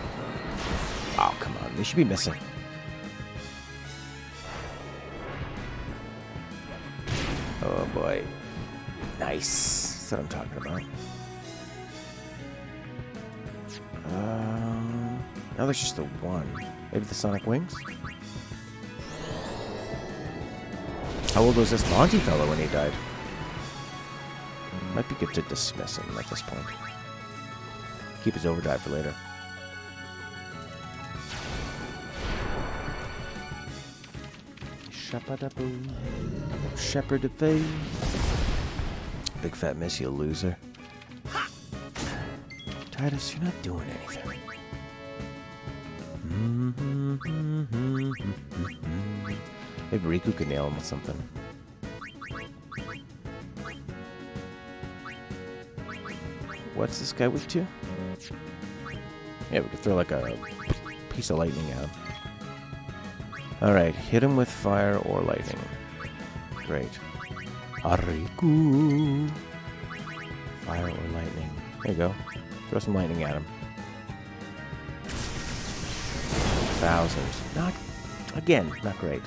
Oh, come on. They should be missing. Oh, boy. Nice. That's what I'm talking about. Now there's just the one. Maybe the Sonic Wings? How old was this Monty fellow when he died? Might be good to dismiss him at this point. Keep his overdrive for later. Shapadaboo. Shepherd of Fae. Big fat miss, you loser. Titus, you're not doing anything. Maybe Riku could nail him with something. What's this guy weak to? Yeah, we could throw like a piece of lightning at him. Alright, hit him with fire or lightning. Great. Ariku. Fire or lightning. There you go. Throw some lightning at him. 1,000. Not, again, not great.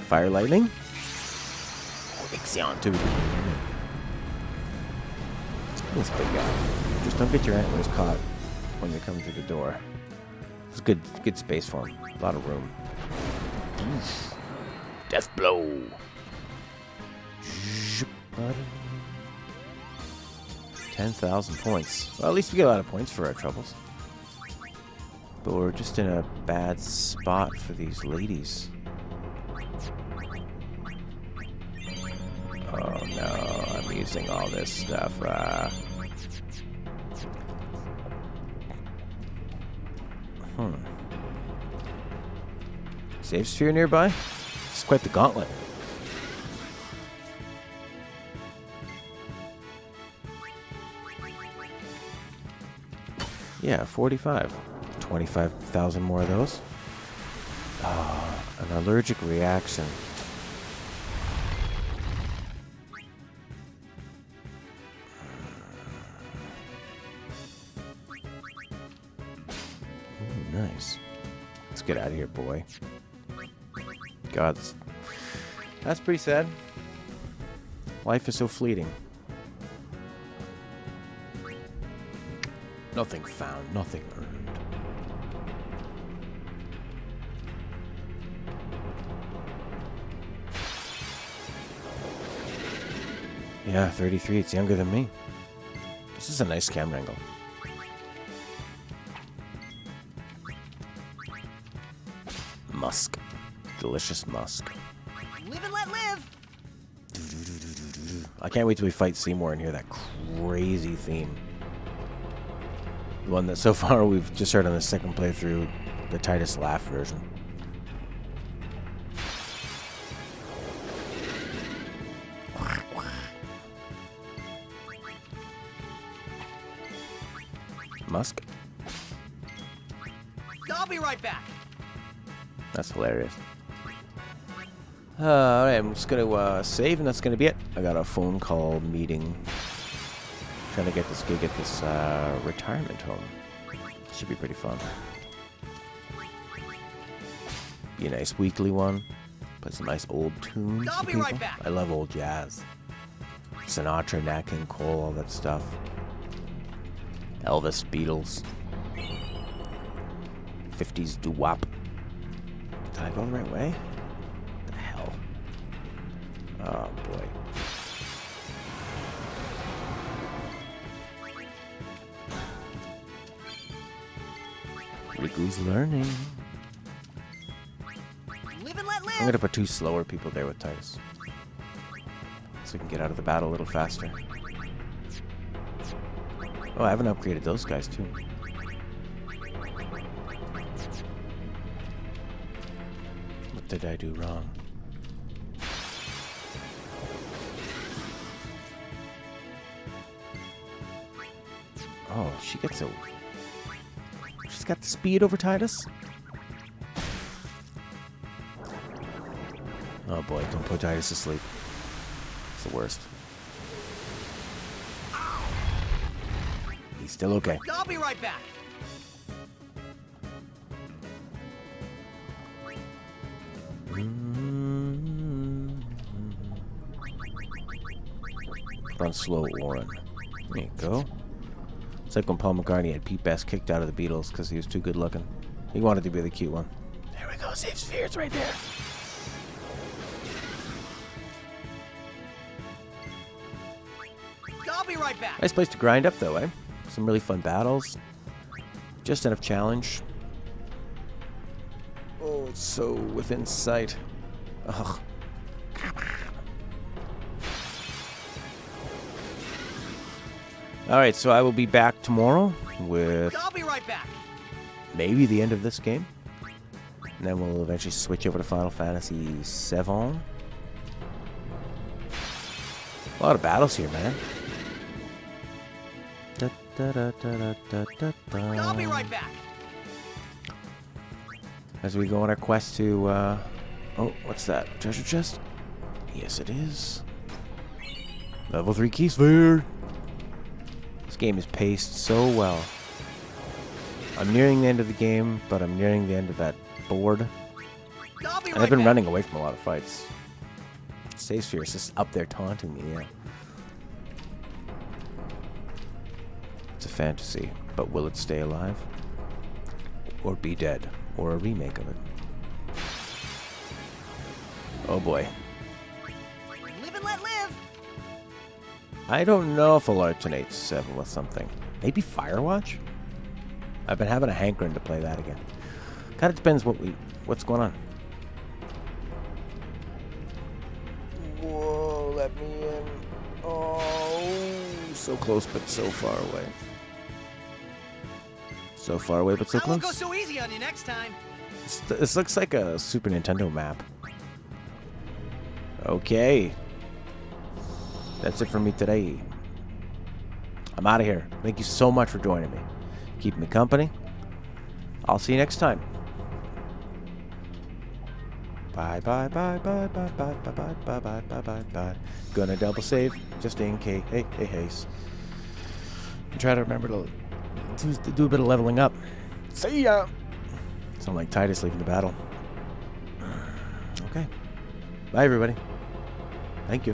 Fire lightning? Ixion too. This big guy. Just don't get your antlers caught when you're coming through the door. It's good space for him. A lot of room. Oof. Death blow. 10,000 points. Well, at least we get a lot of points for our troubles. But we're just in a bad spot for these ladies. Oh no, I'm using all this stuff. Save sphere nearby? It's quite the gauntlet. Yeah, 45. 25,000 more of those. Ah, an allergic reaction. Ooh, nice. Let's get out of here, boy. God, that's pretty sad. Life is so fleeting. Nothing found, nothing earned. Yeah, 33, it's younger than me. This is a nice camera angle. Musk. Delicious musk. Live and let live! I can't wait till we fight Seymour and hear that crazy theme. The one that so far we've just heard on the second playthrough, the Titus Laugh version. Musk? I'll be right back. That's hilarious. Alright, I'm just gonna save and that's gonna be it. I got a phone call meeting. Trying to get this gig at this retirement home. Should be pretty fun. Be a nice weekly one. Play some nice old tunes. I'll be right back. I love old jazz. Sinatra, Nat King Cole, all that stuff. Elvis, Beatles. 50s doo-wop. Did I go the right way? What the hell? Oh boy. Riku's learning. Live and let live. I'm gonna put 2 slower people there with Titus, so we can get out of the battle a little faster. Oh, I haven't upgraded those guys too. What did I do wrong? Oh, she gets a... She's got the speed over Titus? Oh boy, don't put Titus to sleep. It's the worst. He's still okay. I'll be right back. Put on slow Warren. There you go. It's like when Paul McCartney had Pete Best kicked out of the Beatles because he was too good looking. He wanted to be the cute one. There we go, save spheres right there. I'll be right back. Nice place to grind up though, eh? Some really fun battles. Just enough challenge. Oh, it's so within sight. Ugh. Alright, so I will be back tomorrow with I'll be right back. maybe the end of this game. And then we'll eventually switch over to Final Fantasy VII. A lot of battles here, man. I'll be right back. As we go on our quest to, oh, what's that? Treasure chest? Yes, it is. Level 3 key sphere. This game is paced so well. I'm nearing the end of the game, but I'm nearing the end of that board. And I've been running away from a lot of fights. Save sphere is just up there taunting me, yeah. It's a fantasy, but will it stay alive? Or be dead? Or a remake of it? Oh boy. Live and let live. I don't know if I'll alternate 7 with something. Maybe Firewatch? I've been having a hankering to play that again. Kind of depends what's going on. Whoa, let me in. Oh, so close but so far away. So far away but so I won't close. go so easy on you next time. This looks like a Super Nintendo map. Okay. That's it for me today. I'm out of here. Thank you so much for joining me. Keeping me company. I'll see you next time. Bye, bye, bye, bye, bye, bye, bye, bye, bye, bye, bye, bye, bye. Gonna double save just in case. Hey, hey, hey. Try to remember to do a bit of leveling up. See ya. Sound like Titus leaving the battle. Okay. Bye, everybody.